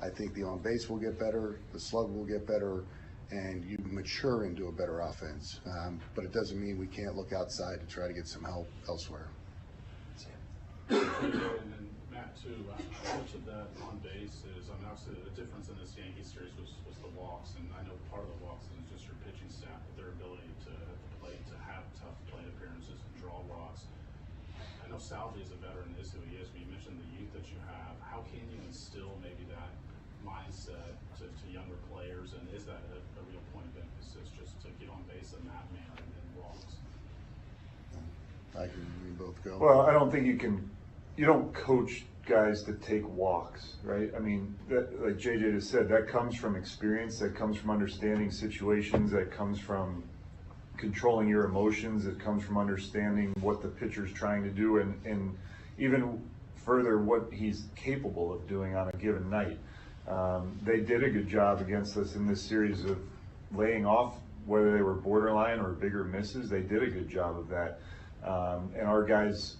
I think the on base will get better, the slug will get better, and you mature into a better offense. But it doesn't mean we can't look outside to try to get some help elsewhere. And Matt, too, how much of that on base is, I mean, obviously the difference in this Yankees series was the walks, and I know part of the walks is just your pitching staff, their ability to at the plate to have tough plate appearances and draw walks. I know Salvi is a veteran, is who he is, but you mentioned the youth that you have. How can you instill maybe that mindset to younger players, and is that a real point of emphasis, just to get on base in that manner and then walks? I can we both go. Well, I don't think you don't coach guys to take walks, right? I mean, that, like JJ just said, that comes from experience, that comes from understanding situations, that comes from controlling your emotions, it comes from understanding what the pitcher's trying to do, and even further what he's capable of doing on a given night. They did a good job against us in this series of laying off, whether they were borderline or bigger misses. They did a good job of that. And our guys,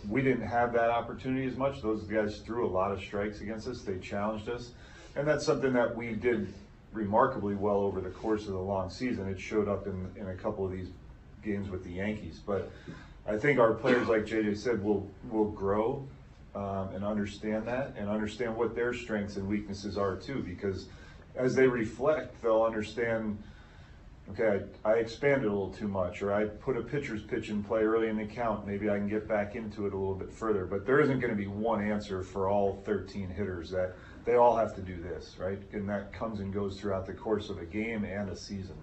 we didn't have that opportunity as much. Those guys threw a lot of strikes against us. They challenged us. And that's something that we did remarkably well over the course of the long season. It showed up in a couple of these games with the Yankees. But I think our players, like JJ said, will grow and understand that and understand what their strengths and weaknesses are too. Because as they reflect, they'll understand, okay, I expanded a little too much, or I put a pitcher's pitch in play early in the count. Maybe I can get back into it a little bit further. But there isn't going to be one answer for all 13 hitters. That they all have to do this, right? And that comes and goes throughout the course of a game and a season.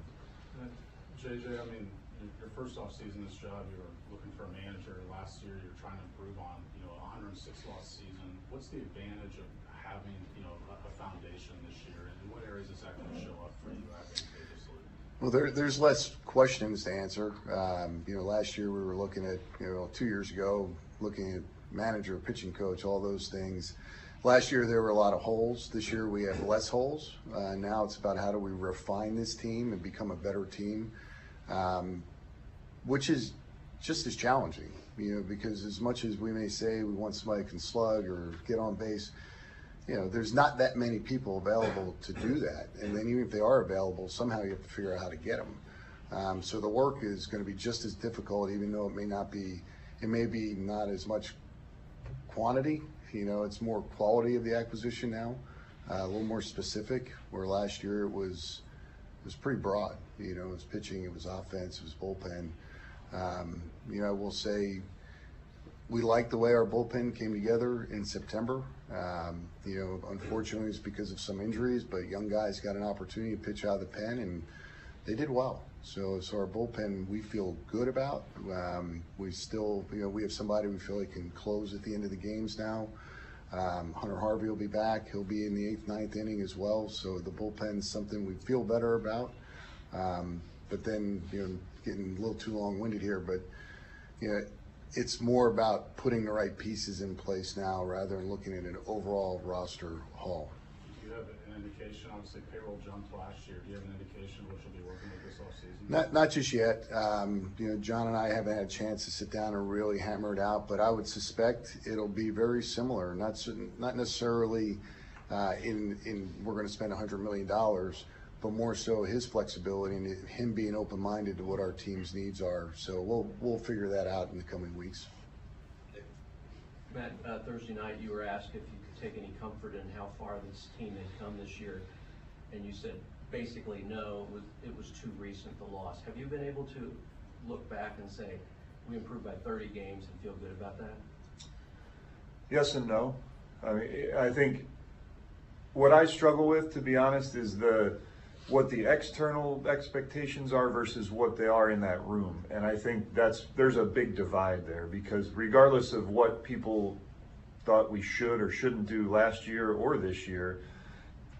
JJ, I mean, your first off season, this job, you were looking for a manager. Last year, you're trying to improve on, a 106 loss season. What's the advantage of having, a foundation this year, and in what areas is that going to show up for you advantageously? Well, there's less questions to answer. Last year we were looking at, 2 years ago, looking at manager, pitching coach, all those things. Last year there were a lot of holes. This year we have less holes. Now it's about how do we refine this team and become a better team, which is just as challenging, because as much as we may say we want somebody who can slug or get on base, there's not that many people available to do that. And then even if they are available, somehow you have to figure out how to get them. So the work is going to be just as difficult, even though it may be not as much quantity. It's more quality of the acquisition now, a little more specific, where last year it was pretty broad. It was pitching, it was offense, it was bullpen. I will say we like the way our bullpen came together in September. Unfortunately it's because of some injuries, but young guys got an opportunity to pitch out of the pen, and they did well. So our bullpen we feel good about. We still, we have somebody we feel like can close at the end of the games now. Hunter Harvey will be back. He'll be in the 8th, 9th inning as well. So the bullpen is something we feel better about. But then, getting a little too long-winded here, but it's more about putting the right pieces in place now rather than looking at an overall roster haul. Do you have an indication? Obviously, payroll jumped last year. Do you have an indication what you'll be working with this offseason? Not just yet. John and I haven't had a chance to sit down and really hammer it out, but I would suspect it'll be very similar. Not necessarily we're going to spend $100 million, but more so his flexibility and him being open-minded to what our team's needs are. So we'll figure that out in the coming weeks. Matt, Thursday night you were asked if you could take any comfort in how far this team had come this year, and you said basically no, it was too recent, the loss. Have you been able to look back and say we improved by 30 games and feel good about that? Yes and no. I mean, I think what I struggle with, to be honest, is what the external expectations are versus what they are in that room. And I think there's a big divide there, because regardless of what people thought we should or shouldn't do last year or this year,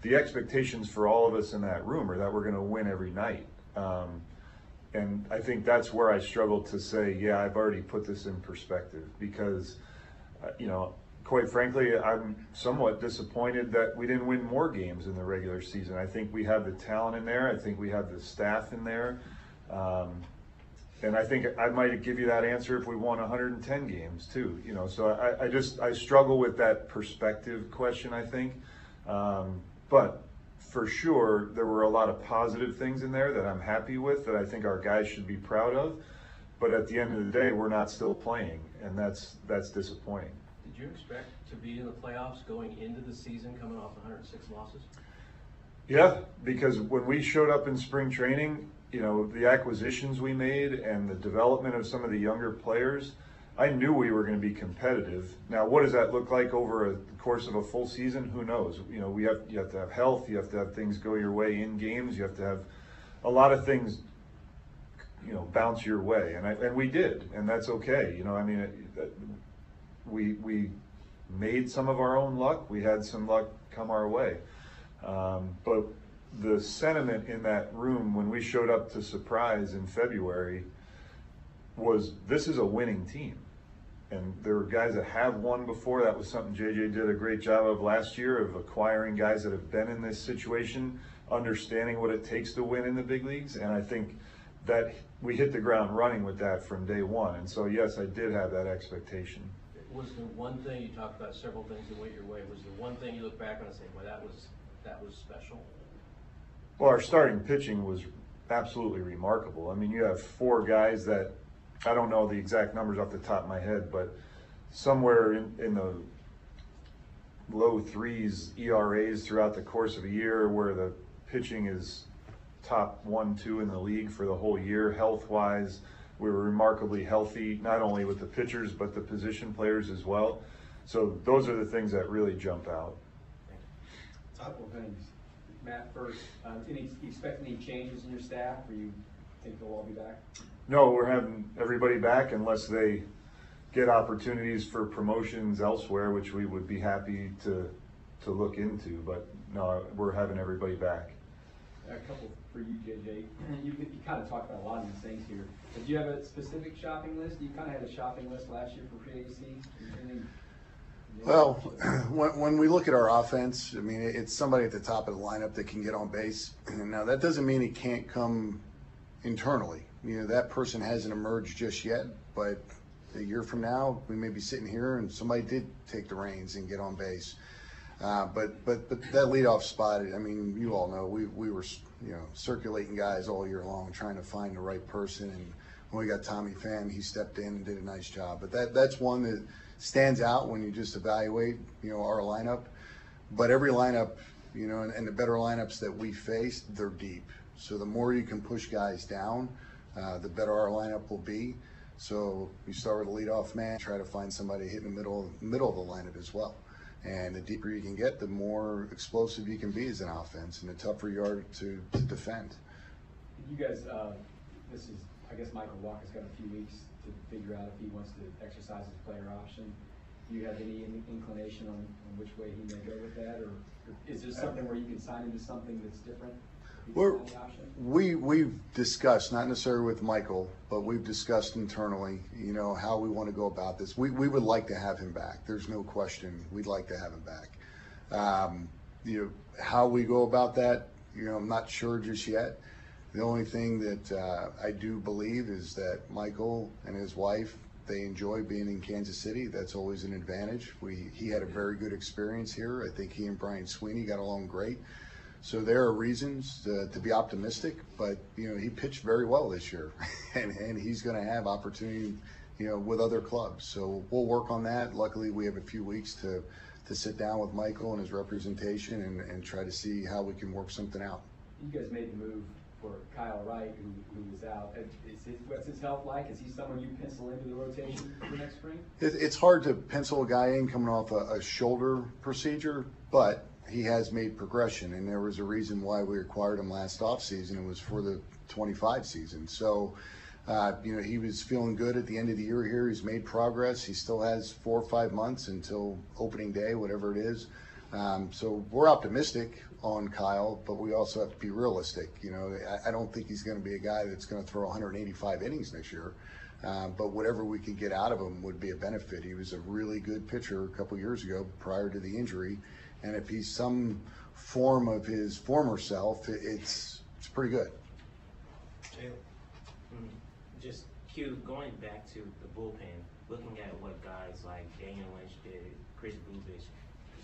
the expectations for all of us in that room are that we're going to win every night. And I think that's where I struggle to say, yeah, I've already put this in perspective, because, quite frankly, I'm somewhat disappointed that we didn't win more games in the regular season. I think we have the talent in there. I think we have the staff in there. And I think I might give you that answer if we won 110 games too. So I struggle with that perspective question, I think. But for sure, there were a lot of positive things in there that I'm happy with, that I think our guys should be proud of. But at the end of the day, we're not still playing, and that's disappointing. Did you expect to be in the playoffs going into the season, coming off 106 losses? Yeah, because when we showed up in spring training, you know, the acquisitions we made and the development of some of the younger players, I knew we were going to be competitive. Now, what does that look like over the course of a full season? Who knows? You know, you have to have health, you have to have things go your way in games, you have to have a lot of things, you know, bounce your way, and we did, and that's okay. You know, I mean, we made some of our own luck. We had some luck come our way, but the sentiment in that room when we showed up to Surprise in February was, this is a winning team. And there were guys that have won before. That was something JJ did a great job of last year, of acquiring guys that have been in this situation, understanding what it takes to win in the big leagues. And I think that we hit the ground running with that from day one. And so, yes, I did have that expectation. Was the one thing, you talked about several things that went your way, was the one thing you look back on and say, well, that was special? Well, our starting pitching was absolutely remarkable. I mean, you have four guys that, I don't know the exact numbers off the top of my head, but somewhere in the low threes ERAs throughout the course of a year, where the pitching is top 1, 2 in the league for the whole year. Health-wise, we were remarkably healthy, not only with the pitchers, but the position players as well. So those are the things that really jump out. A couple of things. Matt, first, you expect any changes in your staff, or you think they'll all be back? No, we're having everybody back unless they get opportunities for promotions elsewhere, which we would be happy to look into. But no, we're having everybody back. A couple for you, JJ. You kind of talked about a lot of these things here. Did you have a specific shopping list? You kind of had a shopping list last year for free agency. Well, when we look at our offense, I mean, it's somebody at the top of the lineup that can get on base. Now, that doesn't mean he can't come internally. You know, that person hasn't emerged just yet, but a year from now, we may be sitting here and somebody did take the reins and get on base. But that leadoff spot, I mean, you all know, we were, you know, circulating guys all year long trying to find the right person. And when we got Tommy Pham, he stepped in and did a nice job. But that's one that stands out when you just evaluate, you know, our lineup. But every lineup, you know, and the better lineups that we faced, they're deep. So the more you can push guys down, the better our lineup will be. So you start with a leadoff man, try to find somebody hitting the middle of the lineup as well. And the deeper you can get, the more explosive you can be as an offense, and the tougher you are to defend. You guys, this is, I guess Michael Walker's got a few weeks to figure out if he wants to exercise his player option. Do you have any inclination on which way he may go with that, or is there something where you can sign into something that's different? We've discussed, not necessarily with Michael, but we've discussed internally, you know, how we want to go about this. We would like to have him back. There's no question. We'd like to have him back. You know, how we go about that, you know, I'm not sure just yet. The only thing that I do believe is that Michael and his wife, they enjoy being in Kansas City. That's always an advantage. He had a very good experience here. I think he and Brian Sweeney got along great. So there are reasons to be optimistic, but, you know, he pitched very well this year, and he's going to have opportunity, you know, with other clubs. So we'll work on that. Luckily, we have a few weeks to sit down with Michael and his representation and try to see how we can work something out. You guys made the move for Kyle Wright, who was out. What's his health like? Is he someone you pencil into the rotation for next spring? It's hard to pencil a guy in coming off a shoulder procedure, but he has made progression, and there was a reason why we acquired him last offseason. It was for the 25 season. So, you know, he was feeling good at the end of the year here. He's made progress. He still has 4 or 5 months until opening day, whatever it is. So we're optimistic on Kyle, but we also have to be realistic. You know, I don't think he's going to be a guy that's going to throw 185 innings next year. But whatever we can get out of him would be a benefit. He was a really good pitcher a couple years ago prior to the injury. And if he's some form of his former self, it's pretty good. Just Q, going back to the bullpen, looking at what guys like Daniel Lynch did, Chris Bubich,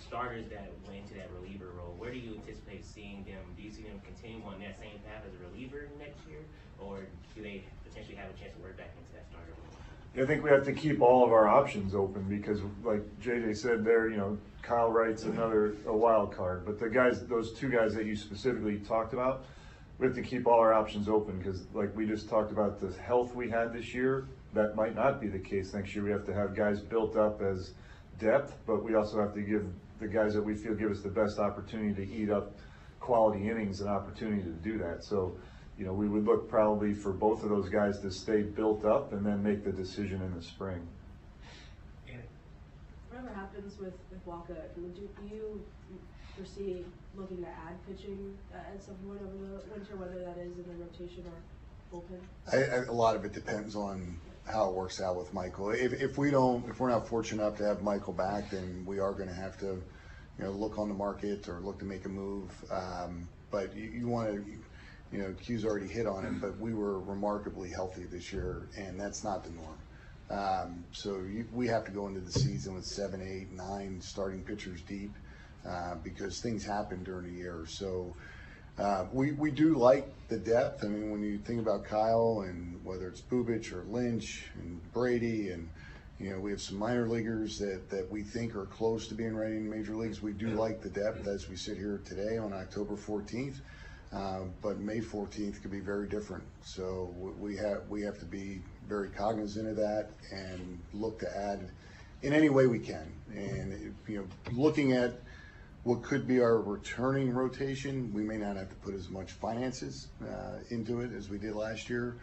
starters that went into that reliever role, where do you anticipate seeing them? Do you see them continuing on that same path as a reliever next year, or do they potentially have a chance to work back into that starter role? I think we have to keep all of our options open because, like JJ said there, Kyle Wright's a wild card. But those two guys that you specifically talked about, we have to keep all our options open because, like we just talked about, the health we had this year, that might not be the case next year. We have to have guys built up as depth, but we also have to give the guys that we feel give us the best opportunity to eat up quality innings an opportunity to do that. So, we would look probably for both of those guys to stay built up and then make the decision in the spring. Whatever happens with Waka, do you foresee looking to add pitching at some point over the winter, whether that is in the rotation or bullpen? A lot of it depends on how it works out with Michael. If we're not fortunate enough to have Michael back, then we are going to have to, look on the market or look to make a move. But you want to. Q's already hit on it, but we were remarkably healthy this year, and that's not the norm. So we have to go into the season with 7, 8, 9 starting pitchers deep because things happen during the year. So we do like the depth. I mean, when you think about Kyle and whether it's Bubic or Lynch and Brady and we have some minor leaguers that we think are close to being ready in major leagues. We do like the depth as we sit here today on October 14th. But May 14th could be very different. So we have to be very cognizant of that and look to add in any way we can. And looking at what could be our returning rotation, we may not have to put as much finances into it as we did last year,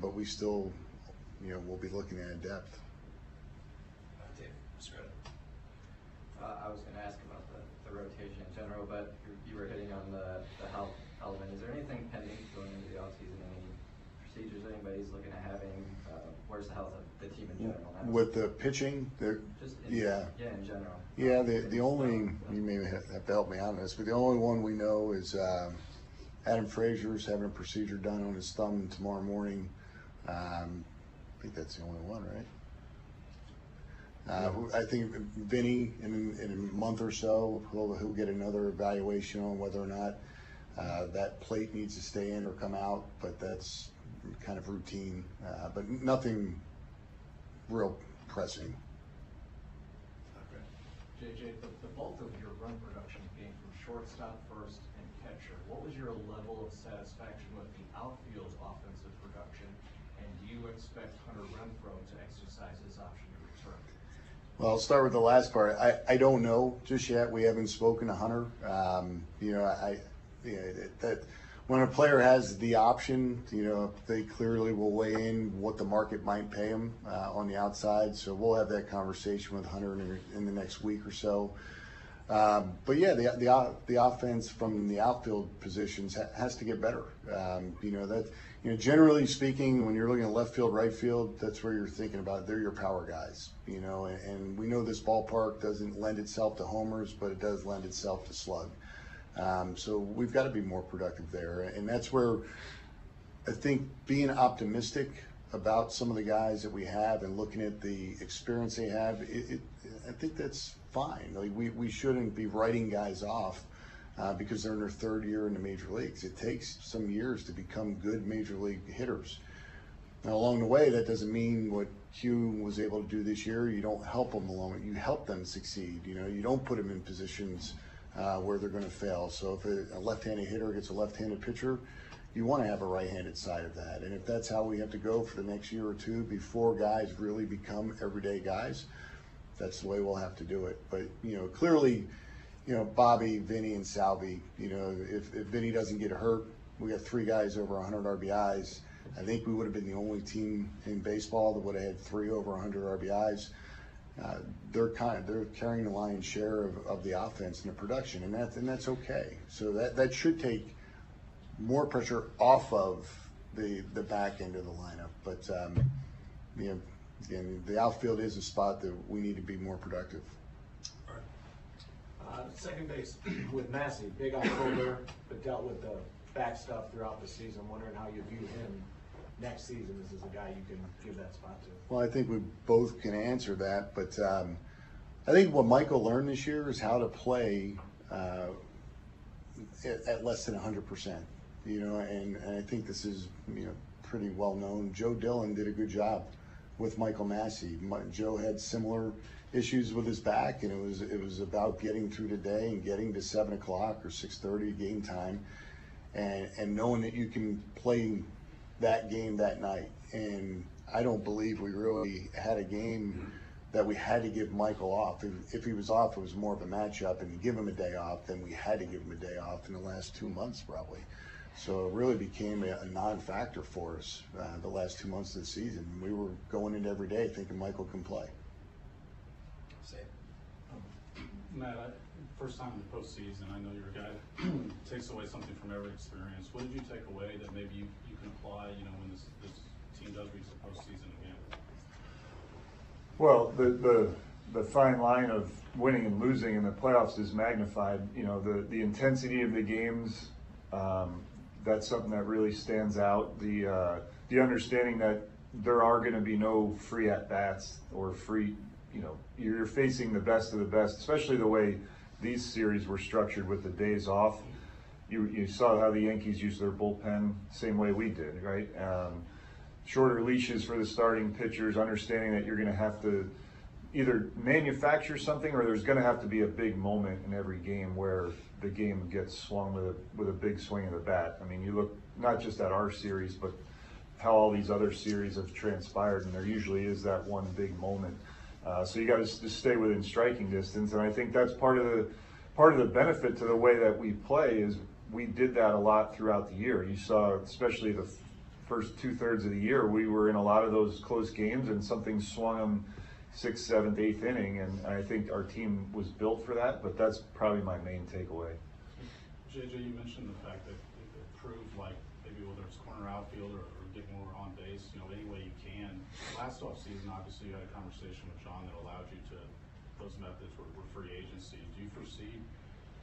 but we still, we'll be looking at depth. Dave, I was going to ask about the rotation in general, but you were hitting on the health element. Is there anything pending going into the offseason? Any procedures anybody's looking at having? Where's the health of the team in general now? With the pitching, in general. Yeah, the only, you may have to help me out on this, but the only one we know is Adam Frazier's having a procedure done on his thumb tomorrow morning. I think that's the only one, right? I think Vinny in a month or so he'll get another evaluation on whether or not that plate needs to stay in or come out, but that's kind of routine, but nothing real pressing. JJ, the bulk of your run production came from shortstop, first, and catcher. What was your level of satisfaction with the outfield's offensive production, and do you expect Hunter Renfroe to exercise his option to return? Well, I'll start with the last part. I don't know just yet. We haven't spoken to Hunter. That when a player has the option, they clearly will weigh in what the market might pay him on the outside. So we'll have that conversation with Hunter in the next week or so. But yeah, the offense from the outfield positions has to get better. Generally speaking, when you're looking at left field, right field, that's where you're thinking about. They're your power guys, and we know this ballpark doesn't lend itself to homers, but it does lend itself to slug. So we've got to be more productive there. And that's where I think being optimistic about some of the guys that we have and looking at the experience they have, I think that's fine. Like we shouldn't be writing guys off because they're in their third year in the major leagues. It takes some years to become good major league hitters. Now, along the way, that doesn't mean what Q was able to do this year. You don't help them along. You help them succeed. You don't put them in positions where they're going to fail. So if a left-handed hitter gets a left-handed pitcher, you want to have a right-handed side of that. And if that's how we have to go for the next year or two before guys really become everyday guys, that's the way we'll have to do it. But, clearly, Bobby, Vinny, and Salvi, if Vinny doesn't get hurt, we got 3 guys over 100 RBIs. I think we would have been the only team in baseball that would have had 3 over 100 RBIs. They're carrying the lion's share of the offense and the production, and that's okay. So that should take more pressure off of the back end of the lineup. But again, the outfield is a spot that we need to be more productive. Second base with Massey, big October, but dealt with the back stuff throughout the season. Wondering how you view him next season. This is a guy you can give that spot to. Well, I think we both can answer that, but I think what Michael learned this year is how to play at less than 100%. And I think this is pretty well known. Joe Dillon did a good job with Michael Massey. Joe had similar issues with his back, and it was about getting through the day and getting to 7 o'clock or 6:30 game time, and knowing that you can play that game that night. And I don't believe we really had a game that we had to give Michael off. If he was off, it was more of a matchup, and to give him a day off, then we had to give him a day off in the last 2 months probably. So it really became a non-factor for us the last 2 months of the season. We were going into every day thinking Michael can play. Matt, first time in the postseason, I know you're a guy that takes away something from every experience. What did you take away that maybe you can apply, when this team does reach the postseason again? Well, the fine line of winning and losing in the playoffs is magnified. The intensity of the games, that's something that really stands out. The understanding that there are going to be no free at-bats or free, you're facing the best of the best, especially the way these series were structured with the days off. You saw how the Yankees used their bullpen, same way we did, right? Shorter leashes for the starting pitchers, understanding that you're going to have to either manufacture something or there's going to have to be a big moment in every game where the game gets swung with a big swing of the bat. I mean, you look not just at our series, but how all these other series have transpired, and there usually is that one big moment. So you got to just stay within striking distance, and I think that's part of the benefit to the way that we play is we did that a lot throughout the year. You saw, especially the first 2/3 of the year, we were in a lot of those close games, and something swung them 6th, 7th, 8th inning, and I think our team was built for that. But that's probably my main takeaway. JJ, you mentioned the fact that it proved like maybe whether it's corner outfield or get more on base, any way you can. Last offseason, obviously, you had a conversation with John that allowed you to, those methods were free agency. Do you foresee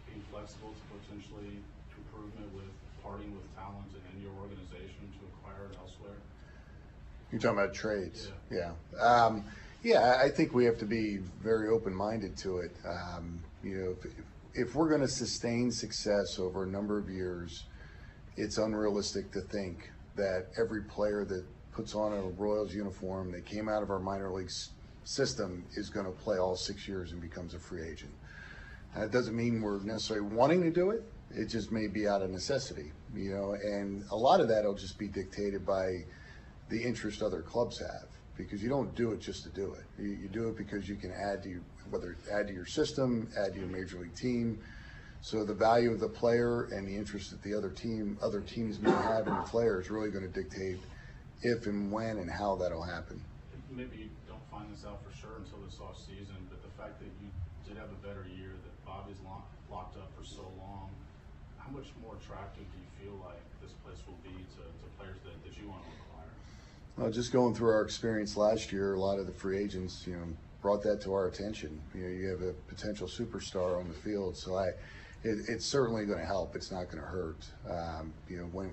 being flexible to potentially improvement with parting with talent in your organization to acquire it elsewhere? You're talking about trades? Yeah. Yeah, I think we have to be very open-minded to it. If we're going to sustain success over a number of years, it's unrealistic to think that every player that puts on a Royals uniform that came out of our minor leagues system is going to play all 6 years and becomes a free agent. That doesn't mean we're necessarily wanting to do it. It just may be out of necessity, and a lot of that will just be dictated by the interest other clubs have, because you don't do it just to do it. You do it because you can add to your system, add to your major league team. So the value of the player and the interest that the other teams may have in the player is really going to dictate if and when and how that'll happen. Maybe you don't find this out for sure until this off season, but the fact that you did have a better year, that Bobby's locked up for so long, how much more attractive do you feel like this place will be to players that you want to acquire? Well, just going through our experience last year, a lot of the free agents, brought that to our attention. You have a potential superstar on the field, so it's certainly going to help. It's not going to hurt.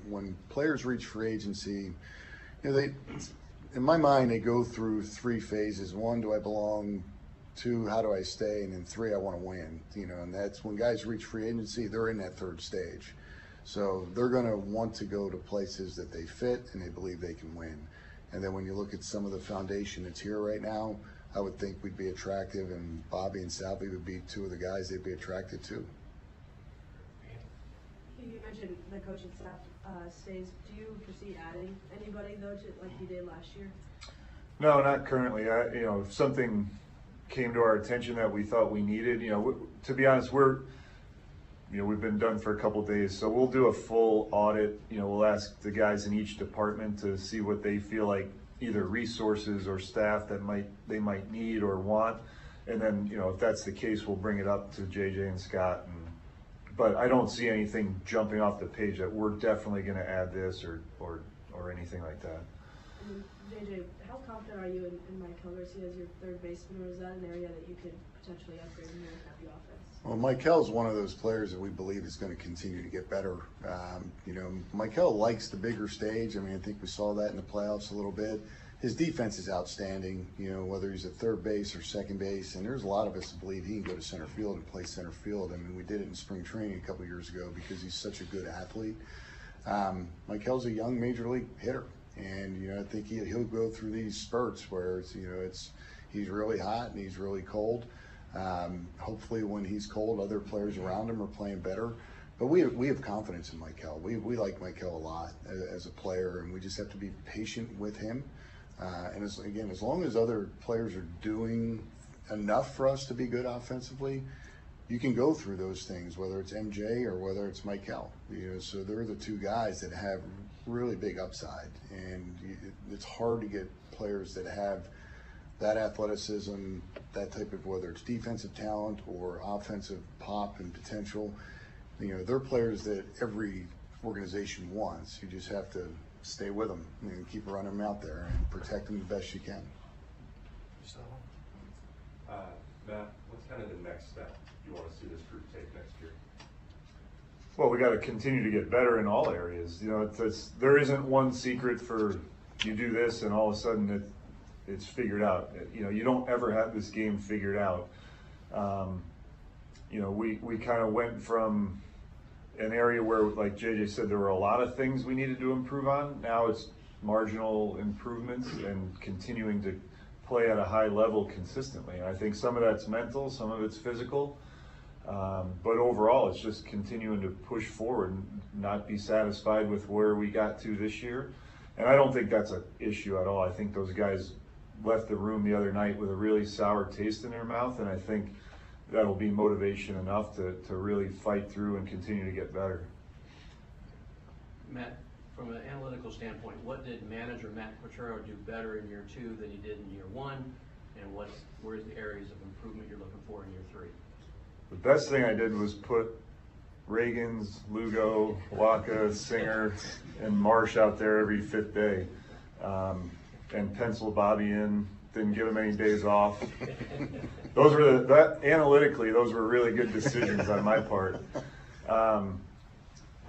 When players reach free agency, in my mind, they go through 3 phases. 1, do I belong? 2, how do I stay? And then 3, I want to win. And that's when guys reach free agency, they're in that 3rd stage. So they're going to want to go to places that they fit and they believe they can win. And then when you look at some of the foundation that's here right now, I would think we'd be attractive, and Bobby and Salvi would be 2 of the guys they'd be attracted to. You mentioned the coaching staff stays. Do you foresee adding anybody though, like you did last year? No, not currently. If something came to our attention that we thought we needed, to be honest, we've been done for a couple of days, so we'll do a full audit. We'll ask the guys in each department to see what they feel like, either resources or staff that they might need or want, and then if that's the case, we'll bring it up to JJ and Scott. But I don't see anything jumping off the page that we're definitely going to add this or anything like that. JJ, how confident are you in Mike Helgerson as your 3rd baseman, or is that an area that you could potentially upgrade in your happy offense? Well, Mikel's one of those players that we believe is going to continue to get better. Mikel likes the bigger stage. I think we saw that in the playoffs a little bit. his defense is outstanding, whether he's at third base or second base. And there's a lot of us that believe he can go to center field and play center field. I mean, we did it in spring training a couple years ago because he's such a good athlete. Mikel's a young major league hitter. And, I think he'll go through these spurts where he's really hot and he's really cold. Hopefully when he's cold, other players around him are playing better. But we have confidence in Mikel. We like Mikel a lot as a player, and we just have to be patient with him. And as long as other players are doing enough for us to be good offensively, you can go through those things, whether it's MJ or whether it's Mikel. So they're the two guys that have really big upside, and it's hard to get players that have that athleticism, that type of, whether it's defensive talent or offensive pop and potential. They're players that every organization wants. You just have to stay with them and keep running them out there and protect them the best you can. Matt, what's kind of the next step you want to see this group take next year? Well, we got to continue to get better in all areas. There isn't one secret for you do this and all of a sudden it's figured out. You don't ever have this game figured out. We kind of went from an area where, like JJ said, there were a lot of things we needed to improve on. Now it's marginal improvements and continuing to play at a high level consistently. And I think some of that's mental, some of it's physical. But overall, it's just continuing to push forward and not be satisfied with where we got to this year. And I don't think that's an issue at all. I think those guys left the room the other night with a really sour taste in their mouth, and I think that'll be motivation enough to really fight through and continue to get better. Matt, from an analytical standpoint, what did manager Matt Quatrero do better in year 2 than he did in year 1? And where's the areas of improvement you're looking for in year 3? The best thing I did was put Reagans, Lugo, Waka, Singer, and Marsh out there every 5th day, and pencil Bobby in. Didn't give him any days off. Those were analytically, those were really good decisions on my part.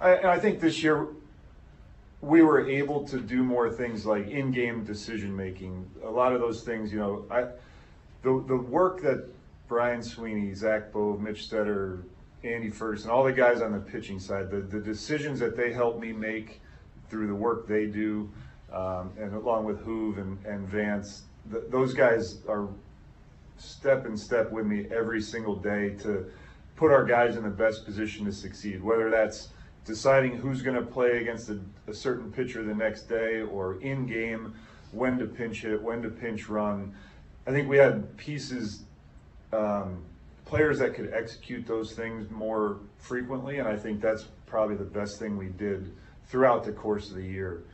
I think this year we were able to do more things like in-game decision making. A lot of those things, the work that Brian Sweeney, Zach Bove, Mitch Stetter, Andy Ferguson, all the guys on the pitching side, the decisions that they help me make through the work they do, and along with Hoove and Vance, those guys are step in step with me every single day to put our guys in the best position to succeed, whether that's deciding who's going to play against a certain pitcher the next day, or in game, when to pinch hit, when to pinch run. I think we had pieces, players that could execute those things more frequently, and I think that's probably the best thing we did throughout the course of the year.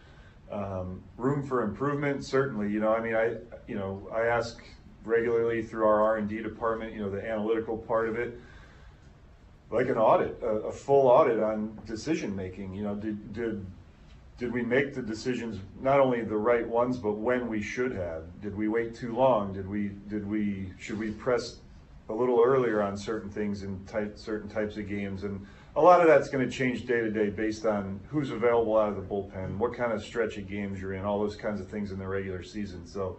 Room for improvement, certainly. I ask regularly through our R&D department, the analytical part of it, like an audit, a full audit on decision making. Did we make the decisions, not only the right ones, but when we should have? Did we wait too long? Should we press a little earlier on certain things in certain types of games? And a lot of that's going to change day to day based on who's available out of the bullpen, what kind of stretch of games you're in, all those kinds of things in the regular season. So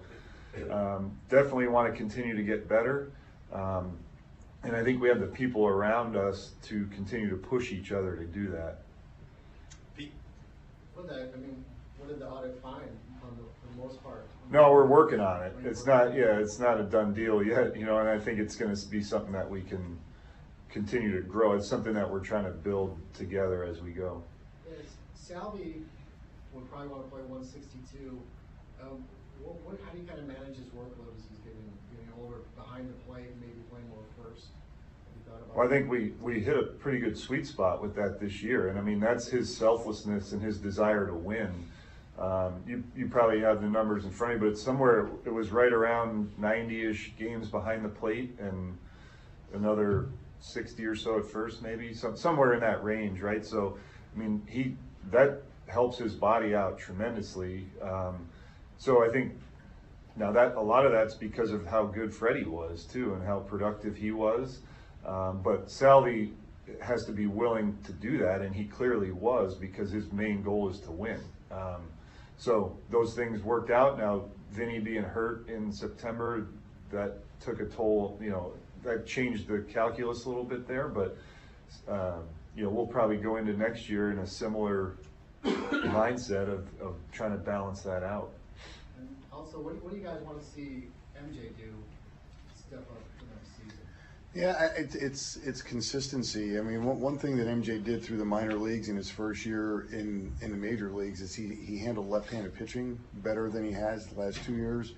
definitely want to continue to get better. And I think we have the people around us to continue to push each other to do that. What did the audit find for the most part? No, we're working on it. It's not a done deal yet, and I think it's going to be something that we can continue to grow. It's something that we're trying to build together as we go. Salvi would probably want to play 162. How do you kind of manage his workload as he's getting older, behind the plate, maybe playing more first? Have you thought about Well, I think we hit a pretty good sweet spot with that this year, and that's his selflessness and his desire to win. You probably have the numbers in front of you, but somewhere it was right around 90-ish games behind the plate, and another 60 or so at first, maybe somewhere in that range, right? So, that helps his body out tremendously. So I think now that a lot of that's because of how good Freddie was too, and how productive he was. But Salvi has to be willing to do that, and he clearly was, because his main goal is to win. So those things worked out. Now Vinny being hurt in September, that took a toll. That changed the calculus a little bit there. But we'll probably go into next year in a similar mindset of trying to balance that out. And also, what do you guys want to see MJ do to step up for next season? Yeah, it's consistency. I mean, one thing that MJ did through the minor leagues in his first year in the major leagues is he handled left-handed pitching better than he has the last 2 years,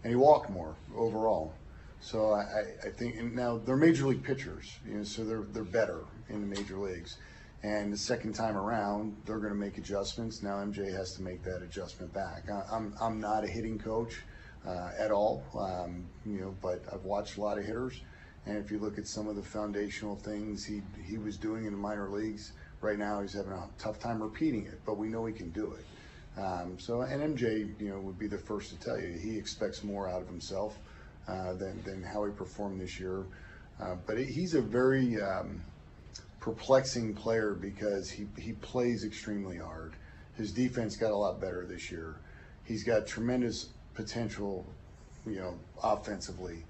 and he walked more overall. So I think, and now they're major league pitchers, so they're better in the major leagues. And the second time around, they're going to make adjustments. Now MJ has to make that adjustment back. I'm not a hitting coach at all, but I've watched a lot of hitters. And if you look at some of the foundational things he was doing in the minor leagues, right now he's having a tough time repeating it, but we know he can do it. And MJ, would be the first to tell you he expects more out of himself than how he performed this year. But he's a very perplexing player because he plays extremely hard. His defense got a lot better this year. He's got tremendous potential, offensively.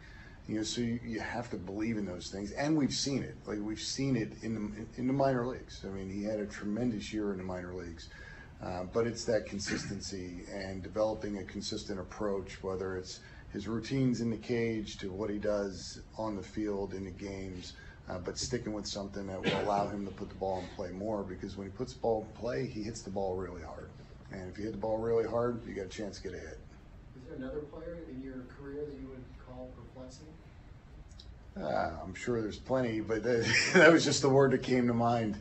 So you have to believe in those things, and we've seen it. Like we've seen it in the minor leagues. I mean, he had a tremendous year in the minor leagues, but it's that consistency and developing a consistent approach, whether it's his routines in the cage to what he does on the field in the games, but sticking with something that will allow him to put the ball in play more. Because when he puts the ball in play, he hits the ball really hard, and if you hit the ball really hard, you got a chance to get a hit. Is there another player in your career that you would call perplexing? I'm sure there's plenty, but that was just the word that came to mind,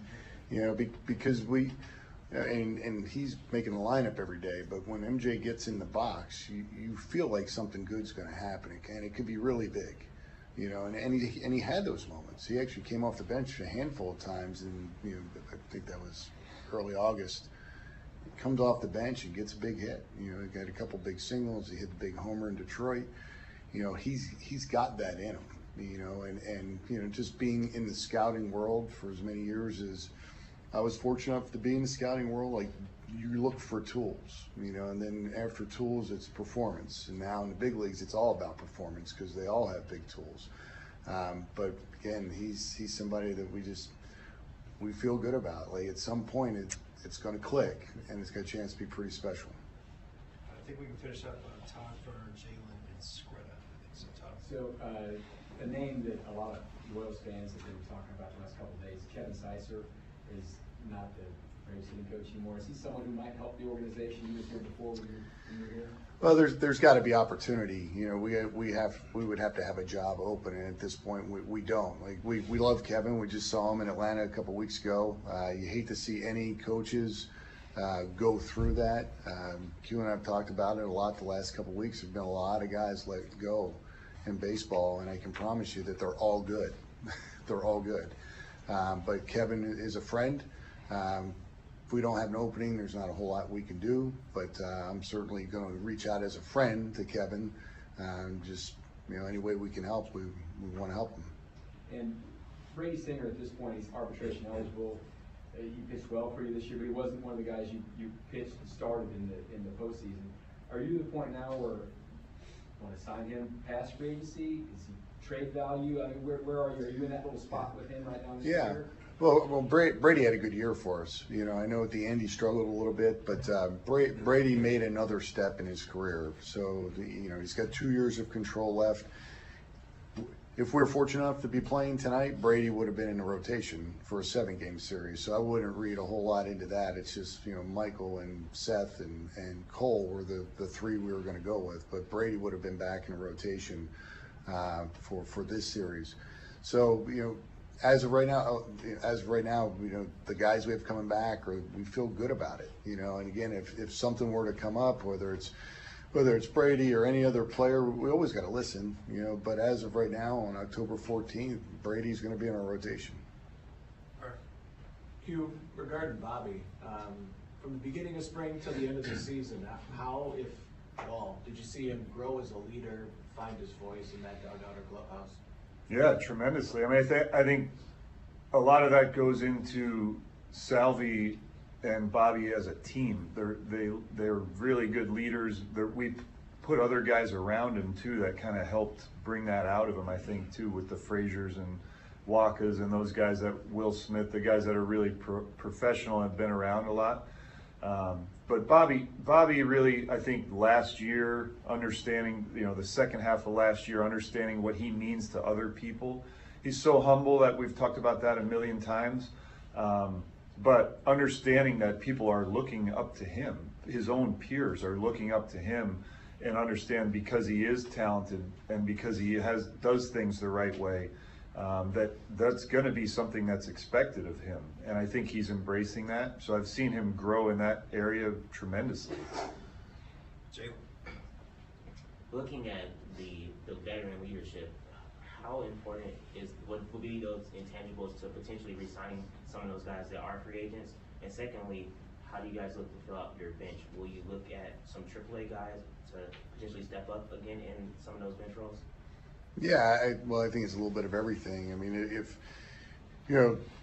because and he's making the lineup every day, but when MJ gets in the box, you feel like something good's going to happen, and it could be really big, and he had those moments. He actually came off the bench a handful of times, and I think that was early August. He comes off the bench and gets a big hit. He got a couple big singles. He hit the big homer in Detroit. He's got that in him. And just being in the scouting world for as many years as I was fortunate enough to be in the scouting world, like you look for tools, and then after tools, it's performance. And now in the big leagues, it's all about performance because they all have big tools. But again, he's somebody that we feel good about. Like at some point, it's going to click, and it's got a chance to be pretty special. I think we can finish up on Todd for Jalen and Squetta. I think so, Todd. So a name that a lot of Royals fans have been talking about the last couple of days, Kevin Sicer, is not the Braves hitting coach anymore. Is he someone who might help the organization? You was here before when you were here. Well, there's got to be opportunity. We would have to have a job open, and at this point we don't. Like we love Kevin. We just saw him in Atlanta a couple weeks ago. You hate to see any coaches go through that. Q and I have talked about it a lot the last couple weeks. There's been a lot of guys let go in baseball, and I can promise you that they're all good. They're all good. But Kevin is a friend. If we don't have an opening, there's not a whole lot we can do, but I'm certainly going to reach out as a friend to Kevin. Just, any way we can help, we want to help him. And Brady Singer, at this point, he's arbitration eligible. He pitched well for you this year, but he wasn't one of the guys you pitched and started in the postseason. Are you at the point now where you want to sign him past free agency? Is he trade value? I mean, where are you? Are you in that little spot with him right now this year? Well, Brady had a good year for us. I know at the end he struggled a little bit, but Brady made another step in his career. So, he's got 2 years of control left. If we're fortunate enough to be playing tonight, Brady would have been in the rotation for a 7-game series. So I wouldn't read a whole lot into that. It's just, Michael and Seth and Cole were the three we were going to go with. But Brady would have been back in the rotation for this series. So, as of right now, the guys we have coming back, we feel good about it. And again, if something were to come up, whether it's Brady or any other player, we always got to listen. But as of right now, on October 14th, Brady's going to be in our rotation. All right. Hugh, regarding Bobby, from the beginning of spring to the end of the season, how, if at all, did you see him grow as a leader, find his voice in that dugout or clubhouse? Yeah, tremendously. I mean, I think a lot of that goes into Salvi and Bobby as a team. They're really good leaders. We put other guys around him too that kind of helped bring that out of him, I think, too, with the Fraziers and Wakas and those guys, that Will Smith, the guys that are really professional and have been around a lot. But Bobby really, I think, last year, understanding, the second half of last year, understanding what he means to other people. He's so humble that we've talked about that a million times. But understanding that people are looking up to him, his own peers are looking up to him, and understand because he is talented and because he does things the right way, that's going to be something that's expected of him. And I think he's embracing that. So I've seen him grow in that area tremendously. Jalen. Looking at the veteran leadership, how important what will be those intangibles to potentially re-signing some of those guys that are free agents? And secondly, how do you guys look to fill out your bench? Will you look at some AAA guys to potentially step up again in some of those bench roles? Yeah, I think it's a little bit of everything. I mean, if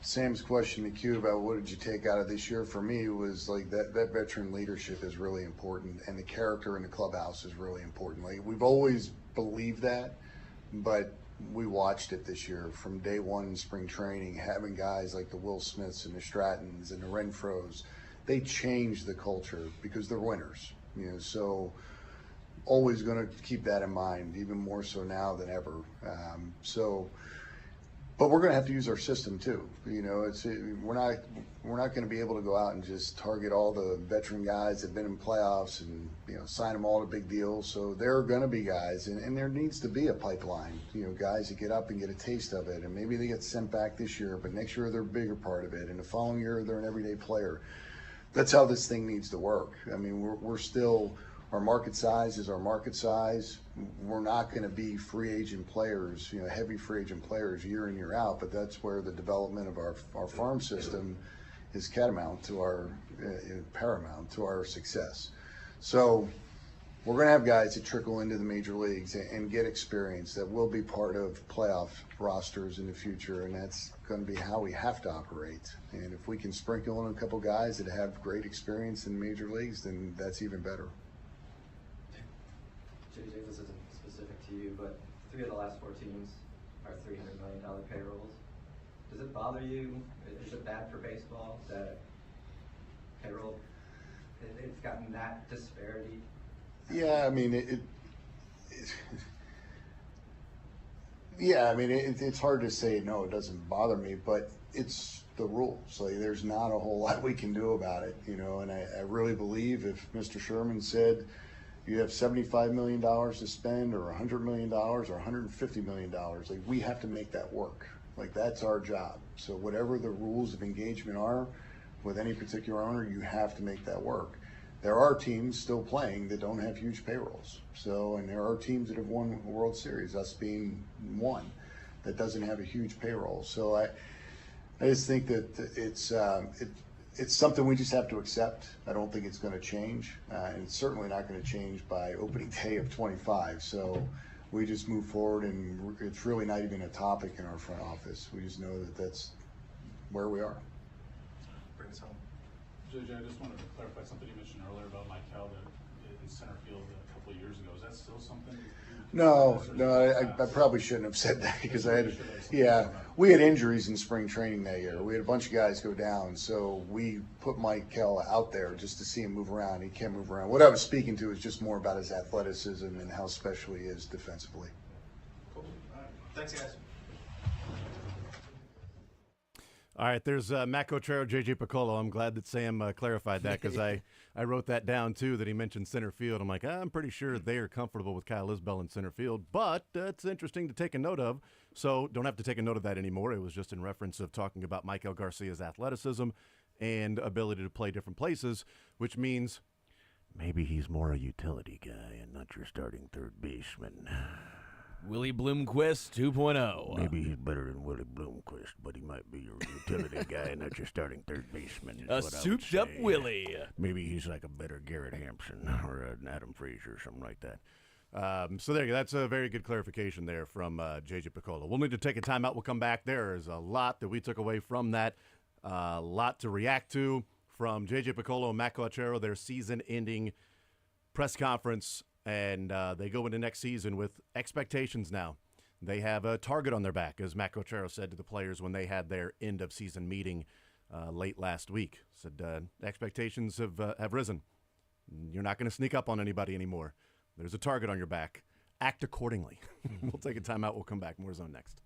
Sam's question to Q about what did you take out of this year, for me was like that veteran leadership is really important, and the character in the clubhouse is really important. Like, we've always believed that, but we watched it this year from day one in spring training, having guys like the Will Smiths and the Strattons and the Renfros. They change the culture because they're winners, so always going to keep that in mind, even more so now than ever. But we're going to have to use our system too. We're not going to be able to go out and just target all the veteran guys that've been in playoffs and sign them all to big deals. So there are going to be guys, and there needs to be a pipeline. Guys that get up and get a taste of it, and maybe they get sent back this year, but next year they're a bigger part of it, and the following year they're an everyday player. That's how this thing needs to work. I mean, we're still, our market size is our market size. We're not going to be free agent players, heavy free agent players year in, year out, but that's where the development of our farm system is paramount to our success. So we're going to have guys that trickle into the major leagues and get experience that will be part of playoff rosters in the future, and that's going to be how we have to operate. And if we can sprinkle in a couple guys that have great experience in major leagues, then that's even better. JJ, this isn't specific to you, but 3 of the last 4 teams are $300 million payrolls. Does it bother you? Is it bad for baseball that payroll, it's gotten that disparity? Yeah, I mean, it's hard to say no, it doesn't bother me, but it's the rules. Like, there's not a whole lot we can do about it, and I really believe if Mr. Sherman said you have $75 million to spend, or $100 million, or $150 million, like, we have to make that work. Like, that's our job. So whatever the rules of engagement are with any particular owner, you have to make that work. There are teams still playing that don't have huge payrolls. And there are teams that have won the World Series, us being one, that doesn't have a huge payroll. So I just think that it's something we just have to accept. I don't think it's going to change, and it's certainly not going to change by opening day of 25. So we just move forward, and it's really not even a topic in our front office. We just know that that's where we are. Bring us home. JJ, I just wanted to clarify something you mentioned earlier about Mike Cal in center field a couple of years ago. Is that still something? No, I probably shouldn't have said that because we had injuries in spring training that year. We had a bunch of guys go down, so we put Mike Kell out there just to see him move around. He can't move around. What I was speaking to is just more about his athleticism and how special he is defensively. Cool. All right. Thanks, guys. All right, there's Matt Cotrero, JJ Piccolo. I'm glad that Sam clarified that because I wrote that down too, that he mentioned center field. I'm like, I'm pretty sure they are comfortable with Kyle Isbell in center field, but it's interesting to take a note of. So don't have to take a note of that anymore. It was just in reference of talking about Michael Garcia's athleticism and ability to play different places, which means maybe he's more a utility guy and not your starting third baseman. Willie Bloomquist 2.0. Maybe he's better than Willie Bloomquist, but he might be your utility guy and not your starting third baseman. A souped-up Willie. Maybe he's like a better Garrett Hampson or an Adam Frazier or something like that. So there you go. That's a very good clarification there from JJ Piccolo. We'll need to take a timeout. We'll come back. There is a lot that we took away from that, a lot to react to from J.J. Piccolo and Matt Quatrero, their season-ending press conference, and they go into next season with expectations now. They have a target on their back, as Matt Quatrero said to the players when they had their end-of-season meeting late last week. Said expectations have risen. You're not going to sneak up on anybody anymore. There's a target on your back. Act accordingly. We'll take a timeout. We'll come back. More Zone next.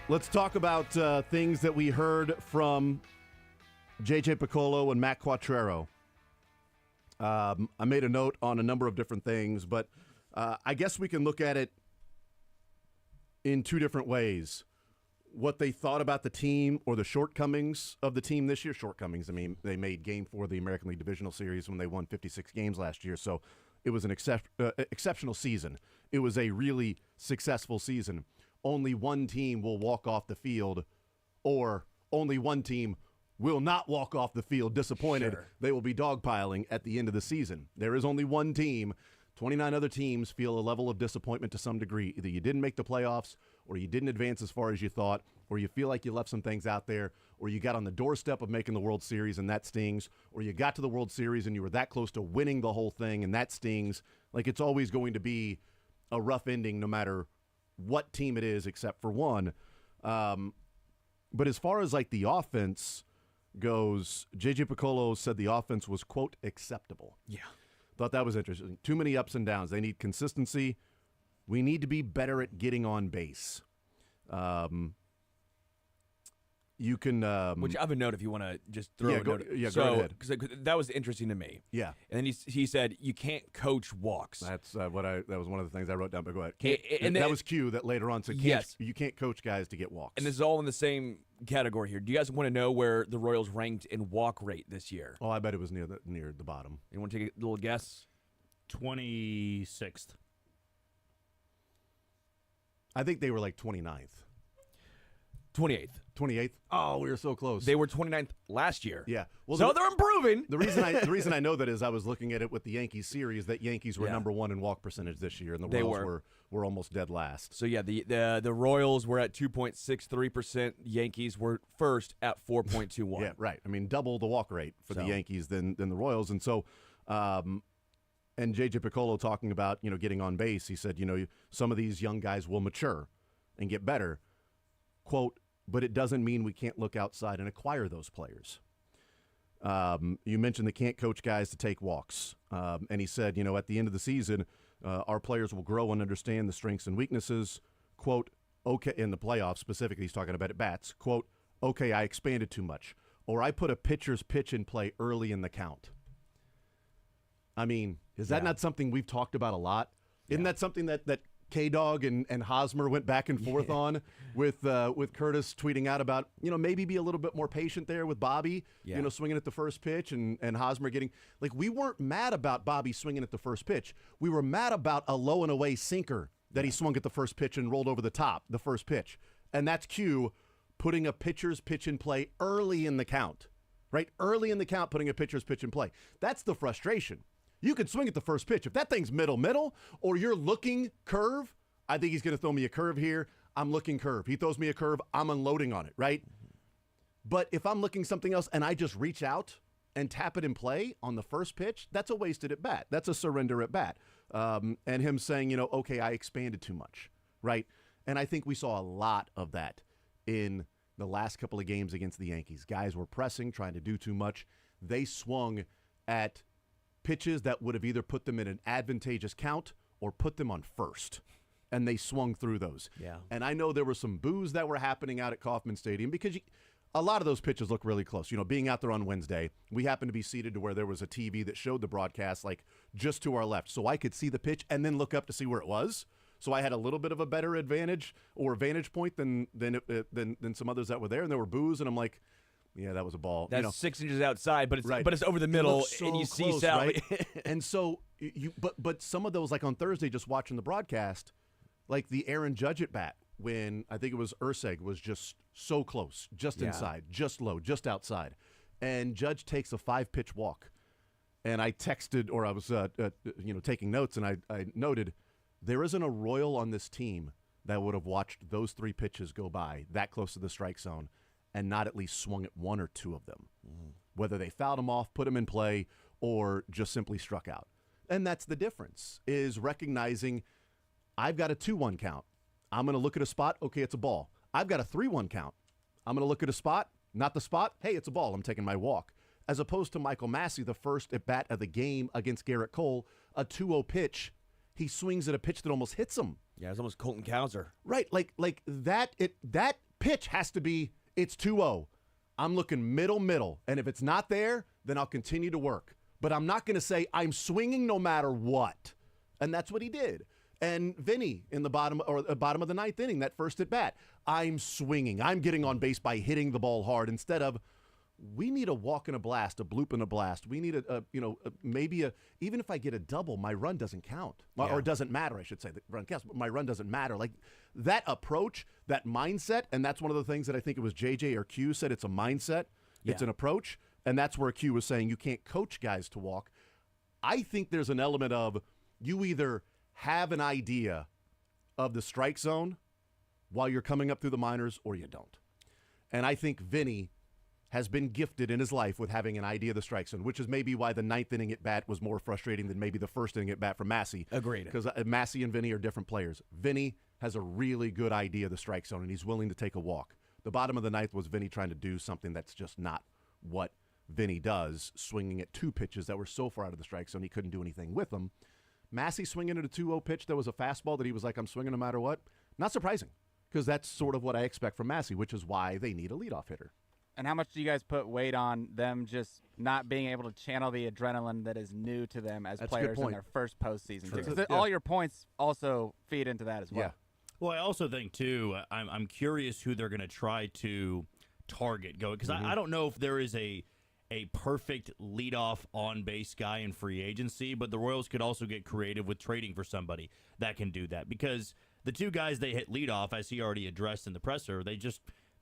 Let's talk about things that we heard from J.J. Piccolo and Matt Quattrero. I made a note on a number of different things, but I guess we can look at it in two different ways. What they thought about the team or the shortcomings of the team this year. Shortcomings, I mean, they made Game 4 of the American League Divisional Series when they won 56 games last year, so it was an exceptional season. It was a really successful season. Only one team will walk off the field, or only one team will not walk off the field disappointed. Sure. They will be dogpiling at the end of the season. There is only one team. 29 other teams feel a level of disappointment to some degree. Either you didn't make the playoffs, or you didn't advance as far as you thought, or you feel like you left some things out there, or you got on the doorstep of making the World Series and that stings, or you got to the World Series and you were that close to winning the whole thing and that stings. Like, it's always going to be a rough ending no matter what team it is except for one. But as far as like the offense goes, J.J. Piccolo said the offense was, quote, acceptable. Yeah. Thought that was interesting. Too many ups and downs. They need consistency. We need to be better at getting on base. You can... Which I have a note if you want to just throw yeah, a go, note. Yeah, so, go ahead. Because that was interesting to me. Yeah. And then he said, you can't coach walks. That's that was one of the things I wrote down, but go ahead. And that was Q that later on said, yes, you can't coach guys to get walks. And this is all in the same category here. Do you guys want to know where the Royals ranked in walk rate this year? Oh, I bet it was near the bottom. You want to take a little guess? 26th. I think they were like 29th. 28th. 28th? Oh, we were so close. They were 29th last year. Yeah. Well, so they're improving. The reason I know that is I was looking at it with the Yankees series, that Yankees were number one in walk percentage this year, and the Royals were almost dead last. So, yeah, the Royals were at 2.63%. Yankees were first at 4.21. Yeah, right. I mean, double the walk rate for the Yankees than the Royals. And so, and J.J. Piccolo talking about, getting on base, he said, some of these young guys will mature and get better. Quote, but it doesn't mean we can't look outside and acquire those players. You mentioned they can't coach guys to take walks. And he said, at the end of the season, our players will grow and understand the strengths and weaknesses. Quote, okay, in the playoffs specifically, he's talking about at bats. Quote, okay, I expanded too much. Or I put a pitcher's pitch in play early in the count. I mean, is that not something we've talked about a lot? Isn't that something that K-Dog and Hosmer went back and forth on with Curtis tweeting out about, maybe be a little bit more patient there with Bobby, swinging at the first pitch and Hosmer getting, like, we weren't mad about Bobby swinging at the first pitch. We were mad about a low and away sinker that he swung at the first pitch and rolled over the top, the first pitch. And that's Q putting a pitcher's pitch in play early in the count, right? Early in the count, putting a pitcher's pitch in play. That's the frustration. You can swing at the first pitch. If that thing's middle, or you're looking curve, I think he's going to throw me a curve here. I'm looking curve. He throws me a curve. I'm unloading on it, right? But if I'm looking something else and I just reach out and tap it in play on the first pitch, that's a wasted at bat. That's a surrender at bat. And him saying, okay, I expanded too much, right? And I think we saw a lot of that in the last couple of games against the Yankees. Guys were pressing, trying to do too much. They swung at pitches that would have either put them in an advantageous count or put them on first. And they swung through those. Yeah. And I know there were some boos that were happening out at Kauffman Stadium because a lot of those pitches look really close. Being out there on Wednesday, we happened to be seated to where there was a TV that showed the broadcast like just to our left. So I could see the pitch and then look up to see where it was. So I had a little bit of a better advantage or vantage point than some others that were there. And there were boos, and I'm like, yeah, that was a ball. That's 6 inches outside, but it's right. but it's over the middle, so and you close, see Sally. Right? And so but some of those, like on Thursday, just watching the broadcast, like the Aaron Judge at bat when I think it was Urseg was just so close, just inside, just low, just outside, and Judge takes a 5-pitch walk, and I texted or I was taking notes, and I noted there isn't a Royal on this team that would have watched those 3 pitches go by that close to the strike zone and not at least swung at 1 or 2 of them, whether they fouled them off, put them in play, or just simply struck out. And that's the difference, is recognizing I've got a 2-1 count. I'm going to look at a spot. Okay, it's a ball. I've got a 3-1 count. I'm going to look at a spot, not the spot. Hey, it's a ball. I'm taking my walk. As opposed to Michael Massey, the first at bat of the game against Garrett Cole, a 2-0 pitch. He swings at a pitch that almost hits him. Yeah, it's almost Colton Cowser. Right, like that pitch has to be, it's 2-0. I'm looking middle, and if it's not there, then I'll continue to work. But I'm not going to say I'm swinging no matter what. And that's what he did. And Vinny in the bottom of the ninth inning, that first at bat, I'm swinging. I'm getting on base by hitting the ball hard instead of, we need a walk and a blast, a bloop and a blast. We need even if I get a double, my run doesn't count. Or it doesn't matter, I should say. The run counts, but my run doesn't matter. Like that approach, that mindset, and that's one of the things that I think it was JJ or Q said, it's a mindset, it's an approach, and that's where Q was saying you can't coach guys to walk. I think there's an element of you either have an idea of the strike zone while you're coming up through the minors or you don't. And I think Vinny has been gifted in his life with having an idea of the strike zone, which is maybe why the ninth inning at bat was more frustrating than maybe the first inning at bat from Massey. Agreed. Because Massey and Vinny are different players. Vinny has a really good idea of the strike zone, and he's willing to take a walk. The bottom of the ninth was Vinny trying to do something that's just not what Vinny does, swinging at 2 pitches that were so far out of the strike zone he couldn't do anything with them. Massey swinging at a 2-0 pitch that was a fastball that he was like, I'm swinging no matter what. Not surprising, because that's sort of what I expect from Massey, which is why they need a leadoff hitter. And how much do you guys put weight on them just not being able to channel the adrenaline that is new to them as players in their first postseason? Because all your points also feed into that as well. Yeah. Well, I also think, too, I'm curious who they're going to try to target going, because I don't know if there is a perfect leadoff on-base guy in free agency, but the Royals could also get creative with trading for somebody that can do that, because the 2 guys they hit leadoff, as he already addressed in the presser,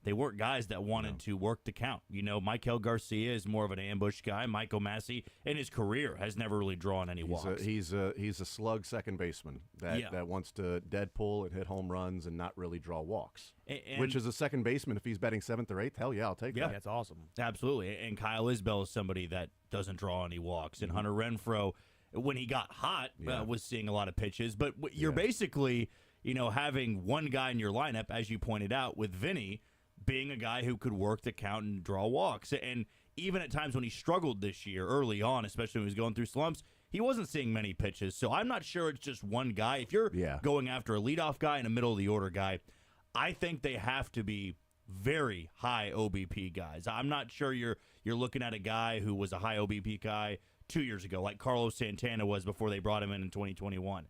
they weren't guys that wanted to work the count. You know, Michael Garcia is more of an ambush guy. Michael Massey, in his career, has never really drawn any walks. He's a slug second baseman that wants to deadpool and hit home runs and not really draw walks. Which is a second baseman, if he's batting 7th or 8th, hell yeah, I'll take that. Yeah, that's awesome. Absolutely. And Kyle Isbell is somebody that doesn't draw any walks. And Hunter Renfroe, when he got hot, was seeing a lot of pitches. But you're basically, having one guy in your lineup, as you pointed out, with Vinny being a guy who could work the count and draw walks. And even at times when he struggled this year early on, especially when he was going through slumps, he wasn't seeing many pitches. So I'm not sure it's just one guy. If you're going after a leadoff guy and a middle-of-the-order guy, I think they have to be very high OBP guys. I'm not sure you're looking at a guy who was a high OBP guy 2 years ago, like Carlos Santana was before they brought him in 2021.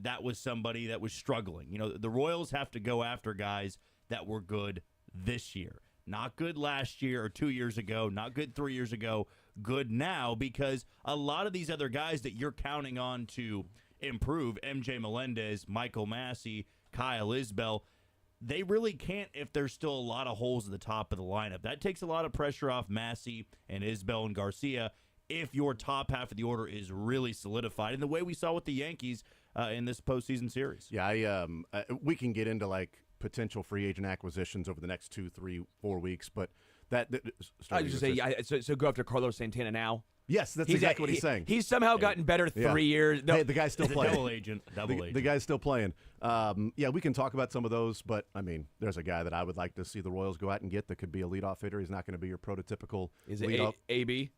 That was somebody that was struggling. The Royals have to go after guys that were good this year. Not good last year or 2 years ago, not good 3 years ago, good now, because a lot of these other guys that you're counting on to improve, MJ Melendez, Michael Massey, Kyle Isbell, they really can't if there's still a lot of holes at the top of the lineup. That takes a lot of pressure off Massey and Isbell and Garcia if your top half of the order is really solidified in the way we saw with the Yankees in this postseason series. Yeah, we can get into potential free agent acquisitions over the next 2, 3, 4 weeks, but I was just say, so go after Carlos Santana now. Yes, that's exactly what he's saying. He's somehow gotten better 3 years. No, hey, the guy's still playing. Double agent. The guy's still playing. We can talk about some of those, but there's a guy that I would like to see the Royals go out and get that could be a leadoff hitter. He's not going to be your prototypical. Is it leadoff. AB?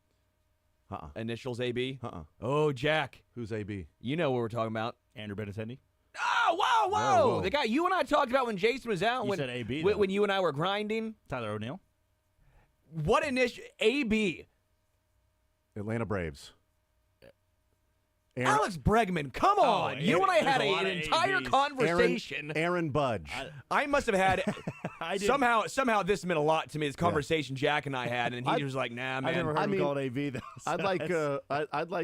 Initials AB? Oh, Jack. Who's AB? You know what we're talking about. Andrew Benintendi. Oh, whoa. The guy you and I talked about when Jason was out. You said AB, when you and I were grinding. Tyler O'Neill. What initial? AB. Atlanta Braves. Alex Bregman, come on. You and I had an entire conversation. Aaron Budge. I must have had somehow this meant a lot to me, this conversation Jack and I had, and he was like, nah, man. I never heard him called AB, though. I'd like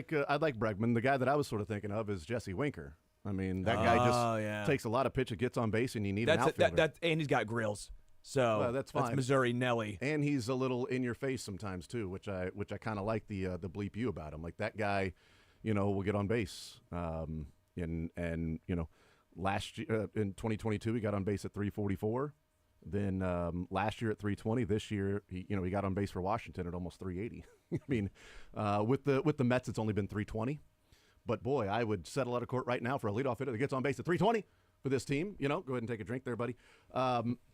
Bregman. The guy that I was sort of thinking of is Jesse Winker. That guy just takes a lot of pitches, gets on base, and you need an outfielder. And he's got grills. So that's fine. That's Missouri Nelly. And he's a little in your face sometimes too, which I kind of like the bleep you about him. Like that guy, will get on base. And last year in 2022 he got on base at 344. Then last year at 320. This year he got on base for Washington at almost 380. With the Mets it's only been 320. But boy, I would settle out of court right now for a leadoff hitter that gets on base at 320 for this team. Go ahead and take a drink there, buddy.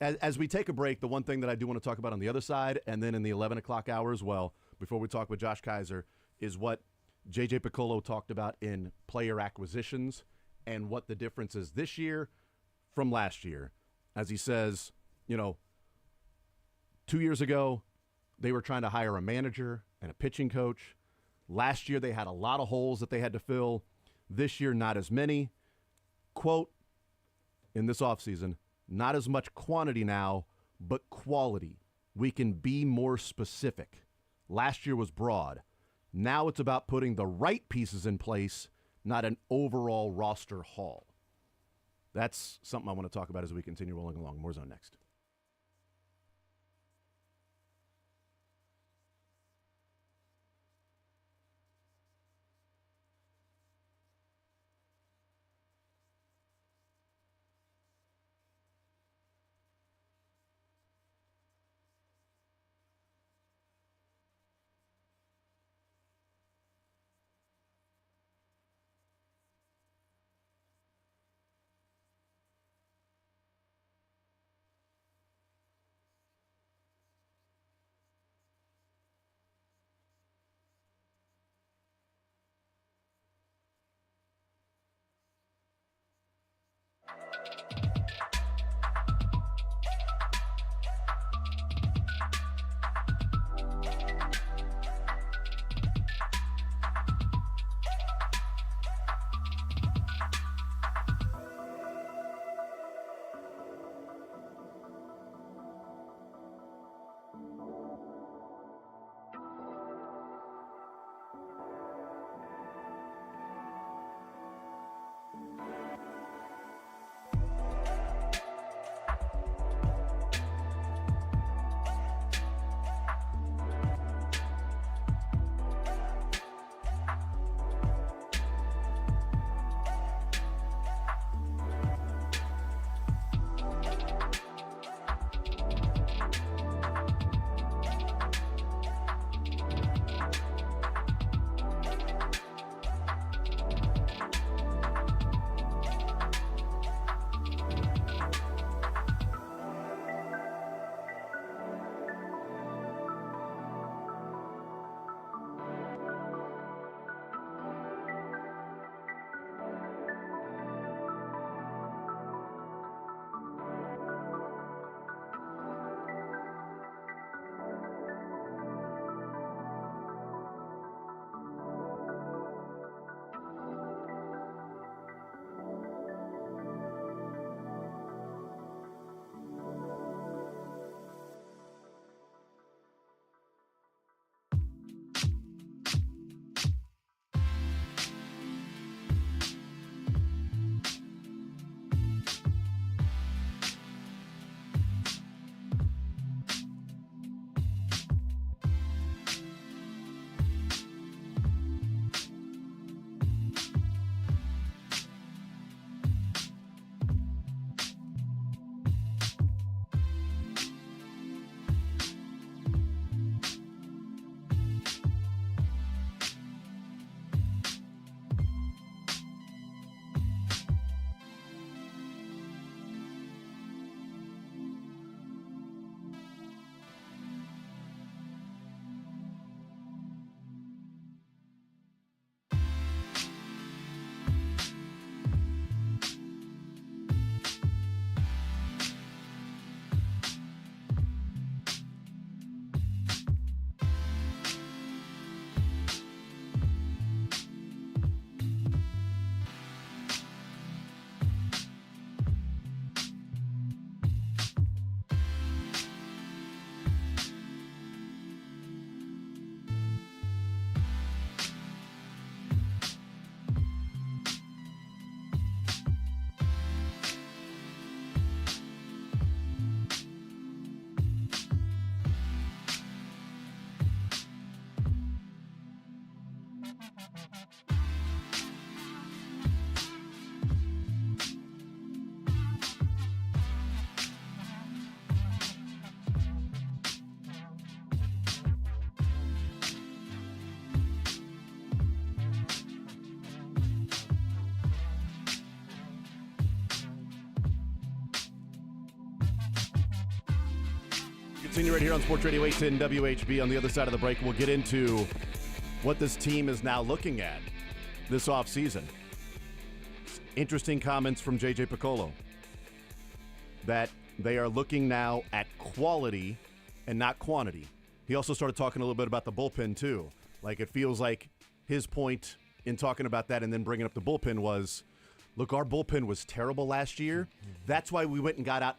As we take a break, the one thing that I do want to talk about on the other side, and then in the 11 o'clock hour as well, before we talk with Josh Kaiser, is what JJ Piccolo talked about in player acquisitions and what the difference is this year from last year. As he says, 2 years ago, they were trying to hire a manager and a pitching coach. Last year, they had a lot of holes that they had to fill. This year, not as many. Quote, in this offseason, not as much quantity now, but quality. We can be more specific. Last year was broad. Now it's about putting the right pieces in place, not an overall roster haul. That's something I want to talk about as we continue rolling along. More Zone next. Continue right here on Sports Radio 810 WHB. On the other side of the break, we'll get into what this team is now looking at this offseason. Interesting comments from J.J. Picollo that they are looking now at quality and not quantity. He also started talking a little bit about the bullpen, too. Like, it feels like his point in talking about that and then bringing up the bullpen was, look, our bullpen was terrible last year. That's why we went and got out,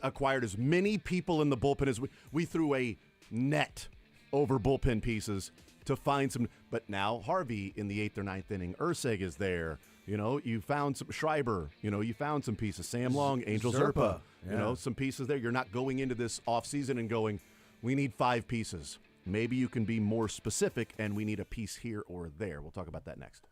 acquired as many people in the bullpen as we threw a net over bullpen pieces to find some. But now Harvey in the 8th or 9th inning, Urseg is there. You know, you found some Schreiber. You know, you found some pieces. Sam Long, Angel Zerpa. Yeah. You know, some pieces there. You're not going into this offseason and going, we need 5 pieces. Maybe you can be more specific, and we need a piece here or there. We'll talk about that next.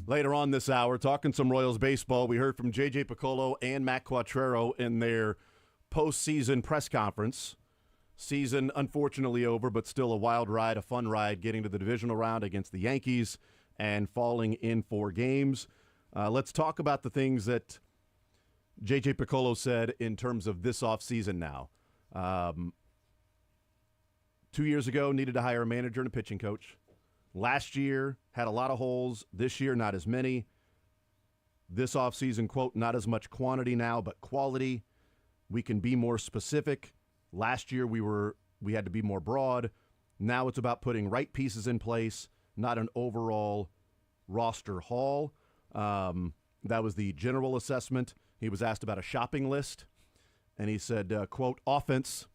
Later on this hour, talking some Royals baseball, we heard from J.J. Piccolo and Matt Quattrero in their postseason press conference. Season unfortunately over, but still a wild ride, a fun ride, getting to the divisional round against the Yankees and falling in 4 games. Let's talk about the things that J.J. Piccolo said in terms of this offseason now. 2 years ago, needed to hire a manager and a pitching coach. Last year, had a lot of holes. This year, not as many. This offseason, quote, not as much quantity now, but quality. We can be more specific. Last year, we had to be more broad. Now it's about putting right pieces in place, not an overall roster haul. That was the general assessment. He was asked about a shopping list, and he said, quote, offense,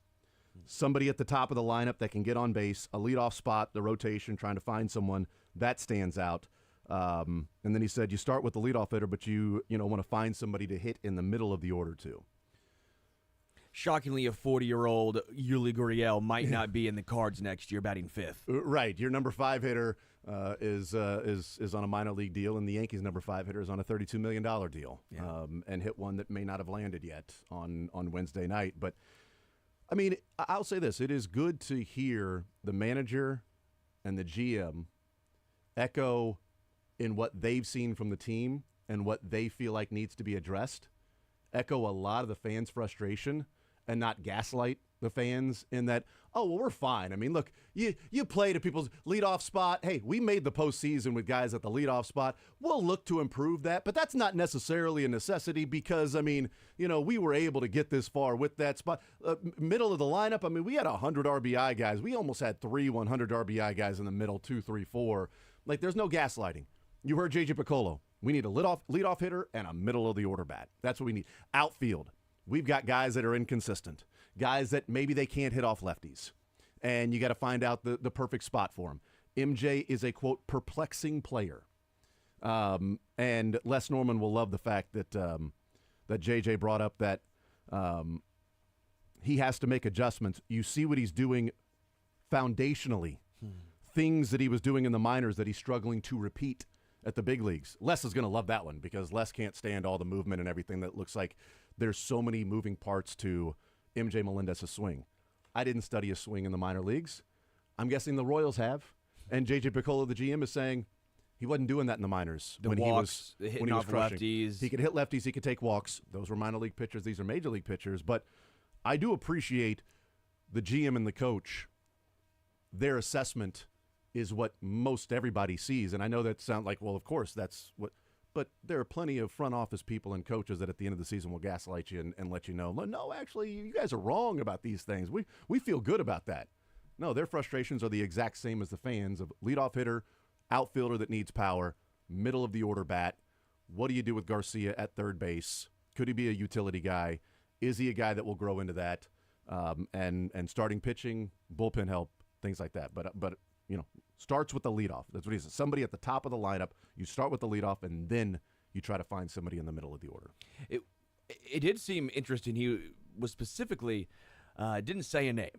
somebody at the top of the lineup that can get on base, a leadoff spot, the rotation, trying to find someone, that stands out. And then he said, you start with the leadoff hitter, but you want to find somebody to hit in the middle of the order, too. Shockingly, a 40-year-old Yuli Gurriel might not be in the cards next year, batting 5th. Right. Your number 5 hitter is on a minor league deal, and the Yankees' number 5 hitter is on a $32 million deal, and hit one that may not have landed yet on Wednesday night. But, I mean, I'll say this. It is good to hear the manager and the GM echo in what they've seen from the team and what they feel like needs to be addressed, echo a lot of the fans' frustration and not gaslight the fans in that, oh, well, we're fine. I mean, look, you play to people's leadoff spot. Hey, we made the postseason with guys at the leadoff spot. We'll look to improve that, but that's not necessarily a necessity because, I mean, we were able to get this far with that spot. Middle of the lineup, I mean, we had 100 RBI guys. We almost had 3 100 RBI guys in the middle, 2, 3, 4. Like, there's no gaslighting. You heard J.J. Piccolo. We need a leadoff hitter and a middle-of-the-order bat. That's what we need. Outfield. We've got guys that are inconsistent, guys that maybe they can't hit off lefties, and you got to find out the perfect spot for them. MJ is a, quote, perplexing player. And Les Norman will love the fact that that JJ brought up that he has to make adjustments. You see what he's doing foundationally, things that he was doing in the minors that he's struggling to repeat at the big leagues. Les is going to love that one because Les can't stand all the movement and everything that looks like there's so many moving parts to MJ Melendez's swing. I didn't study a swing in the minor leagues. I'm guessing the Royals have. And J.J. Piccolo, the GM, is saying he wasn't doing that in the minors. The when walks, he was hitting off crushing. lefties. He could hit lefties. He could take walks. Those were minor league pitchers. These are major league pitchers. But I do appreciate the GM and the coach. Their assessment is what most everybody sees. And I know that sounds like, well, of course, that's what. But there are plenty of front office people and coaches that at the end of the season will gaslight you and let you know, no, actually, you guys are wrong about these things. We feel good about that. No, their frustrations are the exact same as the fans of leadoff hitter, outfielder that needs power, middle of the order bat. What do you do with Garcia at third base? Could he be a utility guy? Is he a guy that will grow into that? And starting pitching, bullpen help, things like that. But starts with the leadoff. That's what he says. Somebody at the top of the lineup. You start with the leadoff, and then you try to find somebody in the middle of the order. It did seem interesting. He was specifically didn't say a name,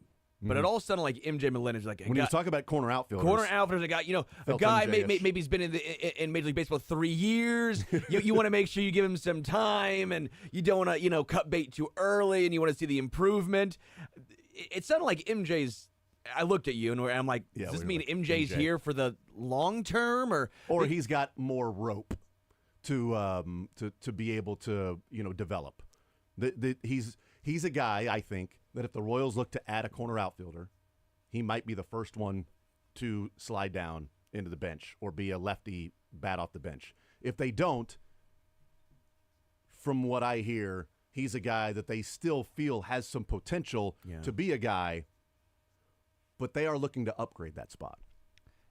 but it all sounded like MJ Melendez. Like when he was talking about corner outfielders, a guy, a guy maybe he's been in Major League Baseball 3 years. you want to make sure you give him some time, and you don't want to cut bait too early, and you want to see the improvement. It sounded like MJ's. I looked at you and I'm like, does this mean MJ's here for the long term, or he's got more rope to be able to develop? He's a guy, I think, that if the Royals look to add a corner outfielder, he might be the first one to slide down into the bench or be a lefty bat off the bench. If they don't, from what I hear, he's a guy that they still feel has some potential to be a guy. But they are looking to upgrade that spot.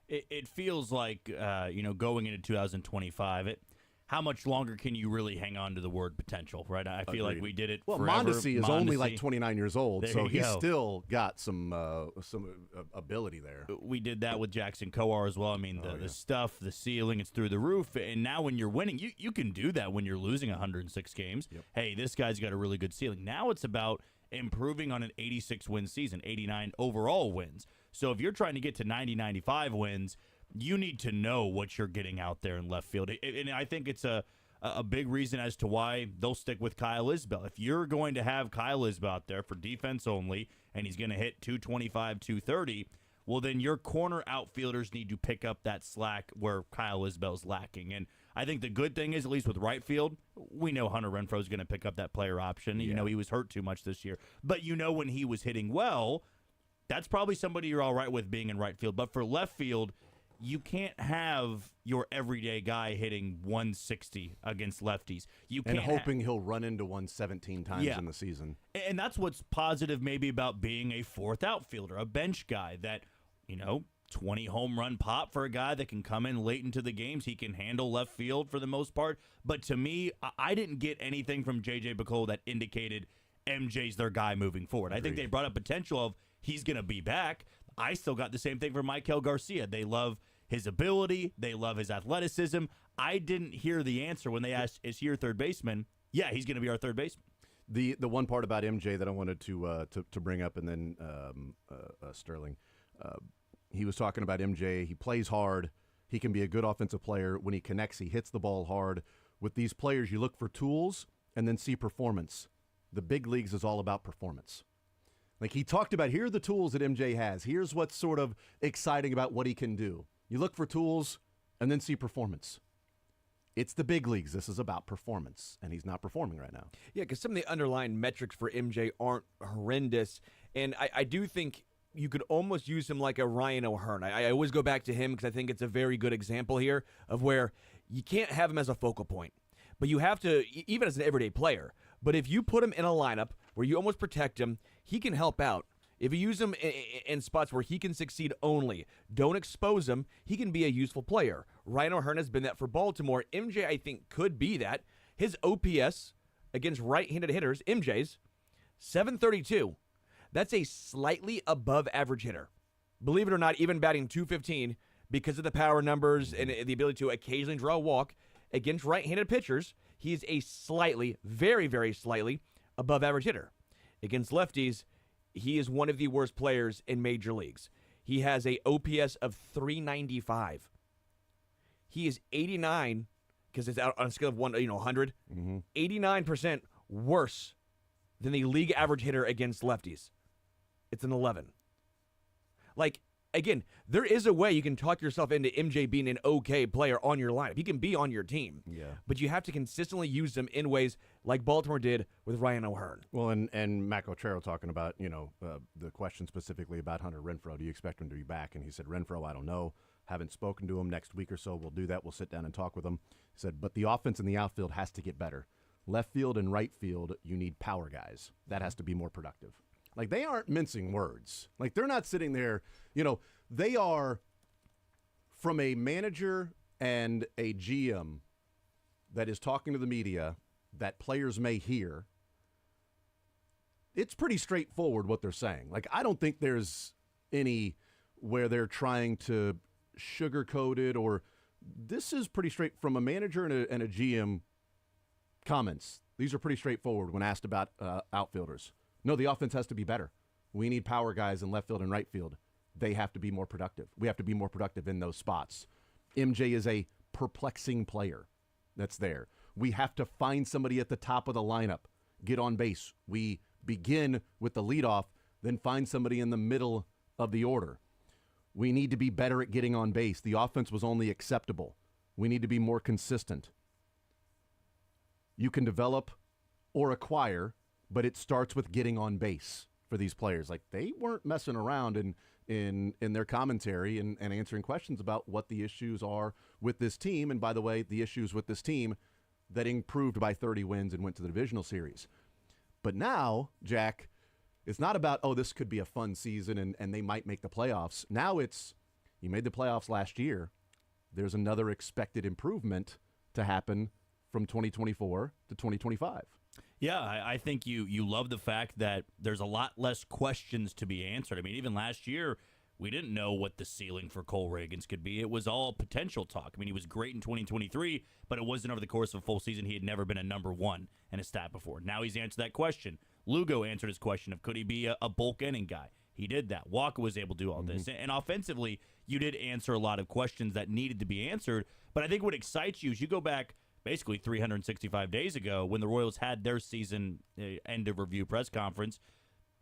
It feels like, going into 2025, how much longer can you really hang on to the word potential, right? I feel like we did it forever. Mondesi is only like 29 years old, there so he's still got some ability there. We did that with Jackson Kowar as well. I mean, the stuff, the ceiling, it's through the roof. And now when you're winning, you can do that when you're losing 106 games. Yep. Hey, this guy's got a really good ceiling. Now it's about improving on an 86-win season, 89 overall wins. So if you're trying to get to 90, 95 wins, you need to know what you're getting out there in left field. And I think it's a big reason as to why they'll stick with Kyle Isbell. If you're going to have Kyle Isbell out there for defense only, and he's going to hit 225, 230, well, then your corner outfielders need to pick up that slack where Kyle Isbell's lacking. And I think the good thing is, at least with right field, we know Hunter Renfroe is going to pick up that player option. Yeah. You know, he was hurt too much this year. But you know when he was hitting well, that's probably somebody you're all right with being in right field. But for left field, you can't have your everyday guy hitting 160 against lefties. You can't hoping he'll run into 117 times in the season. And that's what's positive maybe about being a fourth outfielder, a bench guy that, 20 home run pop for a guy that can come in late into the games. He can handle left field for the most part. But to me, I didn't get anything from J.J. Picollo that indicated MJ's their guy moving forward. Agreed. I think they brought up potential of he's going to be back. I still got the same thing for Maikel Garcia. They love his ability. They love his athleticism. I didn't hear the answer when they asked, is he your third baseman? Yeah, he's going to be our third baseman. The one part about MJ that I wanted to bring up, and then Sterling, he was talking about MJ. He plays hard. He can be a good offensive player. When he connects, he hits the ball hard. With these players, you look for tools and then see performance. The big leagues is all about performance. Like he talked about, here are the tools that MJ has. Here's what's sort of exciting about what he can do. You look for tools and then see performance. It's the big leagues. This is about performance, and he's not performing right now. Yeah, because some of the underlying metrics for MJ aren't horrendous, and I do think you could almost use him like a Ryan O'Hearn. I always go back to him because I think it's a very good example here of where you can't have him as a focal point, but you have to, even as an everyday player, but if you put him in a lineup where you almost protect him, he can help out. If you use him in spots where he can succeed only, don't expose him, he can be a useful player. Ryan O'Hearn has been that for Baltimore. MJ, I think, could be that. His OPS against right-handed hitters, MJ's, 732. That's a slightly above average hitter. Believe it or not, even batting 215 because of the power numbers and the ability to occasionally draw a walk against right-handed pitchers, he is a slightly, very, very slightly above average hitter. Against lefties, he is one of the worst players in major leagues. He has a OPS of 395. He is 89, because it's out on a scale of 100, 89% worse than the league average hitter against lefties. It's an 11. Like, again, there is a way you can talk yourself into MJ being an okay player on your lineup. He can be on your team. Yeah. But you have to consistently use him in ways like Baltimore did with Ryan O'Hearn. Well, and Mac Otero talking about, the question specifically about Hunter Renfroe. Do you expect him to be back? And he said, Renfroe, I don't know. Haven't spoken to him. Next week or so, we'll do that. We'll sit down and talk with him. He said, but the offense in the outfield has to get better. Left field and right field, you need power guys. That has to be more productive. Like, they aren't mincing words. Like, they're not sitting there, they are, from a manager and a GM that is talking to the media that players may hear, it's pretty straightforward what they're saying. Like, I don't think there's any where they're trying to sugarcoat it, or this is pretty straight from a manager and a GM comments. These are pretty straightforward when asked about outfielders. No, the offense has to be better. We need power guys in left field and right field. They have to be more productive. We have to be more productive in those spots. MJ is a perplexing player that's there. We have to find somebody at the top of the lineup, get on base. We begin with the leadoff, then find somebody in the middle of the order. We need to be better at getting on base. The offense was only acceptable. We need to be more consistent. You can develop or acquire, but it starts with getting on base for these players. Like, they weren't messing around in their commentary and answering questions about what the issues are with this team. And by the way, the issues with this team that improved by 30 wins and went to the divisional series. But now, Jack, it's not about, this could be a fun season and they might make the playoffs. Now it's, you made the playoffs last year. There's another expected improvement to happen from 2024 to 2025. Yeah, I think you love the fact that there's a lot less questions to be answered. I mean, even last year, we didn't know what the ceiling for Cole Reagans could be. It was all potential talk. I mean, he was great in 2023, but it wasn't over the course of a full season. He had never been a number one in a stat before. Now he's answered that question. Lugo answered his question of could he be a bulk inning guy. he did that. Walker was able to do all this. And offensively, you did answer a lot of questions that needed to be answered. But I think what excites you is you go back basically 365 days ago when the Royals had their season end of review press conference.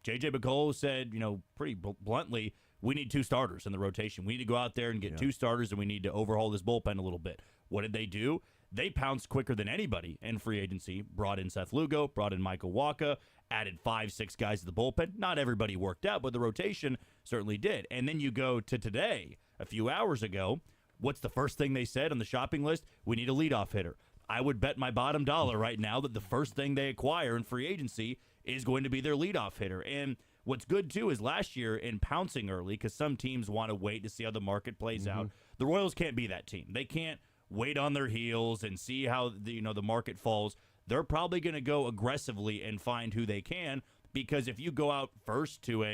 J.J. Picollo said, pretty bluntly, we need 2 starters in the rotation. We need to go out there and get 2 starters, and we need to overhaul this bullpen a little bit. What did they do? They pounced quicker than anybody in free agency, brought in Seth Lugo, brought in Michael Wacha, added 5-6 guys to the bullpen. Not everybody worked out, but the rotation certainly did. And then you go to today, a few hours ago, what's the first thing they said on the shopping list? We need a leadoff hitter. I would bet my bottom dollar right now that the first thing they acquire in free agency is going to be their leadoff hitter. And what's good, too, is last year in pouncing early, because some teams want to wait to see how the market plays out, the Royals can't be that team. They can't wait on their heels and see how the market falls. They're probably going to go aggressively and find who they can, because if you go out first to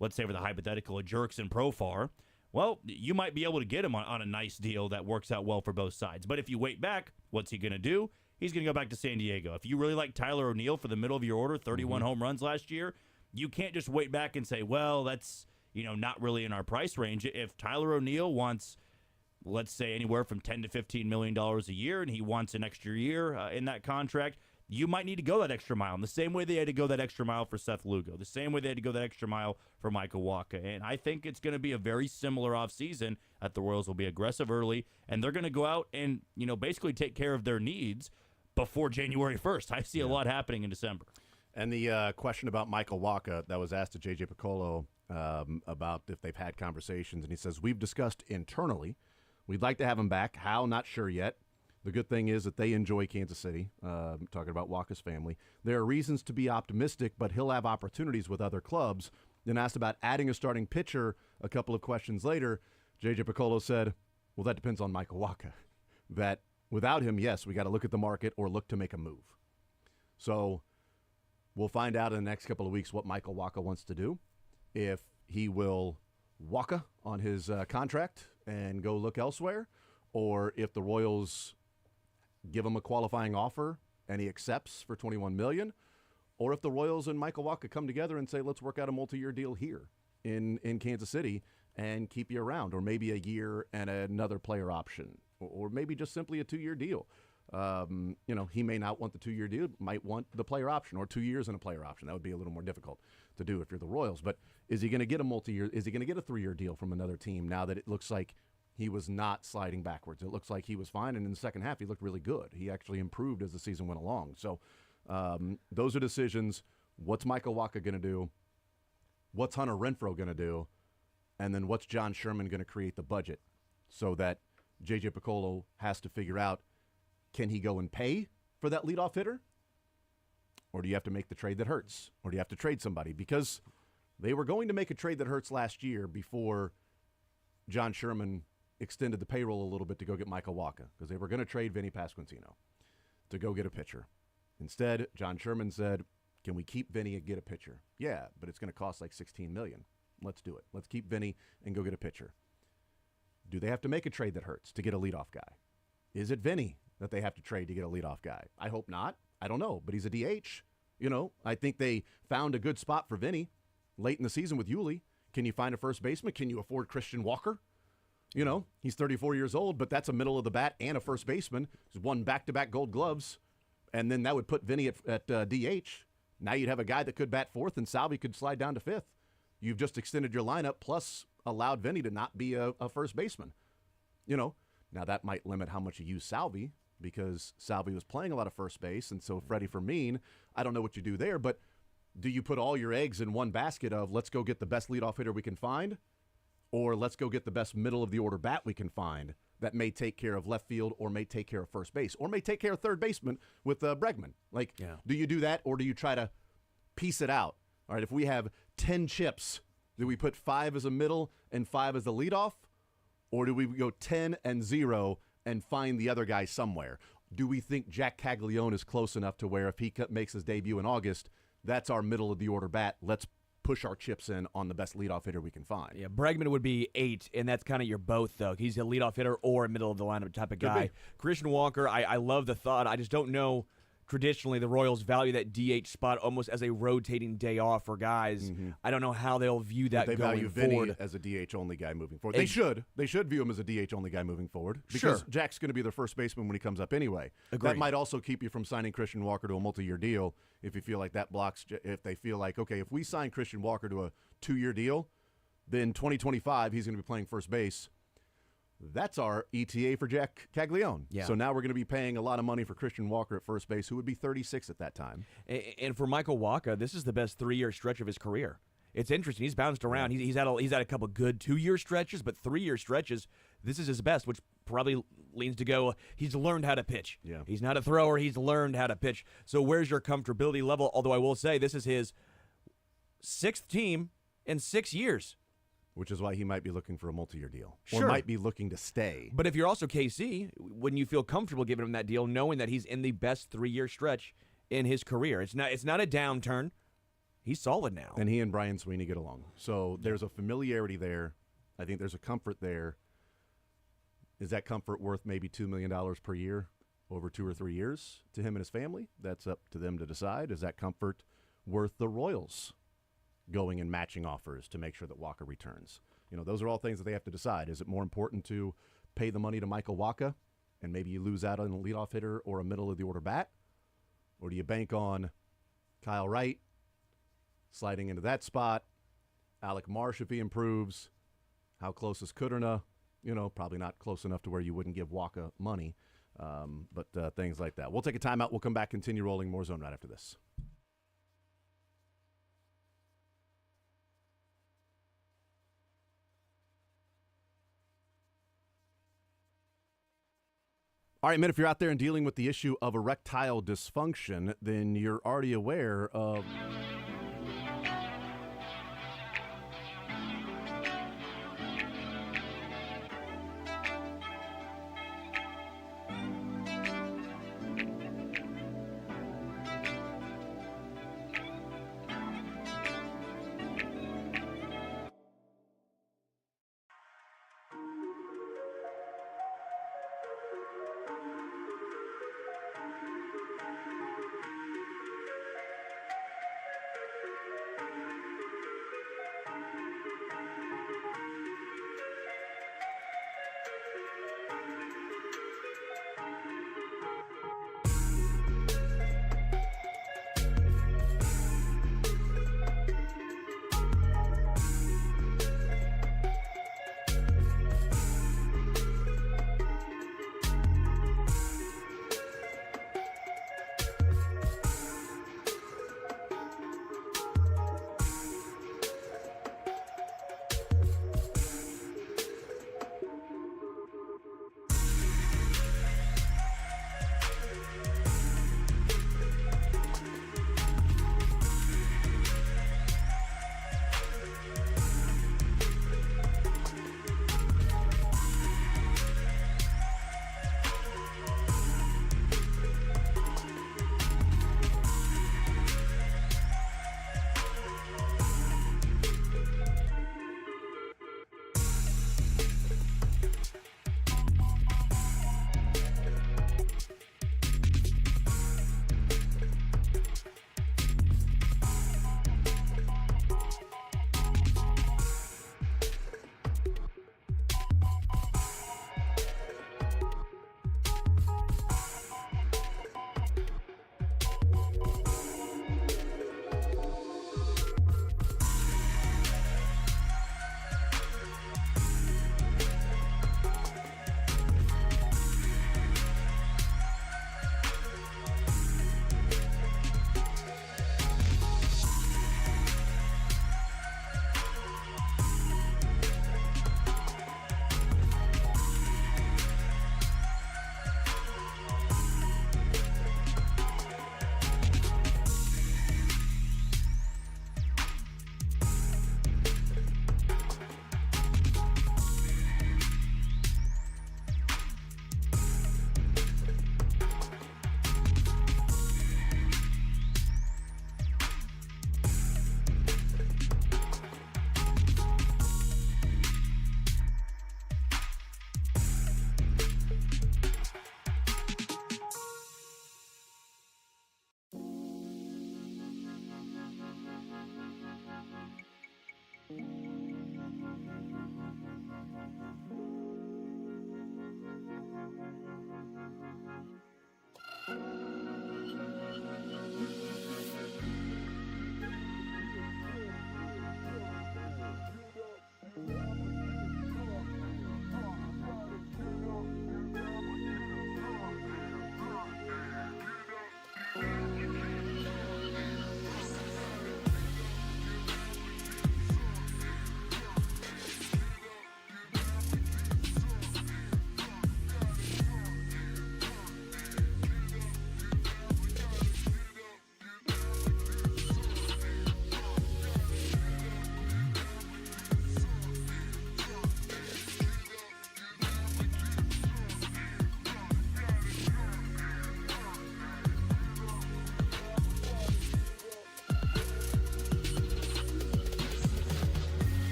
let's say for the hypothetical, a Jerkson Profar, well, you might be able to get him on a nice deal that works out well for both sides. But if you wait back, what's he going to do? He's going to go back to San Diego. If you really like Tyler O'Neill for the middle of your order, 31 home runs last year, you can't just wait back and say, well, that's not really in our price range. If Tyler O'Neill wants, let's say, anywhere from $10 to $15 million a year, and he wants an extra year in that contract, you might need to go that extra mile. In the same way they had to go that extra mile for Seth Lugo, the same way they had to go that extra mile for Michael Wacha. And I think it's going to be a very similar offseason that the Royals will be aggressive early, and they're going to go out and, basically take care of their needs before January 1st. I see a lot happening in December. And the question about Michael Wacha that was asked to J.J. Picollo about if they've had conversations, and he says, we've discussed internally. We'd like to have him back. How? Not sure yet. The good thing is that they enjoy Kansas City, talking about Wacha's family. There are reasons to be optimistic, but he'll have opportunities with other clubs. Then asked about adding a starting pitcher a couple of questions later, J.J. Picollo said, well, that depends on Michael Wacha. That without him, yes, we got to look at the market or look to make a move. So we'll find out in the next couple of weeks what Michael Wacha wants to do. If he will Wacha on his contract and go look elsewhere, or if the Royals give him a qualifying offer and he accepts for $21 million, or if the Royals and Michael Wacha come together and say, let's work out a multi-year deal here in Kansas City and keep you around, or maybe a year and another player option, or maybe just simply a 2-year deal. He may not want the 2-year deal, might want the player option, or 2 years and a player option. That would be a little more difficult to do if you're the Royals. But is he going to get a multi-year? Is he going to get a 3-year deal from another team now that it looks like he was not sliding backwards? It looks like he was fine, and in the second half, he looked really good. He actually improved as the season went along. So those are decisions. What's Michael Wacha going to do? What's Hunter Renfroe going to do? And then what's John Sherman going to create the budget so that J.J. Picollo has to figure out, can he go and pay for that leadoff hitter? Or do you have to make the trade that hurts? Or do you have to trade somebody? Because they were going to make a trade that hurts last year before John Sherman extended the payroll a little bit to go get Michael Wacha, because they were going to trade Vinny Pasquantino to go get a pitcher. Instead, John Sherman said, can we keep Vinny and get a pitcher? Yeah, but it's going to cost like $16 million. Let's do it. Let's keep Vinny and go get a pitcher. Do they have to make a trade that hurts to get a leadoff guy? Is it Vinny that they have to trade to get a leadoff guy? I hope not. I don't know, but he's a DH. I think they found a good spot for Vinny late in the season with Yuli. Can you find a first baseman? Can you afford Christian Walker? He's 34 years old, but that's a middle of the bat and a first baseman. He's won back-to-back Gold Gloves, and then that would put Vinny at DH. Now you'd have a guy that could bat fourth, and Salvi could slide down to fifth. You've just extended your lineup, plus allowed Vinny to not be a first baseman. Now that might limit how much you use Salvi, because Salvi was playing a lot of first base, and so Freddie Fermin, I don't know what you do there, but do you put all your eggs in one basket of let's go get the best leadoff hitter we can find, or let's go get the best middle-of-the-order bat we can find that may take care of left field, or may take care of first base, or may take care of third baseman with Bregman? Do you do that, or do you try to piece it out? All right, if we have 10 chips, do we put 5 as a middle and 5 as the leadoff? Or do we go 10 and 0 and find the other guy somewhere? Do we think Jack Caglione is close enough to where if he makes his debut in August, that's our middle-of-the-order bat? Let's push our chips in on the best leadoff hitter we can find. Yeah, Bregman would be 8, and that's kind of your both, though. He's a leadoff hitter or a middle-of-the-lineup type of guy. Christian Walker, I love the thought. I just don't know. traditionally the Royals value that DH spot almost as a rotating day off for guys. I don't know how they'll view that they going value forward. Vinny as a DH only guy moving forward. They should view him as a DH only guy moving forward because Sure. Jack's going to be their first baseman when he comes up anyway. Agreed. That might also keep you from signing Christian Walker to a multi-year deal if you feel like that blocks. If they feel like, okay, if we sign Christian Walker to a 2-year deal, then 2025 he's going to be playing first base. That's our ETA for Jack Caglione. Yeah. So now we're going to be paying a lot of money for Christian Walker at first base, who would be 36 at that time. And for Michael Wacha, this is the best 3-year stretch of his career. It's interesting. He's bounced around. He's had a couple good 2-year stretches, but 3-year stretches, this is his best, which probably leans to go, he's learned how to pitch. Yeah. He's not a thrower. He's learned how to pitch. So where's your comfortability level? Although I will say this is his 6th team in 6 years. Which is why he might be looking for a multi-year deal. Sure. Or might be looking to stay. But if you're also KC, wouldn't you feel comfortable giving him that deal, knowing that he's in the best 3-year stretch in his career? It's not a downturn. He's solid now. And he and Brian Sweeney get along. So there's a familiarity there. I think there's a comfort there. Is that comfort worth maybe $2 million per year over 2 or 3 years to him and his family? That's up to them to decide. Is that comfort worth the Royals going and matching offers to make sure that Wacha returns? You know, those are all things that they have to decide. Is it more important to pay the money to Michael Wacha and maybe you lose out on a leadoff hitter or a middle of the order bat? Or do you bank on Kyle Wright sliding into that spot, Alec Marsh if he improves? How close is Kudrna? You know, probably not close enough to where you wouldn't give Wacha money, but things like that. We'll take a timeout. We'll come back, continue rolling more zone right after this. All right, man, if you're out there and dealing with the issue of erectile dysfunction, then you're already aware of...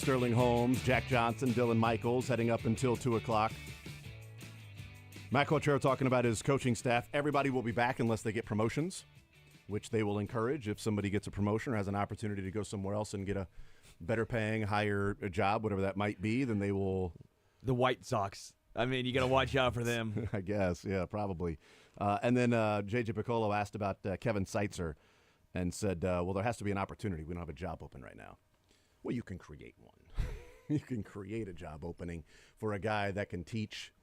Sterling Holmes, Jack Johnson, Dylan Michaels heading up until 2 o'clock. Matt Quatrero talking about his coaching staff. Everybody will be back unless they get promotions, which they will encourage. If somebody gets a promotion or has an opportunity to go somewhere else and get a better paying, higher job, whatever that might be, then they will. The White Sox. I mean, you got to watch out for them. I guess, yeah, probably. And then J.J. Piccolo asked about Kevin Seitzer and said, well, there has to be an opportunity. We don't have a job open right now. Well, you can create one. You can create a job opening for a guy that can teach,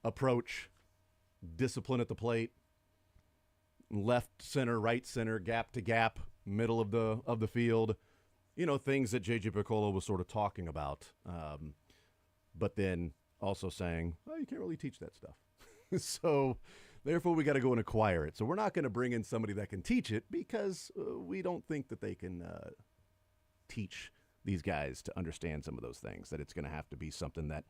approach, discipline at the plate, left center, right center, gap to gap, middle of the field, things that J.J. Piccolo was sort of talking about, but then also saying, well, you can't really teach that stuff. So therefore we got to go and acquire it. So we're not going to bring in somebody that can teach it because we don't think that they can teach these guys to understand some of those things, that it's going to have to be something that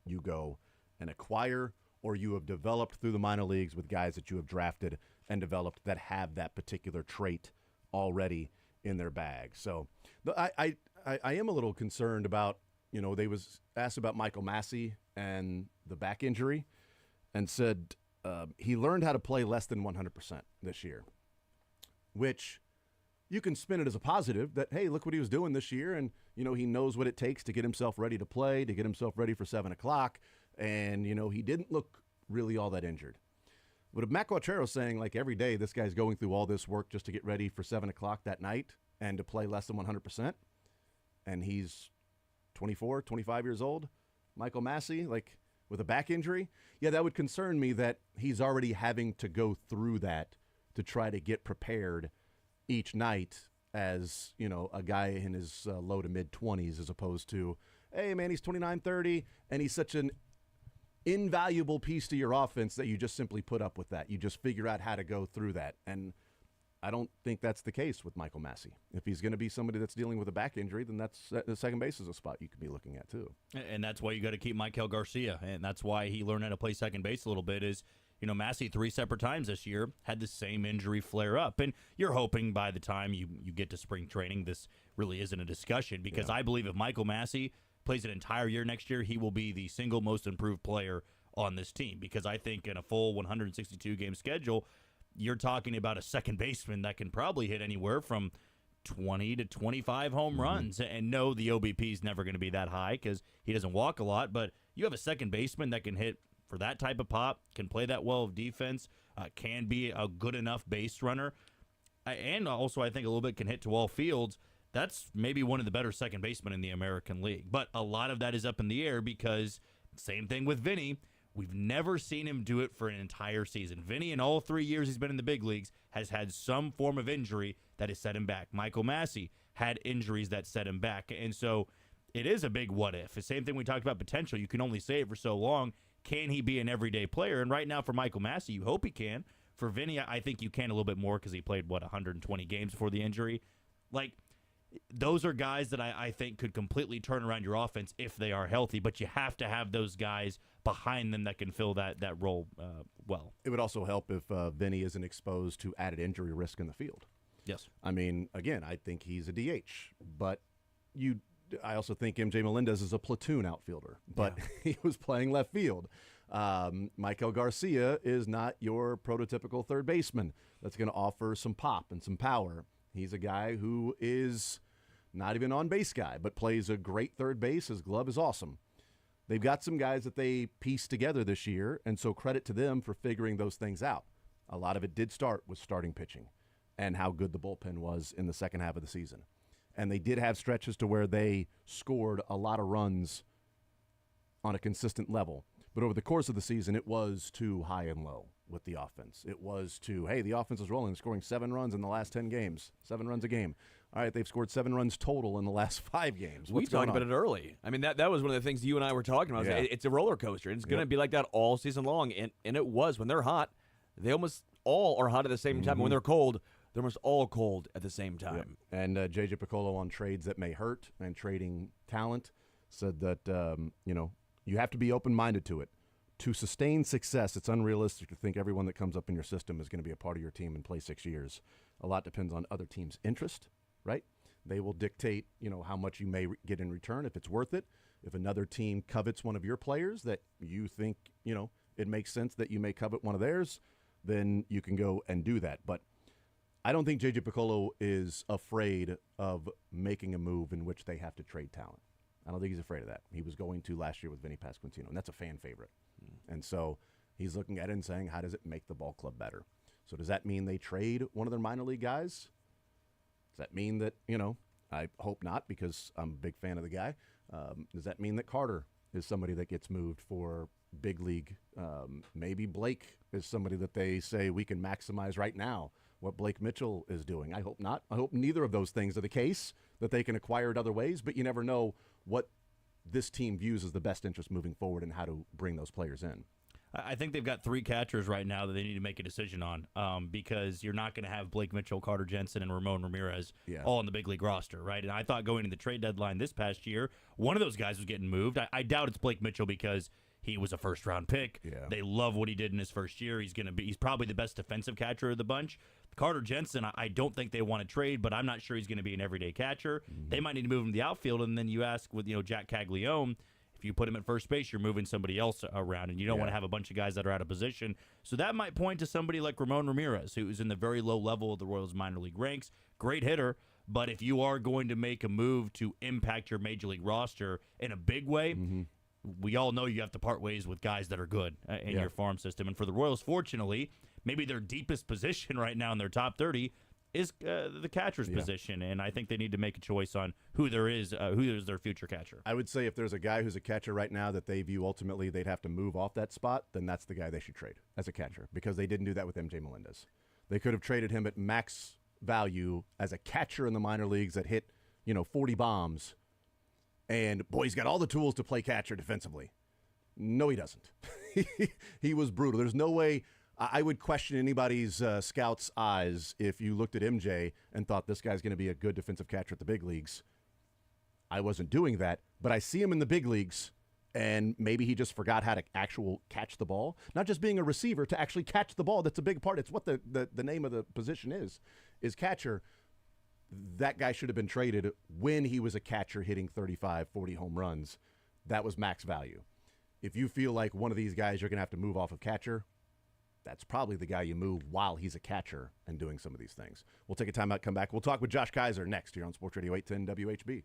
you go and acquire or you have developed through the minor leagues with guys that you have drafted and developed that have that particular trait already in their bag. So I am a little concerned about, they was asked about Michael Massey and the back injury and said he learned how to play less than 100% this year, which you can spin it as a positive that, hey, look what he was doing this year. And, he knows what it takes to get himself ready to play, to get himself ready for 7 o'clock. And, he didn't look really all that injured. But if Matt Quatrero saying, like, every day this guy's going through all this work just to get ready for 7 o'clock that night and to play less than 100%, and he's 24, 25 years old, Michael Massey, like, with a back injury, yeah, that would concern me that he's already having to go through that to try to get prepared each night as, a guy in his low to mid-20s as opposed to, hey, man, he's 29, 30, and he's such an invaluable piece to your offense that you just simply put up with that. You just figure out how to go through that. And I don't think that's the case with Michael Massey. If he's going to be somebody that's dealing with a back injury, then that's the second base is a spot you could be looking at too. And that's why you got to keep Michael Garcia, and that's why he learned how to play second base a little bit. Is Massey 3 separate times this year had the same injury flare up, and you're hoping by the time you get to spring training, this really isn't a discussion because I believe if Michael Massey plays an entire year next year, he will be the single most improved player on this team because I think in a full 162-game schedule, you're talking about a second baseman that can probably hit anywhere from 20 to 25 home runs. And no, the OBP is never going to be that high because he doesn't walk a lot, but you have a second baseman that can hit for that type of pop, can play that well of defense, can be a good enough base runner, and also I think a little bit can hit to all fields. That's maybe one of the better second basemen in the American League. But a lot of that is up in the air because same thing with Vinny. We've never seen him do it for an entire season. Vinny, in all 3 years he's been in the big leagues, has had some form of injury that has set him back. Michael Massey had injuries that set him back. And so it is a big what if. The same thing we talked about potential. You can only say it for so long. Can he be an everyday player? And right now for Michael Massey, you hope he can. For Vinny, I think you can a little bit more because he played, 120 games before the injury. Like, those are guys that I think could completely turn around your offense if they are healthy, but you have to have those guys behind them that can fill that role well. It would also help if Vinny isn't exposed to added injury risk in the field. Yes. I mean, again, I think he's a DH, but I also think MJ Melendez is a platoon outfielder, but he was playing left field. Michael Garcia is not your prototypical third baseman that's going to offer some pop and some power. He's a guy who is not even on base guy, but plays a great third base. His glove is awesome. They've got some guys that they pieced together this year, and so credit to them for figuring those things out. A lot of it did start with starting pitching and how good the bullpen was in the second half of the season. And they did have stretches to where they scored a lot of runs on a consistent level. But over the course of the season, it was too high and low with the offense. It was too, hey, the offense is rolling, scoring 7 runs in the last 10 games, 7 runs a game. All right, they've scored 7 runs total in the last 5 games. We talked about it early. I mean, that was one of the things you and I were talking about. Yeah. It's a roller coaster. It's going to be like that all season long. And it was. When they're hot, they almost all are hot at the same time. And when they're cold, they're almost all cold at the same time. Yep. And J.J. Piccolo on trades that may hurt and trading talent said that, you have to be open-minded to it. To sustain success, it's unrealistic to think everyone that comes up in your system is going to be a part of your team and play 6 years. A lot depends on other teams' interest, right? They will dictate, how much you may get in return, if it's worth it. If another team covets one of your players that you think, it makes sense that you may covet one of theirs, then you can go and do that. But I don't think J.J. Piccolo is afraid of making a move in which they have to trade talent. I don't think he's afraid of that. He was going to last year with Vinny Pasquantino, and that's a fan favorite. And so he's looking at it and saying, how does it make the ball club better? So does that mean they trade one of their minor league guys? Does that mean that, I hope not, because I'm a big fan of the guy. Does that mean that Carter is somebody that gets moved for big league? Maybe Blake is somebody that they say we can maximize right now what Blake Mitchell is doing. I hope not. I hope neither of those things are the case, that they can acquire it other ways, but you never know what this team views as the best interest moving forward and how to bring those players in. I think they've got 3 catchers right now that they need to make a decision on, because you're not going to have Blake Mitchell, Carter Jensen, and Ramon Ramirez all on the big league roster, right? And I thought going to the trade deadline this past year, one of those guys was getting moved. I doubt it's Blake Mitchell because he was a first-round pick. Yeah. They love what he did in his first year. He's probably the best defensive catcher of the bunch. Carter Jensen, I don't think they want to trade, but I'm not sure he's going to be an everyday catcher. They might need to move him to the outfield, and then you ask with Jack Caglione, if you put him at first base, you're moving somebody else around, and you don't want to have a bunch of guys that are out of position. So that might point to somebody like Ramon Ramirez, who is in the very low level of the Royals minor league ranks. Great hitter, but if you are going to make a move to impact your major league roster in a big way, we all know you have to part ways with guys that are good in your farm system. And for the Royals, fortunately, maybe their deepest position right now in their top 30 is the catcher's position, and I think they need to make a choice on who is their future catcher. I would say if there's a guy who's a catcher right now that they view ultimately they'd have to move off that spot, then that's the guy they should trade as a catcher, because they didn't do that with MJ Melendez. They could have traded him at max value as a catcher in the minor leagues that hit 40 bombs, and boy, he's got all the tools to play catcher defensively. No, he doesn't. He was brutal. There's no way. I would question anybody's scout's eyes if you looked at MJ and thought this guy's going to be a good defensive catcher at the big leagues. I wasn't doing that, but I see him in the big leagues, and maybe he just forgot how to actual catch the ball. Not just being a receiver, to actually catch the ball. That's a big part. It's what the name of the position is catcher. That guy should have been traded when he was a catcher hitting 35, 40 home runs. That was max value. If you feel like one of these guys you're going to have to move off of catcher, that's probably the guy you move while he's a catcher and doing some of these things. We'll take a timeout, come back. We'll talk with Josh Kaiser next here on Sports Radio 810 WHB.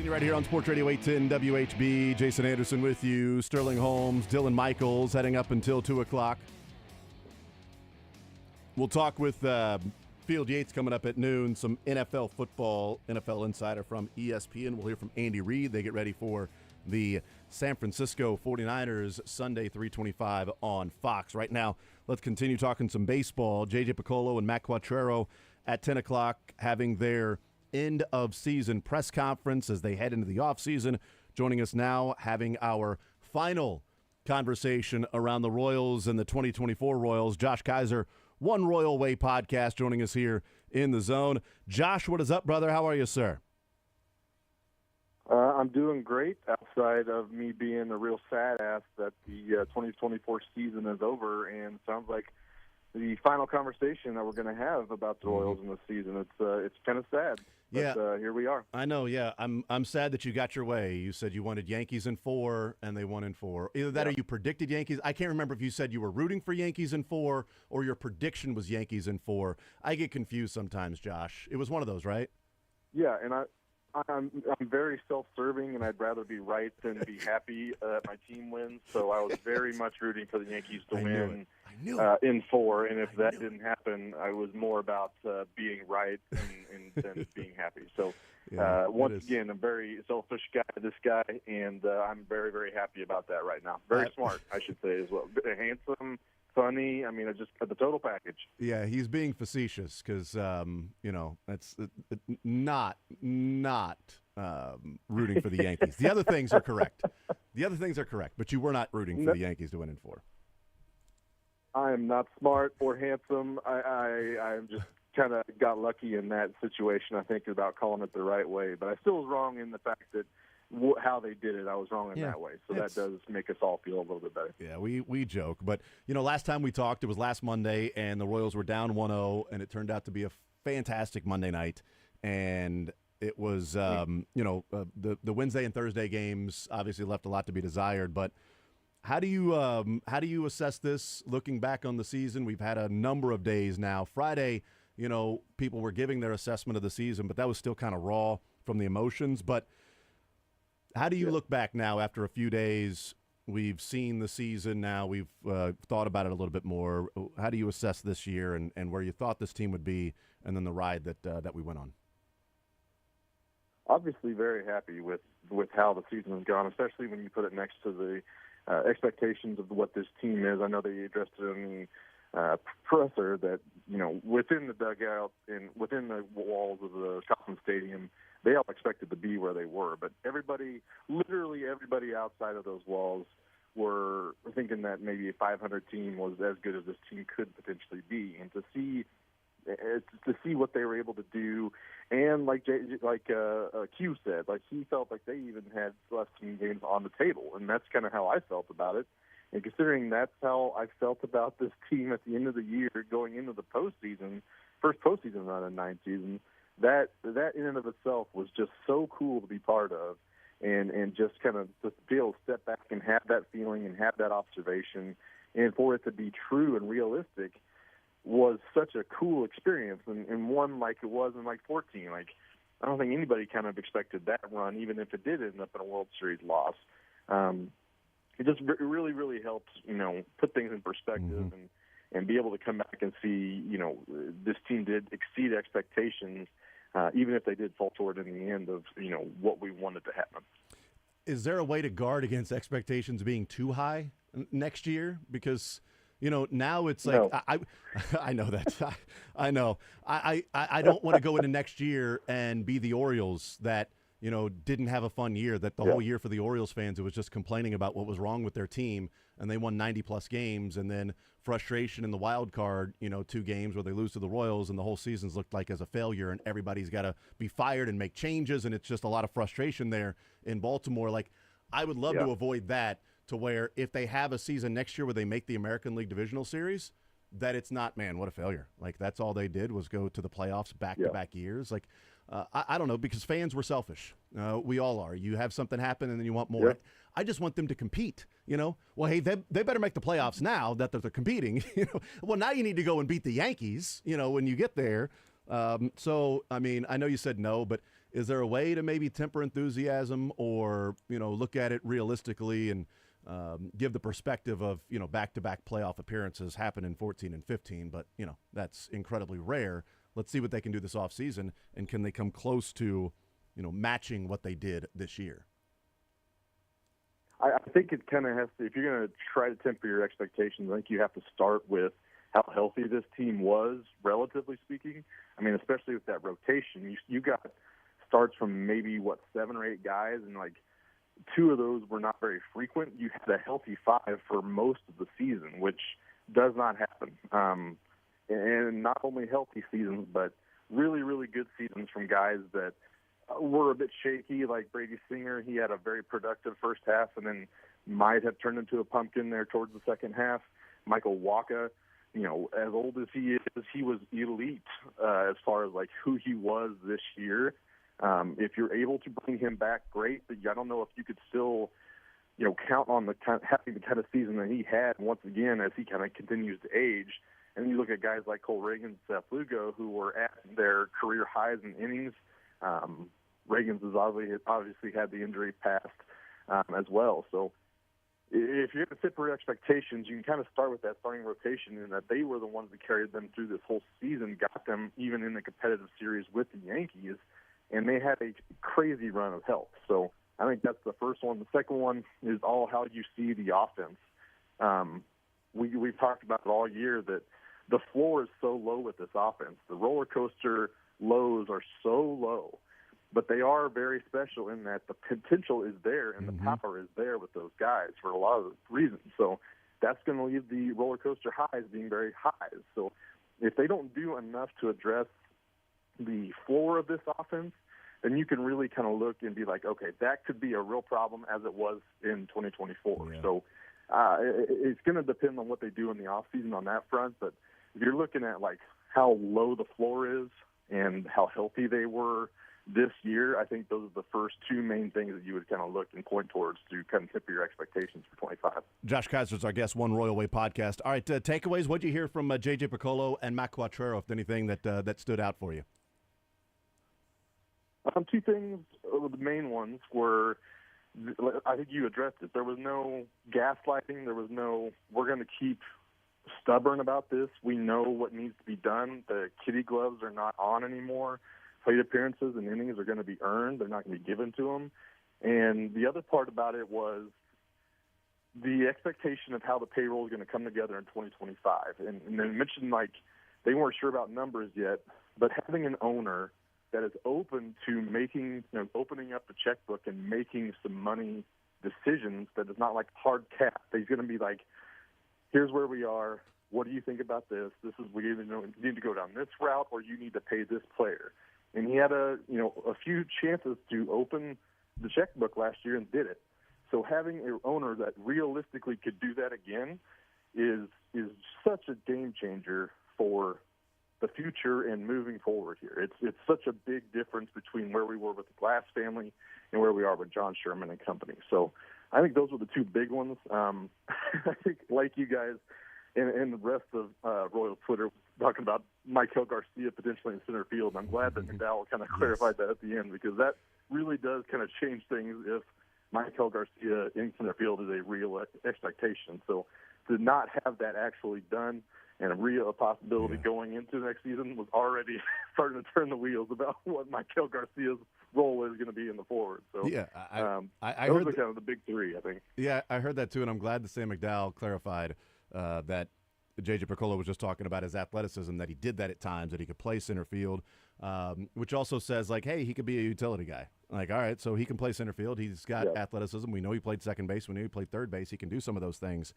Continue right here on Sports Radio 810 WHB. Jason Anderson with you. Sterling Holmes, Dylan Michaels heading up until 2 o'clock. We'll talk with Field Yates coming up at noon. Some NFL football, NFL insider from ESPN. We'll hear from Andy Reid. They get ready for the San Francisco 49ers Sunday 3:25 on Fox. Right now, let's continue talking some baseball. JJ Piccolo and Matt Quattrero at 10 o'clock having their end-of-season press conference as they head into the offseason. Joining us now, having our final conversation around the Royals and the 2024 Royals, Josh Kaiser, One Royal Way podcast, joining us here in the zone. Josh, what is up, brother? How are you, sir? I'm doing great, outside of me being a real sad ass that the 2024 season is over, and sounds like the final conversation that we're going to have about the Royals in this season. It's kind of sad. But, here we are. I know. Yeah, I'm sad that you got your way. You said you wanted Yankees in 4, and they won in 4. Either that, or you predicted Yankees. I can't remember if you said you were rooting for Yankees in 4, or your prediction was Yankees in 4. I get confused sometimes, Josh. It was one of those, right? Yeah, and I'm very self-serving, and I'd rather be right than be happy that my team wins. So I was very much rooting for the Yankees to win in 4, and if that didn't happen, I was more about being right than being happy. So once again, I'm a very selfish guy, this guy, and I'm very, very happy about that right now. Very smart, I should say, as well. Handsome, funny. I mean, just the total package. Yeah, he's being facetious because, that's not rooting for the Yankees. The other things are correct. But you were not rooting for the Yankees to win in 4. I am not smart or handsome. I'm just kind of got lucky in that situation, I think, about calling it the right way. But I still was wrong in the fact that how they did it, I was wrong in that way. So that does make us all feel a little bit better. Yeah, we joke. But, last time we talked, it was last Monday, and the Royals were down 1-0, and it turned out to be a fantastic Monday night. And it was, the Wednesday and Thursday games obviously left a lot to be desired. But how do you assess this looking back on the season? We've had a number of days now. Friday, people were giving their assessment of the season, but that was still kind of raw from the emotions. But how do you look back now after a few days? We've seen the season now. We've thought about it a little bit more. How do you assess this year and where you thought this team would be, and then the ride that we went on? Obviously very happy with how the season has gone, especially when you put it next to the expectations of what this team is. I know they addressed it in the presser that, within the dugout and within the walls of the Kauffman Stadium, they all expected to be where they were. But literally everybody outside of those walls were thinking that maybe a 500 team was as good as this team could potentially be. And to see what they were able to do, and like Q said, like he felt like they even had less team games on the table, and that's kind of how I felt about it. And considering that's how I felt about this team at the end of the year, going into the first postseason run in 9 seasons, that in and of itself was just so cool to be part of, and just kind of just be able to step back and have that feeling and have that observation, and for it to be true and realistic was such a cool experience, and one like it was in 14. Like, I don't think anybody kind of expected that run, even if it did end up in a World Series loss. It just really, really helps, put things in perspective and be able to come back and see, this team did exceed expectations, even if they did fall short in the end of, what we wanted to happen. Is there a way to guard against expectations being too high next year? Because now it's like, no. I know that. I know. I don't want to go into next year and be the Orioles that, didn't have a fun year, that the whole year for the Orioles fans, it was just complaining about what was wrong with their team, and they won 90-plus games, and then frustration in the wild card, 2 games where they lose to the Royals, and the whole season's looked like as a failure, and everybody's got to be fired and make changes, and it's just a lot of frustration there in Baltimore. Like, I would love to avoid that, to where if they have a season next year where they make the American League Divisional Series, that it's not, man, what a failure. Like, that's all they did was go to the playoffs back-to-back years. Like, I don't know, because fans were selfish. We all are. You have something happen, and then you want more. Yeah. I just want them to compete, Well, hey, they better make the playoffs now that they're competing. Well, now you need to go and beat the Yankees, when you get there. So, I mean, I know you said no, but is there a way to maybe temper enthusiasm or, look at it realistically and give the perspective of, back-to-back playoff appearances happen in 14 and 15, but, that's incredibly rare. Let's see what they can do this offseason, and can they come close to, matching what they did this year? I think it kind of has to, if you're going to try to temper your expectations, I think you have to start with how healthy this team was, relatively speaking. I mean, especially with that rotation. You got starts from maybe, 7 or 8 guys, and, 2 of those were not very frequent. You had a healthy 5 for most of the season, which does not happen. And not only healthy seasons, but really, really good seasons from guys that were a bit shaky, like Brady Singer. He had a very productive first half and then might have turned into a pumpkin there towards the second half. Michael Waka, as old as he is, he was elite as far as who he was this year. If you're able to bring him back, great, but I don't know if you could still, count on having the kind of season that he had once again as he kind of continues to age. And you look at guys like Cole Reagan and Seth Lugo, who were at their career highs in innings. Reagan's has obviously had the injury past as well. So if you're going to temper expectations, you can kind of start with that starting rotation, and that they were the ones that carried them through this whole season, got them even in the competitive series with the Yankees, and they had a crazy run of health. So I think that's the first one. The second one is all how you see the offense. We've talked about it all year that the floor is so low with this offense. The roller coaster lows are so low, but they are very special in that the potential is there and the power is there with those guys for a lot of reasons. So that's going to leave the roller coaster highs being very high. So if they don't do enough to address the floor of this offense, then you can really kind of look and be like, okay, that could be a real problem as it was in 2024. Yeah. So it's going to depend on what they do in the offseason on that front. But if you're looking at how low the floor is and how healthy they were this year, I think those are the first 2 main things that you would kind of look and point towards to kind of temper your expectations for 25. Josh Kaiser's our guest, One Royal Way podcast. All right, takeaways. What did you hear from J.J. Piccolo and Matt Quattrero, if anything that stood out for you? 2 things. The main ones were, I think you addressed it. There was no gaslighting. There was no, we're going to keep stubborn about this. We know what needs to be done. The kitty gloves are not on anymore. Plate appearances and innings are going to be earned. They're not going to be given to them. And the other part about it was the expectation of how the payroll is going to come together in 2025. And they mentioned they weren't sure about numbers yet, but having an owner that is open to making, opening up the checkbook and making some money decisions that is not hard cap. He's going to be here's where we are. What do you think about this? This is, we either need to go down this route or you need to pay this player. And he had a few chances to open the checkbook last year and did it. So having an owner that realistically could do that again is such a game changer for the future and moving forward here. It's such a big difference between where we were with the Glass family and where we are with John Sherman and company. So I think those were the 2 big ones. I think like you guys and the rest of Royal Twitter talking about Michael Garcia potentially in center field. I'm glad that McDowell kind of clarified that at the end, because that really does kind of change things if Michael Garcia in center field is a real expectation. So to not have that actually done and a real possibility going into the next season was already starting to turn the wheels about what Michael Garcia's role is going to be in the forward. So yeah, I those heard are kind of the big 3, I think. Yeah, I heard that too, and I'm glad that Sam McDowell clarified that J.J. Piccolo was just talking about his athleticism, that he did that at times, that he could play center field, which also says, hey, he could be a utility guy. All right, so he can play center field. He's got athleticism. We know he played second base. We know he played third base. He can do some of those things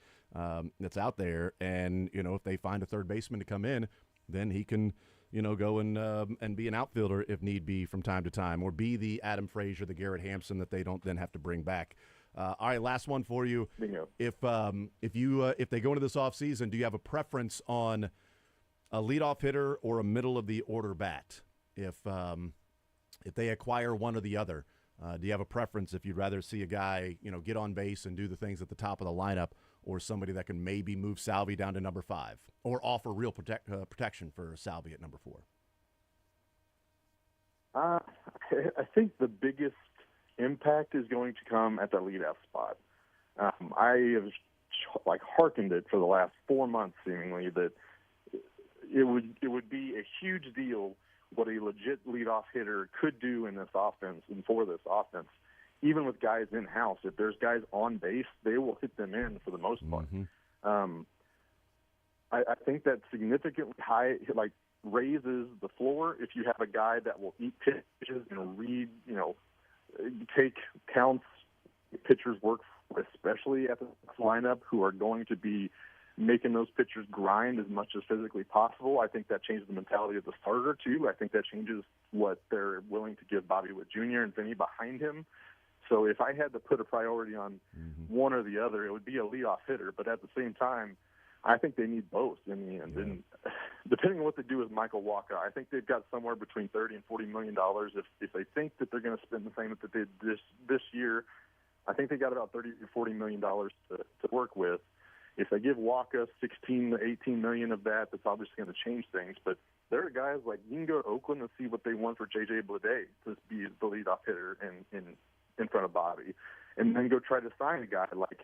that's out there. And, if they find a third baseman to come in, then he can, go and be an outfielder if need be from time to time, or be the Adam Frazier, the Garrett Hampson that they don't then have to bring back. All right, last one for you. Bingo. If they go into this offseason, do you have a preference on a leadoff hitter or a middle of the order bat? If they acquire one or the other, do you have a preference if you'd rather see a guy get on base and do the things at the top of the lineup, or somebody that can maybe move Salvi down to number 5 or offer real protection for Salvi at number 4? I I think the biggest impact is going to come at the leadoff spot. I have hearkened it for the last 4 months, seemingly, that it would be a huge deal what a legit leadoff hitter could do in this offense and for this offense. Even with guys in house, if there's guys on base, they will hit them in for the most part. Mm-hmm. I think that significantly raises the floor if you have a guy that will eat pitches and read, take counts, pitchers work, especially at the lineup, who are going to be making those pitchers grind as much as physically possible. I think that changes the mentality of the starter too. I think that changes what they're willing to give Bobby Witt Jr. and Vinny behind him. So if I had to put a priority on one or the other, it would be a leadoff hitter. But at the same time, I think they need both in the end. Yeah. And depending on what they do with Michael Wacha, I think they've got somewhere between $30 and $40 million. If they think that they're going to spend the same that they did this year, I think they got about $30 to $40 million to work with. If they give Wacha 16 to 18 million of that, that's obviously going to change things. But there are guys like, you can go to Oakland and see what they want for J.J. Bleday to be the leadoff hitter in front of Bobby, and then go try to sign a guy like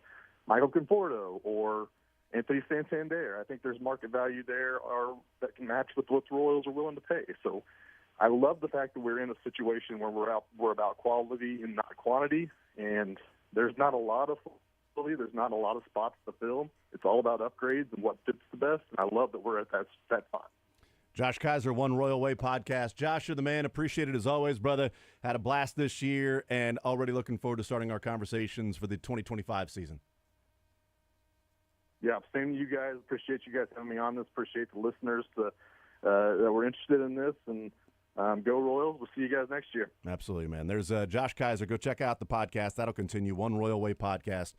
Michael Conforto or Anthony Santander. I think there's market value there that can match with what the Royals are willing to pay. So I love the fact that we're in a situation where we're about quality and not quantity, and there's not a lot of quality, there's not a lot of spots to fill. It's all about upgrades and what fits the best, and I love that we're at that spot. Josh Kaiser, One Royal Way podcast. Josh, you're the man. Appreciate it as always, brother. Had a blast this year and already looking forward to starting our conversations for the 2025 season. Yeah, same to you guys. Appreciate you guys having me on this. Appreciate the listeners that were interested in this. And go Royals. We'll see you guys next year. Absolutely, man. There's Josh Kaiser. Go check out the podcast. That'll continue. One Royal Way podcast.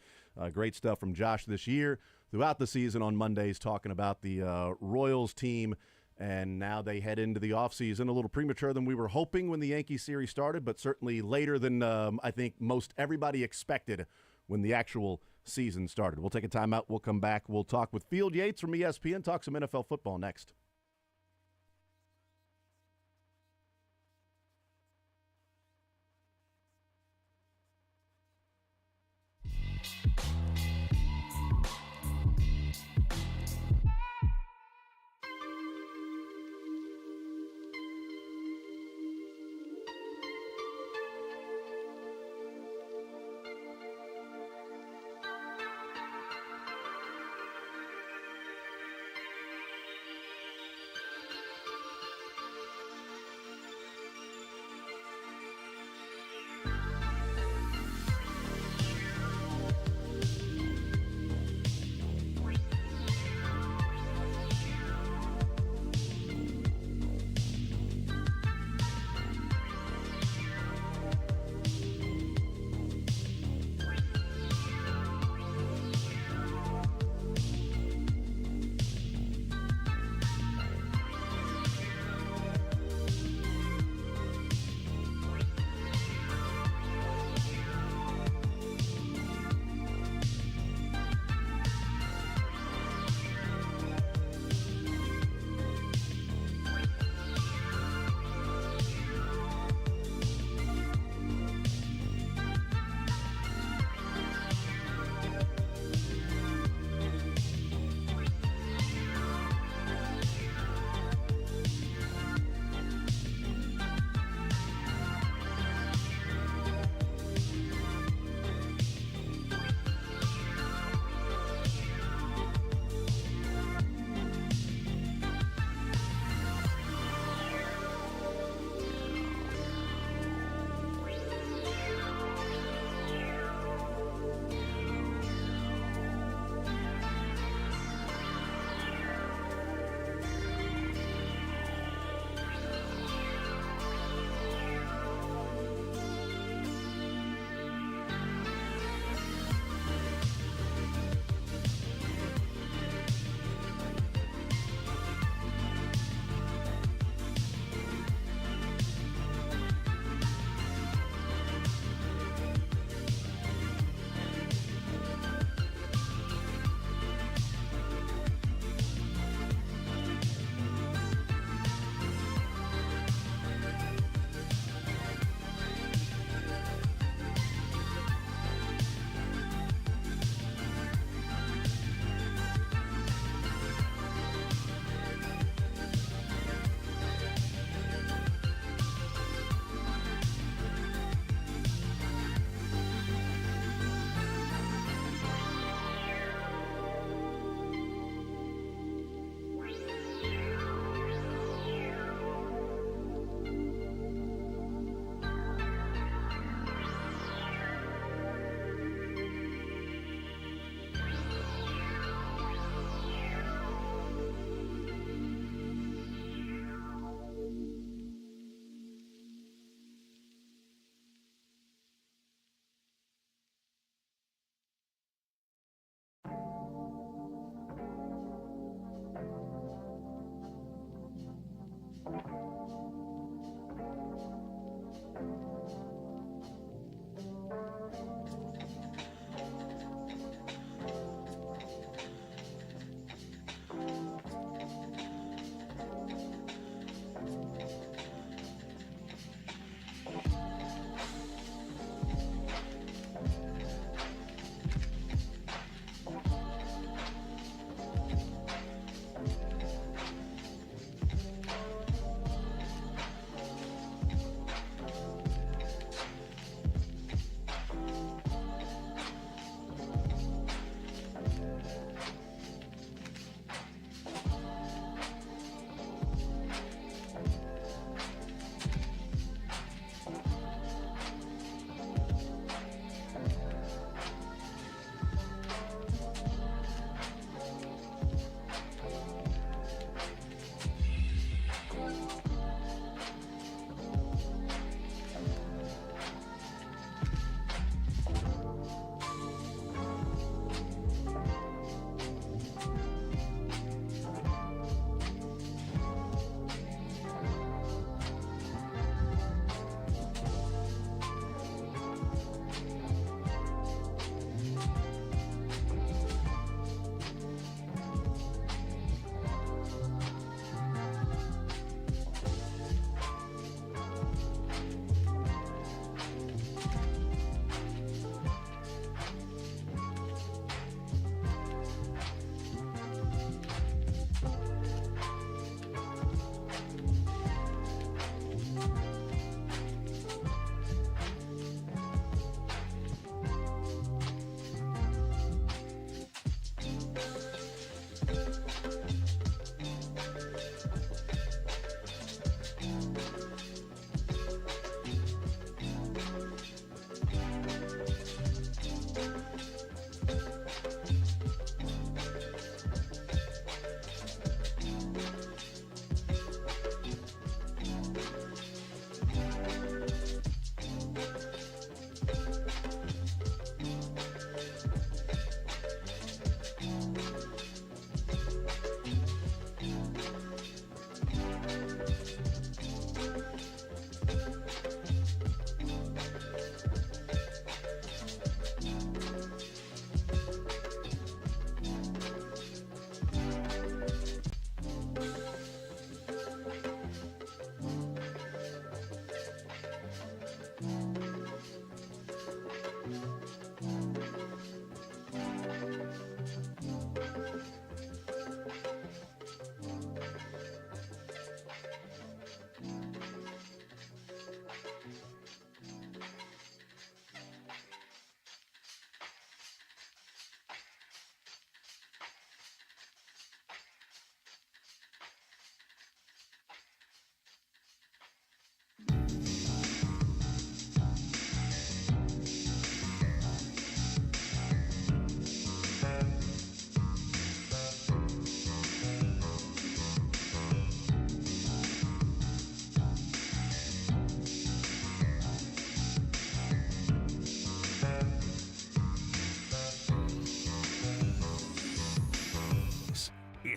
Great stuff from Josh this year. Throughout the season on Mondays, talking about the Royals team. And now they head into the offseason a little premature than we were hoping when the Yankees series started, but certainly later than I think most everybody expected when the actual season started. We'll take a timeout. We'll come back. We'll talk with Field Yates from ESPN, talk some NFL football next.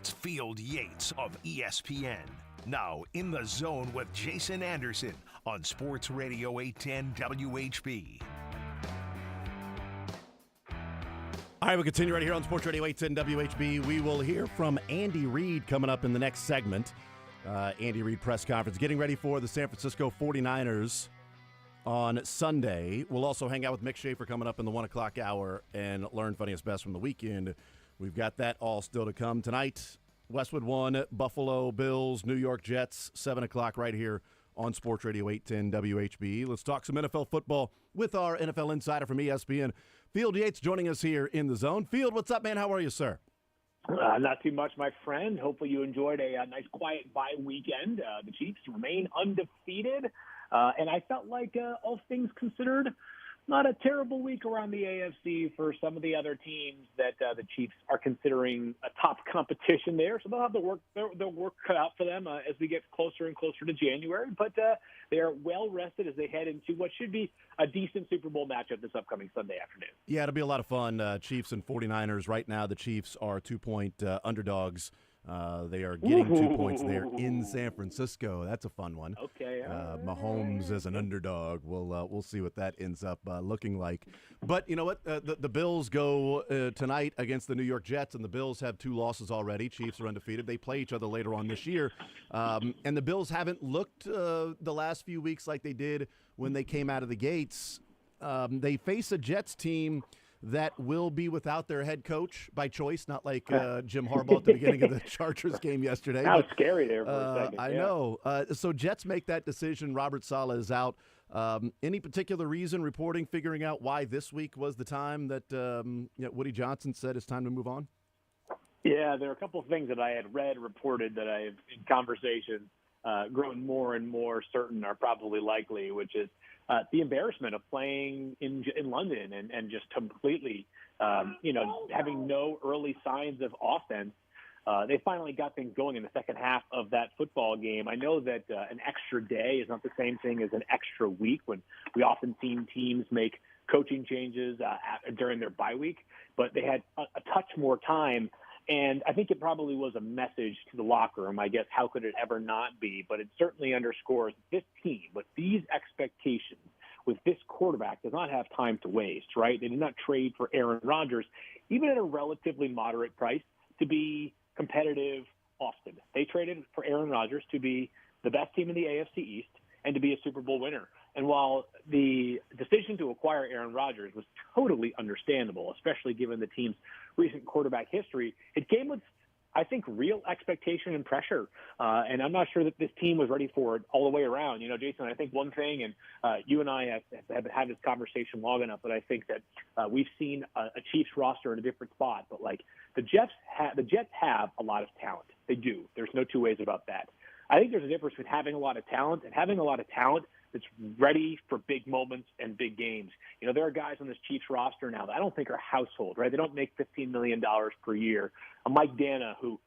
It's Field Yates of ESPN. Now in the zone with Jason Anderson on Sports Radio 810 WHB. All right, we'll continue right here on Sports Radio 810 WHB. We will hear from Andy Reid coming up in the next segment. Andy Reid press conference, getting ready for the San Francisco 49ers on Sunday. We'll also hang out with Mick Schaefer coming up in the 1 o'clock hour and learn funniest best from the weekend. We've got that all still to come. Tonight, Westwood 1, Buffalo Bills, New York Jets, 7 o'clock right here on Sports Radio 810 WHB. Let's talk some NFL football with our NFL insider from ESPN, Field Yates, joining us here in the zone. Field, what's up, man? How are you, sir? Not too much, my friend. Hopefully you enjoyed a nice, quiet bye weekend. The Chiefs remain undefeated, and I felt like, all things considered, not a terrible week around the AFC for some of the other teams that the Chiefs are considering a top competition there. So they'll have the work cut out for them as we get closer and closer to January. But they are well rested as they head into what should be a decent Super Bowl matchup this upcoming Sunday afternoon. Yeah, it'll be a lot of fun. Chiefs and 49ers. Right now, the Chiefs are 2-point underdogs. They are getting 2 points there in San Francisco. That's a fun one. Okay. Mahomes as an underdog. We'll see what that ends up looking like. But you know what? The Bills go tonight against the New York Jets, and the Bills have 2 losses already. Chiefs are undefeated. They play each other later on this year. And the Bills haven't looked the last few weeks like they did when they came out of the gates. They face a Jets team that will be without their head coach by choice, not like Jim Harbaugh at the beginning of the Chargers game yesterday. That was scary there for a second. I know. So Jets make that decision. Robert Saleh is out. Any particular reason, reporting, figuring out why this week was the time that Woody Johnson said it's time to move on? Yeah, there are a couple of things that I had read, reported, that I have in conversations grown more and more certain are probably likely, which is the embarrassment of playing in London and just completely, having no early signs of offense. They finally got things going in the second half of that football game. I know that an extra day is not the same thing as an extra week when we often seen teams make coaching changes during their bye week, but they had a touch more time. And I think it probably was a message to the locker room. I guess how could it ever not be? But it certainly underscores this team with these expectations, with this quarterback, does not have time to waste, right? They did not trade for Aaron Rodgers, even at a relatively moderate price, to be competitive often. They traded for Aaron Rodgers to be the best team in the AFC East and to be a Super Bowl winner. And while the decision to acquire Aaron Rodgers was totally understandable, especially given the team's recent quarterback history, it came with, I think, real expectation and pressure. And I'm not sure that this team was ready for it all the way around. You know, Jason, I think one thing, and you and I have had this conversation long enough, that I think that we've seen a Chiefs roster in a different spot. But, like, the Jets have a lot of talent. They do. There's no two ways about that. I think there's a difference between having a lot of talent and having a lot of talent that's ready for big moments and big games. You know, there are guys on this Chiefs roster now that I don't think are household, right? They don't make $15 million per year. Mike Dana, who,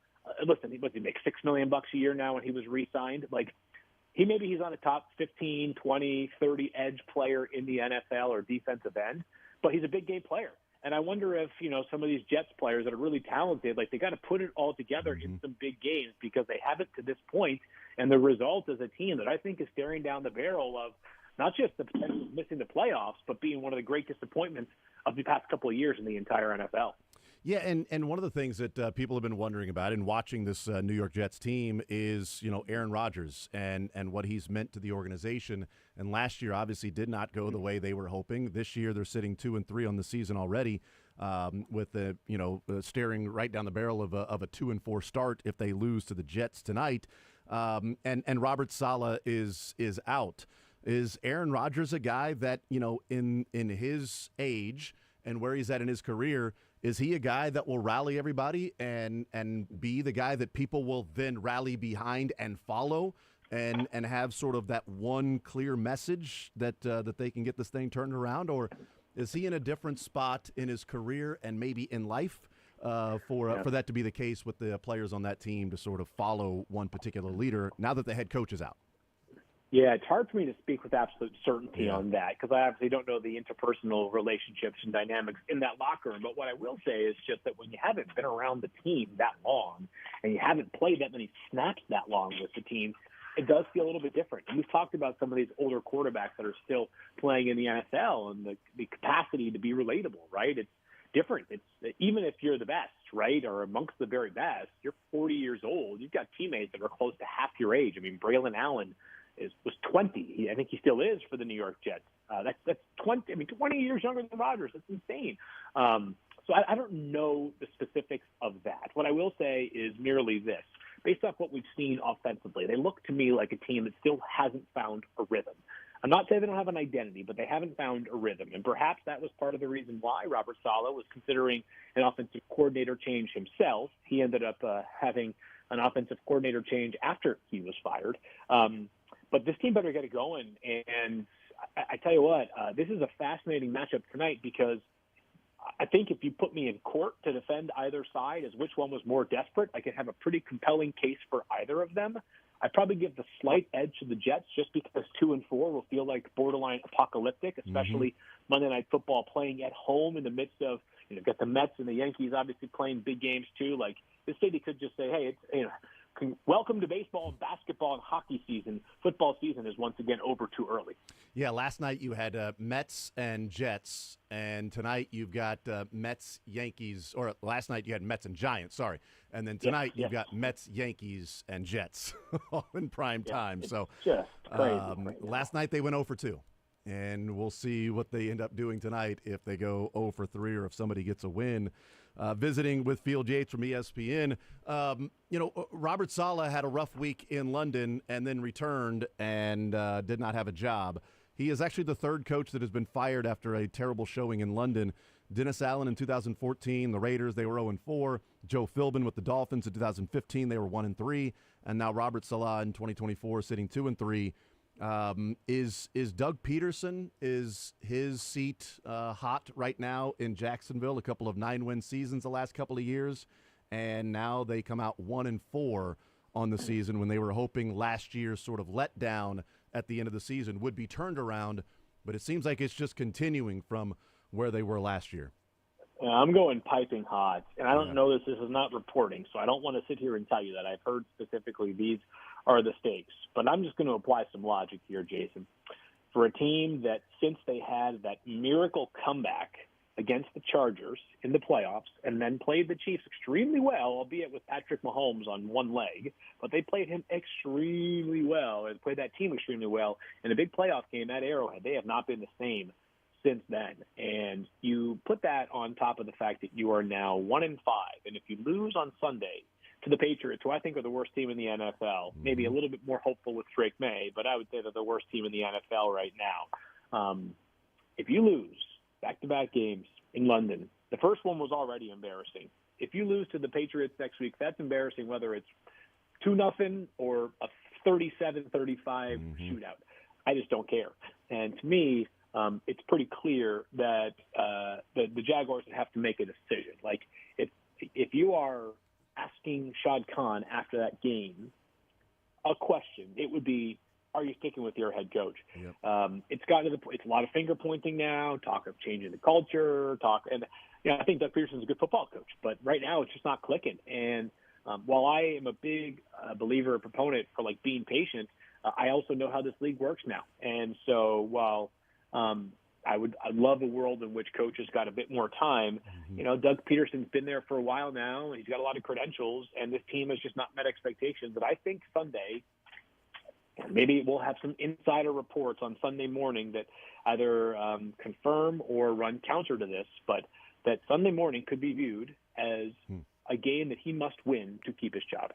listen, he makes $6 million a year now when he was re-signed. Like, he's on a top 15, 20, 30 edge player in the NFL or defensive end, but he's a big game player. And I wonder if, some of these Jets players that are really talented, like, they got to put it all together in some big games because they haven't to this point. And the result is a team that I think is staring down the barrel of not just the potential of missing the playoffs, but being one of the great disappointments of the past couple of years in the entire NFL. Yeah, and one of the things that people have been wondering about in watching this New York Jets team is, Aaron Rodgers and what he's meant to the organization. And last year, obviously, did not go the way they were hoping. This year, they're sitting 2-3 on the season already, with staring right down the barrel of a 2-4 start if they lose to the Jets tonight. And Robert Saleh is out. Is Aaron Rodgers a guy that, in his age and where he's at in his career, is he a guy that will rally everybody and be the guy that people will then rally behind and follow and have sort of that one clear message that they can get this thing turned around? Or is he in a different spot in his career and maybe in life for that to be the case with the players on that team to sort of follow one particular leader now that the head coach is out? Yeah, it's hard for me to speak with absolute certainty on that because I obviously don't know the interpersonal relationships and dynamics in that locker room. But what I will say is just that when you haven't been around the team that long and you haven't played that many snaps that long with the team, it does feel a little bit different. And we've talked about some of these older quarterbacks that are still playing in the NFL and the capacity to be relatable, right? It's different. It's even if you're the best, right, or amongst the very best, you're 40 years old. You've got teammates that are close to half your age. I mean, Braylon Allen was 20. I think he still is for the New York Jets. That's 20. I mean, 20 years younger than Rodgers. That's insane. So I don't know the specifics of that. What I will say is merely this. Based off what we've seen offensively, they look to me like a team that still hasn't found a rhythm. I'm not saying they don't have an identity, but they haven't found a rhythm. And perhaps that was part of the reason why Robert Saleh was considering an offensive coordinator change himself. He ended up having an offensive coordinator change after he was fired. But this team better get it going. And I tell you what, this is a fascinating matchup tonight because I think if you put me in court to defend either side as which one was more desperate, I could have a pretty compelling case for either of them. I'd probably give the slight edge to the Jets just because 2 and 4 will feel like borderline apocalyptic, especially Monday Night Football playing at home in the midst of, got the Mets and the Yankees obviously playing big games too. Like this city could just say, hey, welcome to baseball, basketball, and hockey season. Football season is once again over too early. Yeah, last night you had Mets and Jets, and tonight you've got Mets, Yankees, or last night you had Mets and Giants, sorry. And then tonight you've got Mets, Yankees, and Jets all in prime time. So just crazy. Last night they went 0 for 2. And we'll see what they end up doing tonight if they go 0 for 3 or if somebody gets a win. Visiting with Field Yates from ESPN. Robert Saleh had a rough week in London and then returned and did not have a job. He is actually the third coach that has been fired after a terrible showing in London. Dennis Allen in 2014, the Raiders, they were 0-4. Joe Philbin with the Dolphins in 2015, they were 1-3. And now Robert Saleh in 2024 sitting 2-3. Is Doug Peterson, is his seat hot right now in Jacksonville? A couple of 9-win seasons the last couple of years, and now they come out 1-4 on the season when they were hoping last year's sort of letdown at the end of the season would be turned around, but it seems like it's just continuing from where they were last year. I'm going piping hot, and I don't know this. This is not reporting, so I don't want to sit here and tell you that I've heard specifically these are the stakes. But I'm just going to apply some logic here, Jason. For a team that since they had that miracle comeback against the Chargers in the playoffs and then played the Chiefs extremely well, albeit with Patrick Mahomes on one leg, but they played him extremely well and played that team extremely well in a big playoff game at Arrowhead. They have not been the same since then. And you put that on top of the fact that you are now 1-5. And if you lose on Sunday to the Patriots, who I think are the worst team in the NFL, maybe a little bit more hopeful with Drake May, but I would say they're the worst team in the NFL right now. If you lose back-to-back games in London, the first one was already embarrassing. If you lose to the Patriots next week, that's embarrassing, whether it's 2-0 or a 37-35 shootout. I just don't care. And to me, it's pretty clear that the Jaguars would have to make a decision. Like, if you are asking Shad Khan after that game a question, it would be, are you sticking with your head coach? Yep. It's gotten to the point, it's a lot of finger pointing now, talk of changing the culture, and I think Doug Peterson's a good football coach, but right now it's just not clicking. And while I am a big believer, a proponent for like being patient, I also know how this league works now. And so while I'd love a world in which coaches got a bit more time. Doug Peterson's been there for a while now, and he's got a lot of credentials, and this team has just not met expectations. But I think Sunday, maybe we'll have some insider reports on Sunday morning that either confirm or run counter to this, but that Sunday morning could be viewed as a game that he must win to keep his job.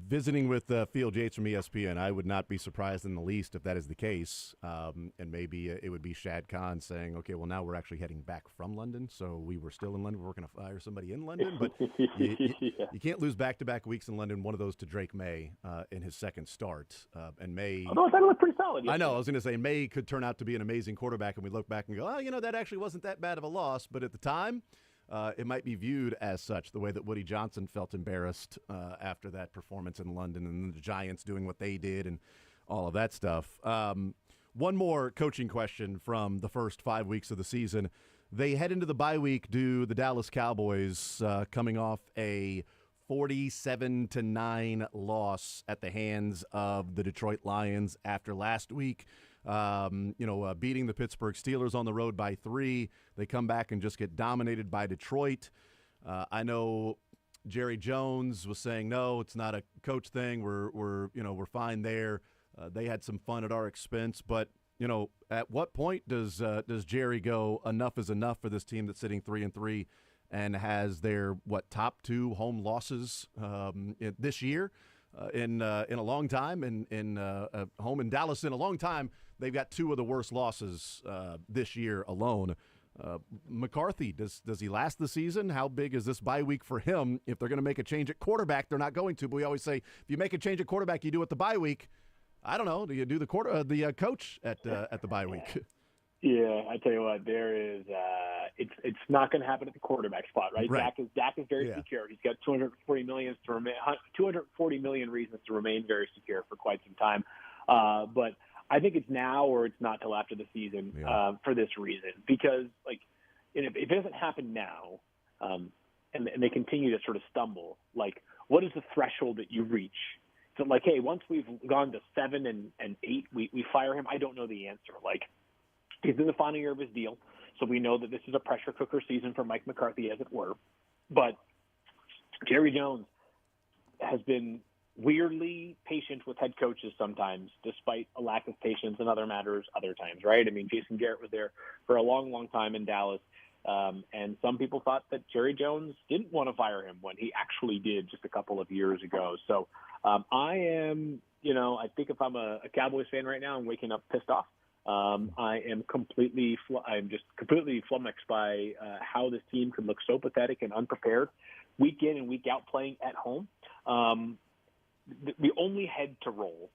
Visiting with Field Yates from ESPN, I would not be surprised in the least if that is the case. And maybe it would be Shad Khan saying, okay, well, now we're actually heading back from London. So we were still in London. We're going to fire somebody in London. But you can't lose back-to-back weeks in London, one of those to Drake May in his second start. And May. Although that looked pretty solid. I know. I was going to say May could turn out to be an amazing quarterback. And we look back and go, that actually wasn't that bad of a loss. But at the time, it might be viewed as such, the way that Woody Johnson felt embarrassed after that performance in London and the Giants doing what they did and all of that stuff. One more coaching question from the first 5 weeks of the season. They head into the bye week, do the Dallas Cowboys, coming off a 47-9 loss at the hands of the Detroit Lions after last week. Beating the Pittsburgh Steelers on the road by 3. They come back and just get dominated by Detroit. I know Jerry Jones was saying, no, it's not a coach thing. We're fine there. They had some fun at our expense, but at what point does Jerry go, enough is enough for this team that's sitting 3-3 and has their top 2 home losses this year in a long time, in home in Dallas in a long time? They've got 2 of the worst losses this year alone. McCarthy, does he last the season? How big is this bye week for him? If they're going to make a change at quarterback, they're not going to. But we always say, if you make a change at quarterback, you do it the bye week. I don't know. Do you do the coach at the bye week? Yeah, I tell you what, there is. It's not going to happen at the quarterback spot, right? Dak is very secure. He's got $240 million reasons to remain very secure for quite some time. But I think it's now or it's not till after the season for this reason. Because if it doesn't happen now, and they continue to sort of stumble, what is the threshold that you reach? So hey, once we've gone to 7 and 8, we fire him. I don't know the answer. He's in the final year of his deal, so we know that this is a pressure cooker season for Mike McCarthy, as it were. But Jerry Jones has been weirdly patient with head coaches sometimes, despite a lack of patience in other matters other times, right? I mean, Jason Garrett was there for a long, long time in Dallas, and some people thought that Jerry Jones didn't want to fire him when he actually did just a couple of years ago. So I am, I think if I'm a Cowboys fan right now, I'm waking up pissed off. I'm just completely flummoxed by how this team can look so pathetic and unprepared week in and week out playing at home. The only head to roll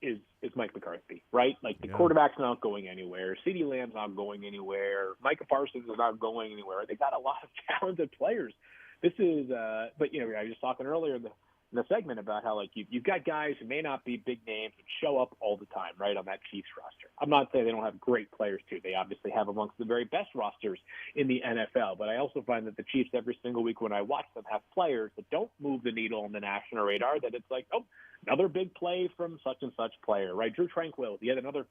is Mike McCarthy, right? The quarterback's not going anywhere. CeeDee Lamb's not going anywhere. Micah Parsons is not going anywhere. They got a lot of talented players. This is, I was just talking earlier in the segment about how you've got guys who may not be big names but show up all the time, right, on that Chiefs roster. I'm not saying they don't have great players too. They obviously have amongst the very best rosters in the NFL. But I also find that the Chiefs every single week when I watch them have players that don't move the needle on the national radar. That it's another big play from such and such player, right? Drew Tranquill, he had another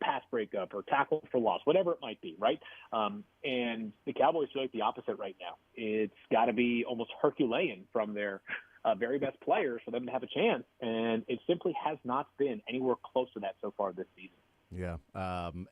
pass breakup or tackle for loss, whatever it might be, right? And the Cowboys feel like the opposite right now. It's got to be almost Herculean from their very best players for them to have a chance, and it simply has not been anywhere close to that so far this season. Yeah,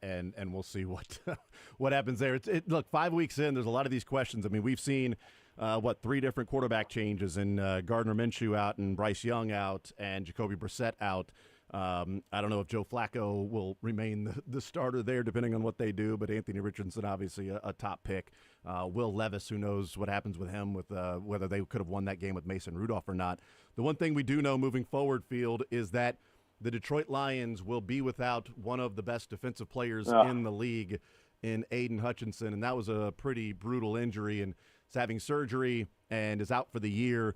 and we'll see what happens there. Look, 5 weeks in, there's a lot of these questions. I mean, we've seen 3 different quarterback changes, and Gardner Minshew out, and Bryce Young out, and Jacoby Brissett out. I don't know if Joe Flacco will remain the starter there, depending on what they do, but Anthony Richardson, obviously a top pick. Will Levis, who knows what happens with him, with whether they could have won that game with Mason Rudolph or not. The one thing we do know moving forward, Field, is that the Detroit Lions will be without one of the best defensive players in the league in Aiden Hutchinson, and that was a pretty brutal injury, and he's having surgery and is out for the year.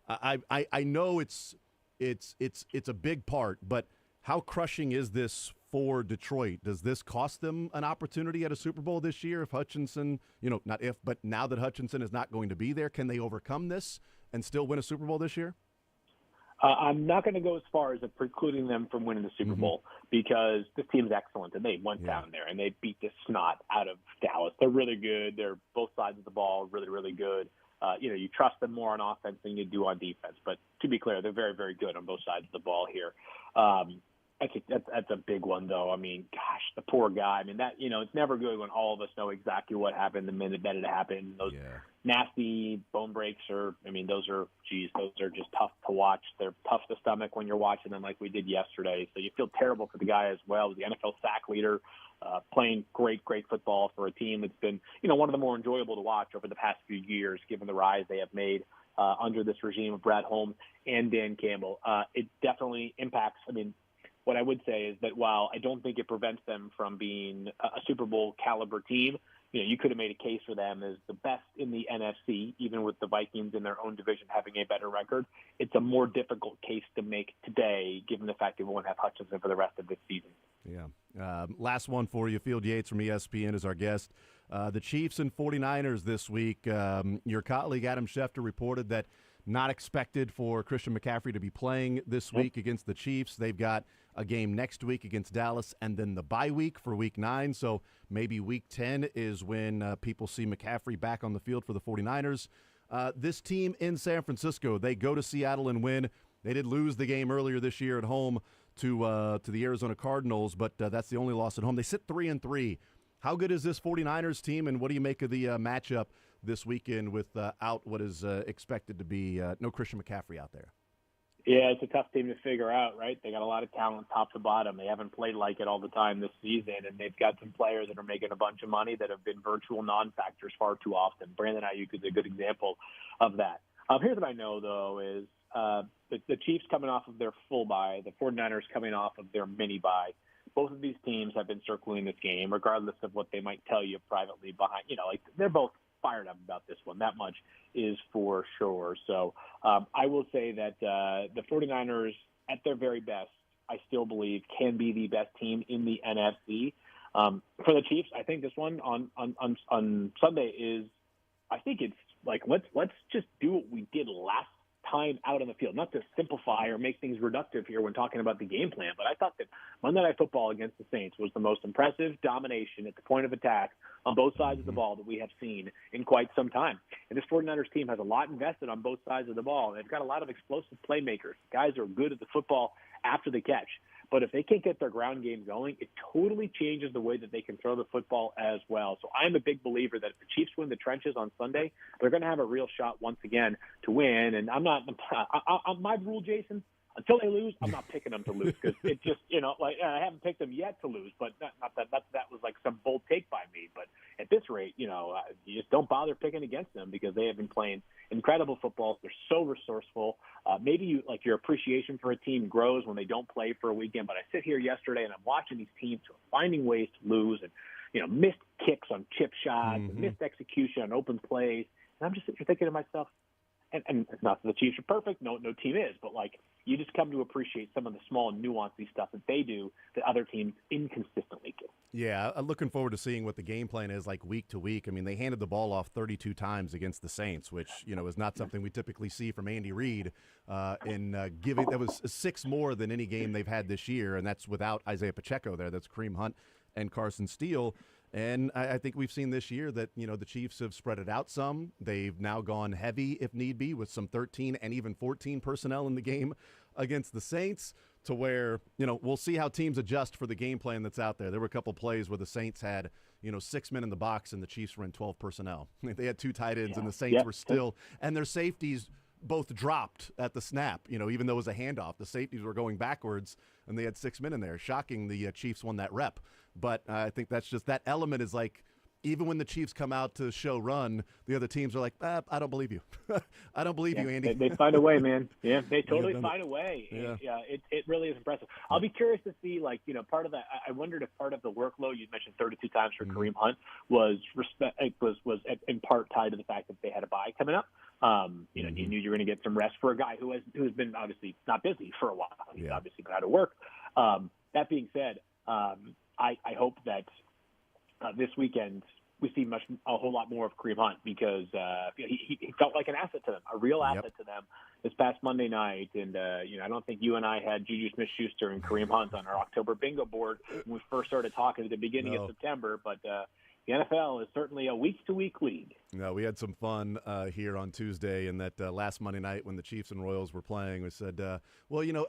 I know it's a big part, but how crushing is this for Detroit? Does this cost them an opportunity at a Super Bowl this year if Hutchinson, not if, but now that Hutchinson is not going to be there, can they overcome this and still win a Super Bowl this year? I'm not going to go as far as precluding them from winning the Super Bowl because this team's excellent, and they went down there and they beat the snot out of Dallas. They're really good. They're both sides of the ball really, really good. You trust them more on offense than you do on defense. But to be clear, they're very, very good on both sides of the ball here. I think that's a big one, though. I mean, gosh, the poor guy. I mean, it's never good when all of us know exactly what happened the minute that it happened. Those nasty bone breaks those are just tough to watch. They're tough to stomach when you're watching them like we did yesterday. So you feel terrible for the guy as well. The NFL sack leader, playing great football for a team that's been, one of the more enjoyable to watch over the past few years, given the rise they have made under this regime of Brad Holmes and Dan Campbell. It definitely impacts. What I would say is that while I don't think it prevents them from being a Super Bowl caliber team, you could have made a case for them as the best in the NFC, even with the Vikings in their own division having a better record. It's a more difficult case to make today, given the fact that we won't have Hutchinson for the rest of this season. Yeah. Last one for you. Field Yates from ESPN is our guest. The Chiefs and 49ers this week. Your colleague Adam Schefter reported that not expected for Christian McCaffrey to be playing this week against the Chiefs. They've got a game next week against Dallas and then the bye week for week 9. So maybe week 10 is when people see McCaffrey back on the field for the 49ers. This team in San Francisco, they go to Seattle and win. They did lose the game earlier this year at home to the Arizona Cardinals, but that's the only loss at home. They sit 3-3. How good is this 49ers team, and what do you make of the matchup this weekend with out what is expected to be no Christian McCaffrey out there? Yeah, it's a tough team to figure out, right? They got a lot of talent top to bottom. They haven't played like it all the time this season, and they've got some players that are making a bunch of money that have been virtual non-factors far too often. Brandon Ayuk is a good example of that. Here's what I know, though, is the Chiefs coming off of their full bye, the 49ers coming off of their mini bye. Both of these teams have been circling this game, regardless of what they might tell you privately behind. They're both fired up about this one. That much is for sure. So I will say that the 49ers, at their very best, I still believe can be the best team in the NFC. For the Chiefs, I think this one on Sunday is, I think it's like, let's just do what we did last time out on the field, not to simplify or make things reductive here when talking about the game plan, but I thought that Monday Night Football against the Saints was the most impressive domination at the point of attack on both sides of the ball that we have seen in quite some time. And this 49ers team has a lot invested on both sides of the ball. They've got a lot of explosive playmakers. Guys are good at the football after the catch. But if they can't get their ground game going, it totally changes the way that they can throw the football as well. So I'm a big believer that if the Chiefs win the trenches on Sunday, they're going to have a real shot once again to win. And my rule, Jason, until they lose, I'm not picking them to lose because it just, I haven't picked them yet to lose, but not that was like some bold take by me. But at this rate, you just don't bother picking against them because they have been playing incredible football. They're so resourceful. Maybe your appreciation for a team grows when they don't play for a weekend. But I sit here yesterday and I'm watching these teams who are finding ways to lose and, missed kicks on chip shots, and missed execution on open plays. And I'm just sitting here thinking to myself, and it's not that the Chiefs are perfect, no team is, but you just come to appreciate some of the small nuancey stuff that they do that other teams inconsistently do. Yeah, I'm looking forward to seeing what the game plan is like week to week. I mean, they handed the ball off 32 times against the Saints, which, is not something we typically see from Andy Reid giving. That was 6 more than any game they've had this year, and that's without Isaiah Pacheco there. That's Kareem Hunt and Carson Steele. And I think we've seen this year that, the Chiefs have spread it out some. They've now gone heavy, if need be, with some 13 and even 14 personnel in the game against the Saints to where, we'll see how teams adjust for the game plan that's out there. There were a couple plays where the Saints had, 6 men in the box and the Chiefs were in 12 personnel. They had 2 tight ends and the Saints were still – and their safeties both dropped at the snap, even though it was a handoff. The safeties were going backwards and they had 6 men in there. Shocking the Chiefs won that rep. But I think that's just that element is like, even when the Chiefs come out to show run, the other teams are like, I don't believe you. I don't believe you, Andy. They find a way, man. Yeah, they totally find a way. Yeah. It really is impressive. I'll be curious to see, part of that. I wondered if part of the workload you mentioned 32 times for Kareem Hunt was in part tied to the fact that they had a bye coming up. You knew you were going to get some rest for a guy who has been obviously not busy for a while. He's obviously been out of work. That being said, I hope that this weekend we see a whole lot more of Kareem Hunt because he felt like an asset to them, a real asset to them this past Monday night. And, I don't think you and I had Juju Smith-Schuster and Kareem Hunt on our October bingo board when we first started talking at the beginning of September. But the NFL is certainly a week-to-week league. No, we had some fun here on Tuesday, and that last Monday night when the Chiefs and Royals were playing, we said,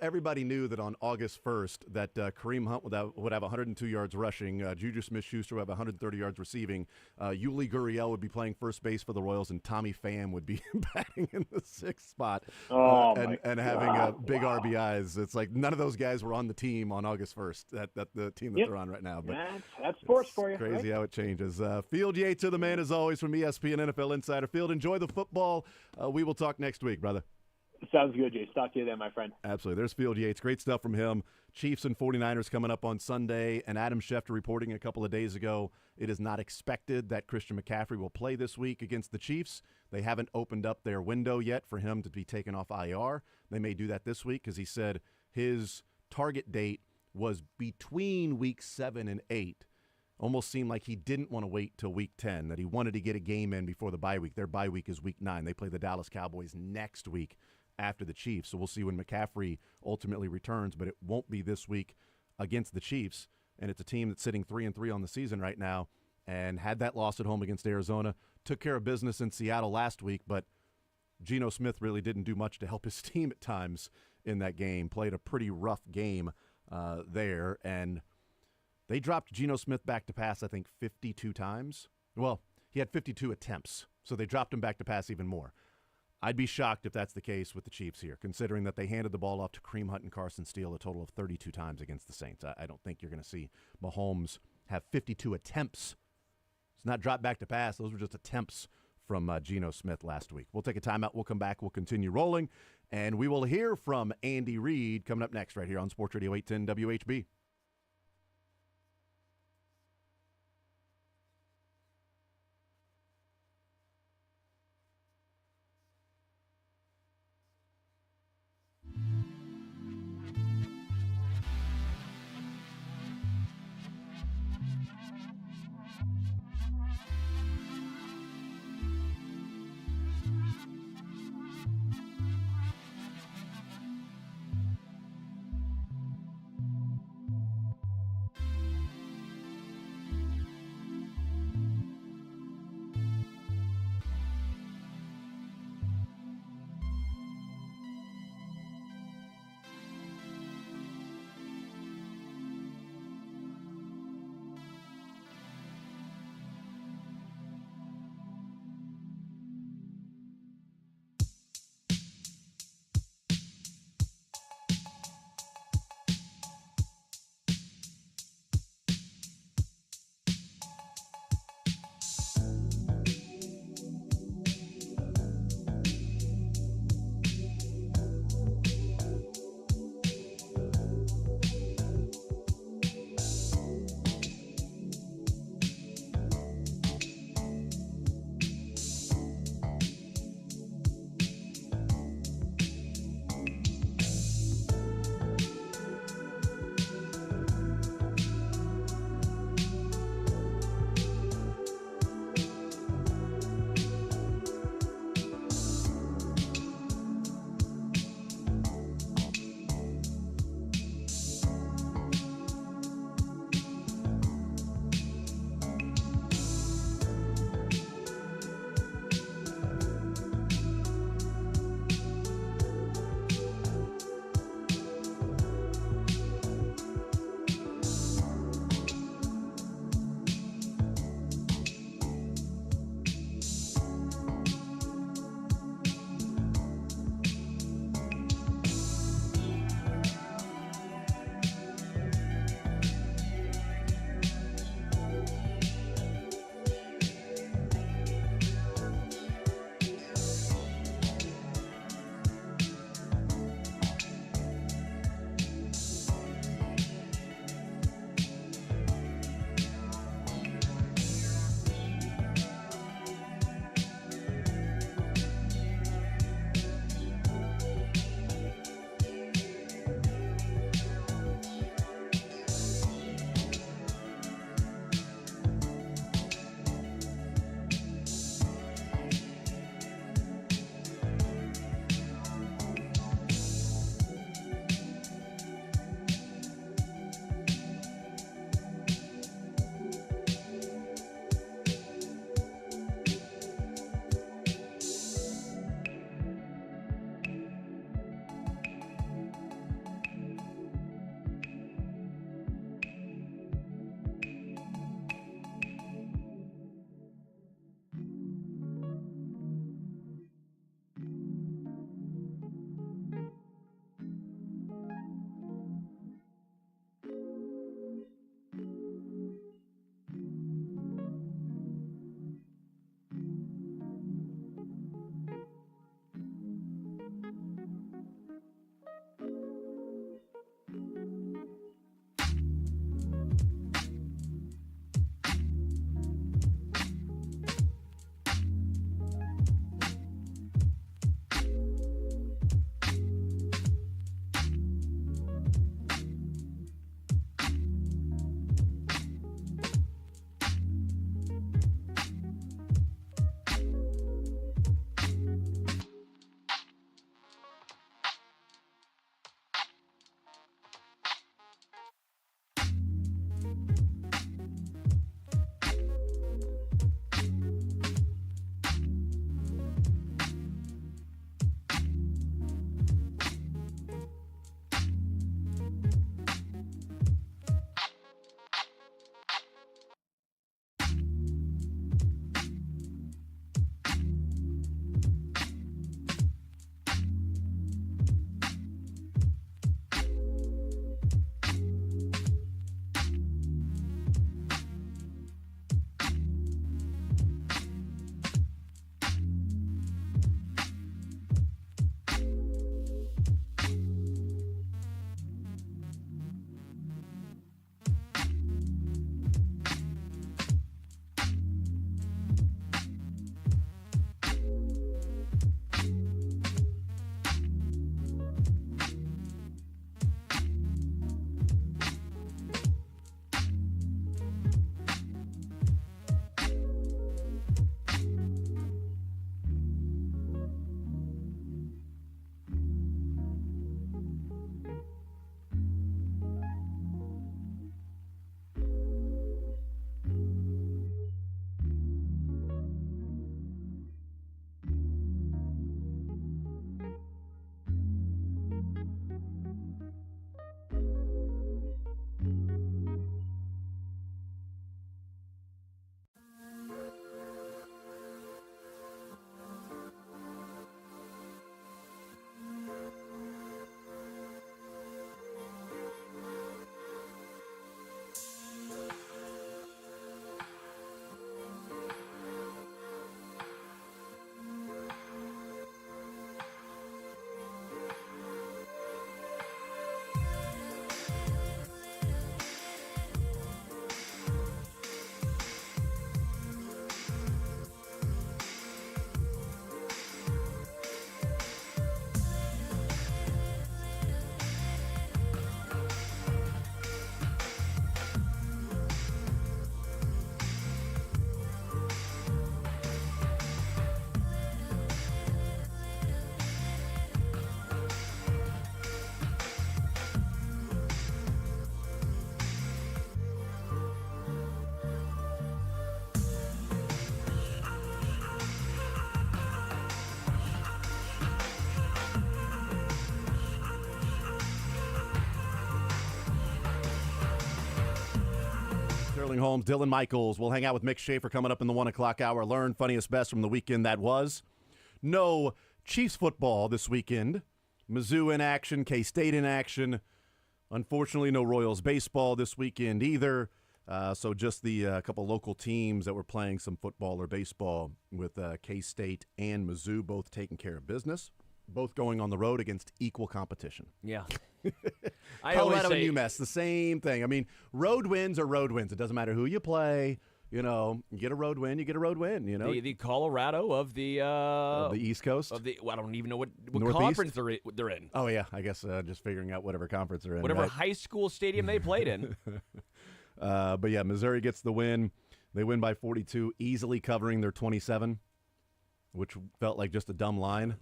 everybody knew that on August 1st that Kareem Hunt would have 102 yards rushing, Juju Smith-Schuster would have 130 yards receiving, Yuli Gurriel would be playing first base for the Royals, and Tommy Pham would be batting in the 6th spot and having big RBIs. It's like none of those guys were on the team on August 1st, that the team that they're on right now. But that's sports for you. Crazy right? how it changes. Field Yates to the man, as always, from ESPN NFL Insider. Field, enjoy the football. We will talk next week, brother. Sounds good, Jace. Talk to you then, my friend. Absolutely. There's Field Yates. Great stuff from him. Chiefs and 49ers coming up on Sunday, and Adam Schefter reporting a couple of days ago it is not expected that Christian McCaffrey will play this week against the Chiefs. They haven't opened up their window yet for him to be taken off IR. They may do that this week because he said his target date was between week 7 and 8. Almost seemed like he didn't want to wait till week 10, that he wanted to get a game in before the bye week. Their bye week is week 9. They play the Dallas Cowboys next week after the Chiefs. So we'll see when McCaffrey ultimately returns, but it won't be this week against the Chiefs. And it's a team that's sitting 3-3 on the season right now and had that loss at home against Arizona. Took care of business in Seattle last week, but Geno Smith really didn't do much to help his team at times in that game. Played a pretty rough game there, and they dropped Geno Smith back to pass, I think, 52 times. Well, he had 52 attempts, so they dropped him back to pass even more. I'd be shocked if that's the case with the Chiefs here, considering that they handed the ball off to Kareem Hunt and Carson Steele a total of 32 times against the Saints. I don't think you're going to see Mahomes have 52 attempts. It's not drop back to pass. Those were just attempts from Geno Smith last week. We'll take a timeout. We'll come back. We'll continue rolling, and we will hear from Andy Reid coming up next right here on Sports Radio 810 WHB. Sterling Holmes, Dylan Michaels. We'll hang out with Mick Schaefer coming up in the 1 o'clock hour. Learn funniest best from the weekend that was. No Chiefs football this weekend. Mizzou in action, K-State in action. Unfortunately, no Royals baseball this weekend either. So just the couple local teams that were playing some football or baseball with K-State and Mizzou both taking care of business, both going on the road against equal competition. Yeah. Colorado and UMass, the same thing. I mean, road wins are road wins. It doesn't matter who you play. You know, you get a road win, you get a road win. You know, the Colorado of the East Coast. I don't even know what Northeast? conference they're in. Oh yeah, I guess just figuring out whatever conference they're in. Whatever right? high school stadium they played in. But yeah, Missouri gets the win. They win by 42, easily covering their 27, which felt like just a dumb line.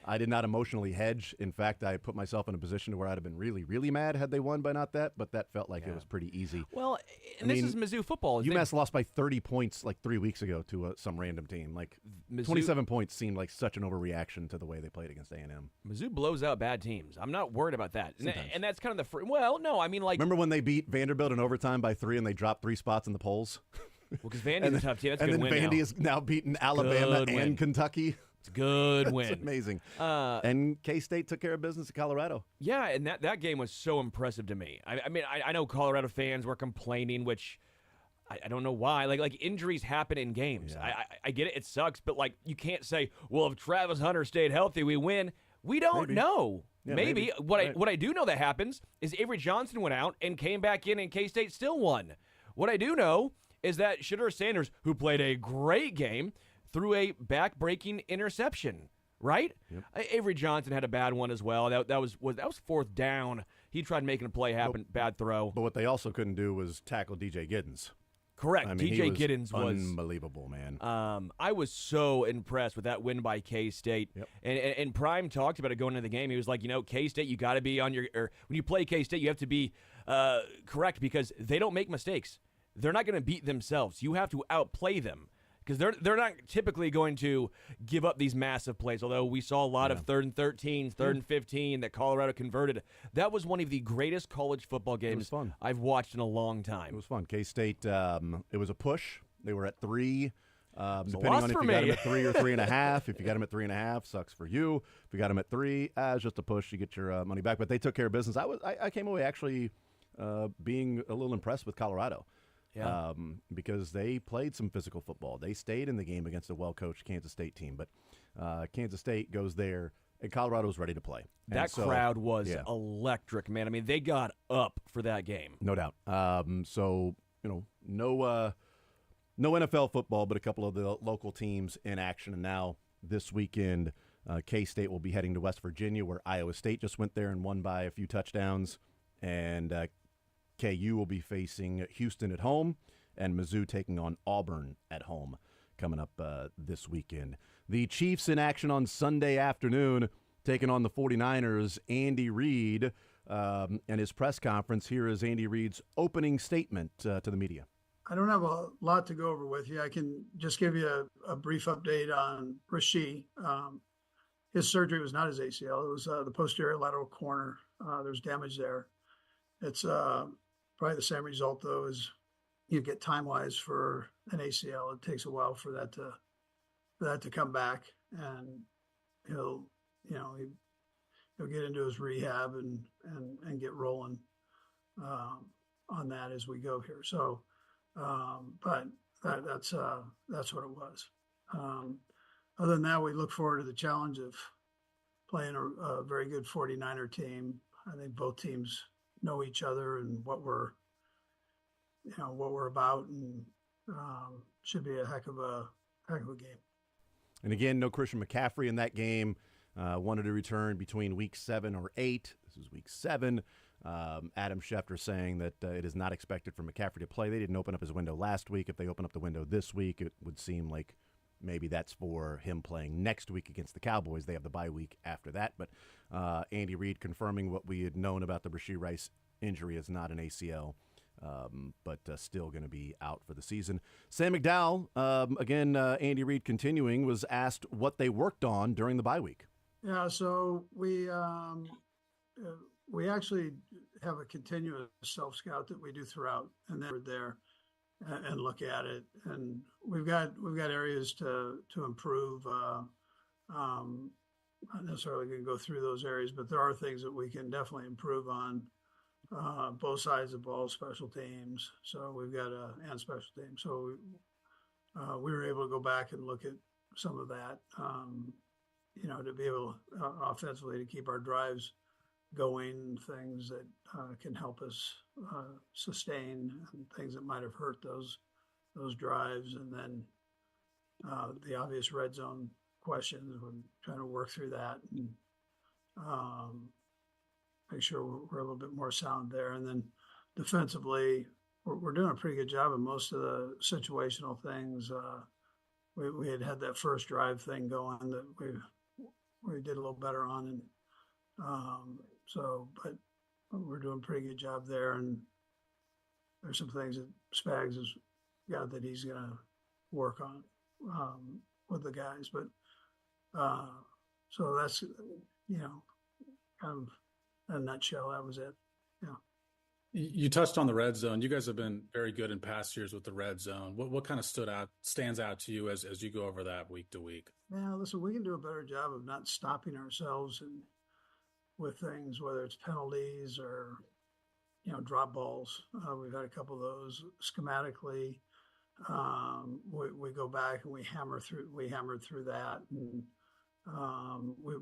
I did not emotionally hedge. In fact, I put myself in a position where I'd have been really, really mad had they won by not that, but that felt like it was pretty easy. Well, and this is Mizzou football. UMass lost by 30 points like 3 weeks ago to some random team. Like Mizzou, 27 points seemed like such an overreaction to the way they played against A&M. Mizzou blows out bad teams. I'm not worried about that. And that's kind of well, no, I mean like. Remember when they beat Vanderbilt in overtime by 3 and they dropped 3 spots in the polls? Well, because Vandy's a tough team. That's a good win. And then Vandy is now beating Alabama and Kentucky. It's a good win. It's amazing. And K-State took care of business at Colorado. Yeah, and that game was so impressive to me. I mean, I know Colorado fans were complaining, which I don't know why. Like injuries happen in games. Yeah. I get it. It sucks. But, like, you can't say, well, if Travis Hunter stayed healthy, we win. We don't know. Yeah, maybe. What I do know that happens is Avery Johnson went out and came back in, and K-State still won. What I do know is that Shedeur Sanders, who played a great game, threw a back-breaking interception, right? Yep. Avery Johnson had a bad one as well. That was 4th down. He tried making a play happen, bad throw. But what they also couldn't do was tackle DJ Giddens. Correct. I mean, DJ Giddens was unbelievable, man. I was so impressed with that win by K-State. Yep. And Prime talked about it going into the game. He was like, K-State, you got to be on your – or when you play K-State, you have to be correct because they don't make mistakes. They're not going to beat themselves. You have to outplay them. Because they're not typically going to give up these massive plays, although we saw a lot of 3rd and 13s, 3rd and 15 that Colorado converted. That was one of the greatest college football games I've watched in a long time. It was fun. K-State, it was a push. They were at 3. Depending on if you got them at 3 or 3.5. If you got them at 3.5, sucks for you. If you got them at 3, it's just a push. You get your money back. But they took care of business. I came away actually being a little impressed with Colorado. Yeah. Because they played some physical football. They stayed in the game against a well-coached Kansas State team. But Kansas State goes there, and Colorado's ready to play. That crowd was electric, man. I mean, they got up for that game. No doubt. So, no NFL football, but a couple of the local teams in action. And now this weekend, K-State will be heading to West Virginia, where Iowa State just went there and won by a few touchdowns. And KU will be facing Houston at home, and Mizzou taking on Auburn at home coming up this weekend. The Chiefs in action on Sunday afternoon, taking on the 49ers. Andy Reid and his press conference. Here is Andy Reid's opening statement to the media. I don't have a lot to go over with you. I can just give you a brief update on Rasheed. His surgery was not his ACL. It was the posterior lateral corner. There's damage there. It's probably the same result, though, as you get time-wise for an ACL. It takes a while for that to come back, and he'll get into his rehab and get rolling on that as we go here. So, but that's what it was. Other than that, we look forward to the challenge of playing a very good 49er team. I think both teams know each other and what we're about, and should be a heck of a game. And again, no Christian McCaffrey in that game. Wanted to return between week 7 or 8. This is week 7. Adam Schefter saying that it is not expected for McCaffrey to play. They didn't open up his window last week. If they open up the window this week, it would seem like maybe that's for him playing next week against the Cowboys. They have the bye week after that. But Andy Reid confirming what we had known about the Rashee Rice injury is not an ACL, but still going to be out for the season. Sam McDowell, again, Andy Reid continuing, was asked what they worked on during the bye week. Yeah, so we we actually have a continuous self-scout that we do throughout, and then we're there and look at it. And we've got areas to improve. Not necessarily going to go through those areas, but there are things that we can definitely improve on. Both sides of the ball, special teams. So we've got and special teams. So we were able to go back and look at some of that. To be able offensively to keep our drives going, things that can help us sustain, and things that might have hurt those drives, and then the obvious red zone questions. We're trying to work through that and make sure we're a little bit more sound there. And then defensively, we're doing a pretty good job of most of the situational things. We had that first drive thing going that we did a little better on, and but we're doing a pretty good job there. And there's some things that Spags has got that he's going to work on with the guys. But so that's kind of in a nutshell, that was it. Yeah. You touched on the red zone. You guys have been very good in past years with the red zone. What kind of stands out to you as you go over that week to week? Yeah, listen, we can do a better job of not stopping ourselves and with things, whether it's penalties or drop balls. We've had a couple of those schematically. We go back and we hammered through that, and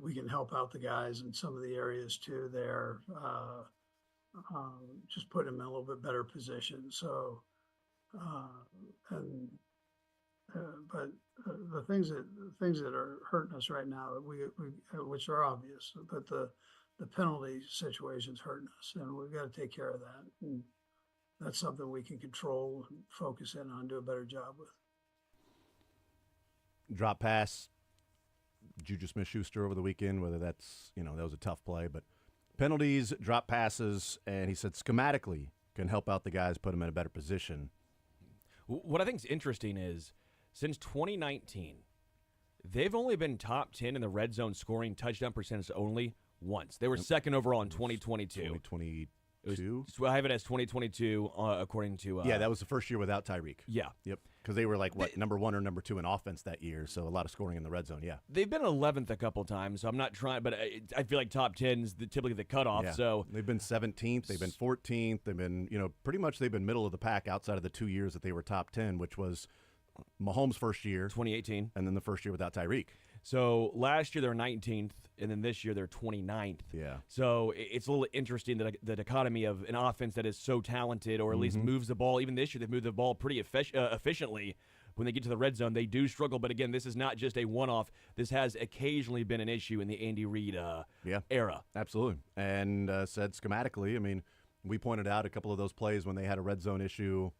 we can help out the guys in some of the areas too there. Just put them in a little bit better position. So, but the things that are hurting us right now, which are obvious, but the penalty situation's hurting us, and we've got to take care of that. And that's something we can control and focus in on, do a better job with. Drop pass, Juju Smith-Schuster over the weekend, whether that's, that was a tough play, but penalties, drop passes, and he said schematically can help out the guys, put them in a better position. What I think is interesting is since 2019, they've only been top 10 in the red zone scoring touchdown percentage only once. They were second overall in 2022. 2022? I have it as 2022 according to... yeah, that was the first year without Tyreek. Yeah. Yep. Because they were number 1 or number 2 in offense that year, so a lot of scoring in the red zone, yeah. They've been 11th a couple times, so I'm not trying, but I feel like top 10 is typically the cutoff, yeah. So... They've been 17th, they've been 14th, they've been, pretty much they've been middle of the pack outside of the 2 years that they were top 10, which was Mahomes' first year. 2018. And then the first year without Tyreek. So last year they're 19th, and then this year they're 29th. Yeah. So it's a little interesting that the dichotomy of an offense that is so talented, or at least moves the ball. Even this year they've moved the ball pretty efficiently. When they get to the red zone, they do struggle. But again, this is not just a one-off. This has occasionally been an issue in the Andy Reid era. Absolutely. And said schematically, I mean, we pointed out a couple of those plays when they had a red zone issue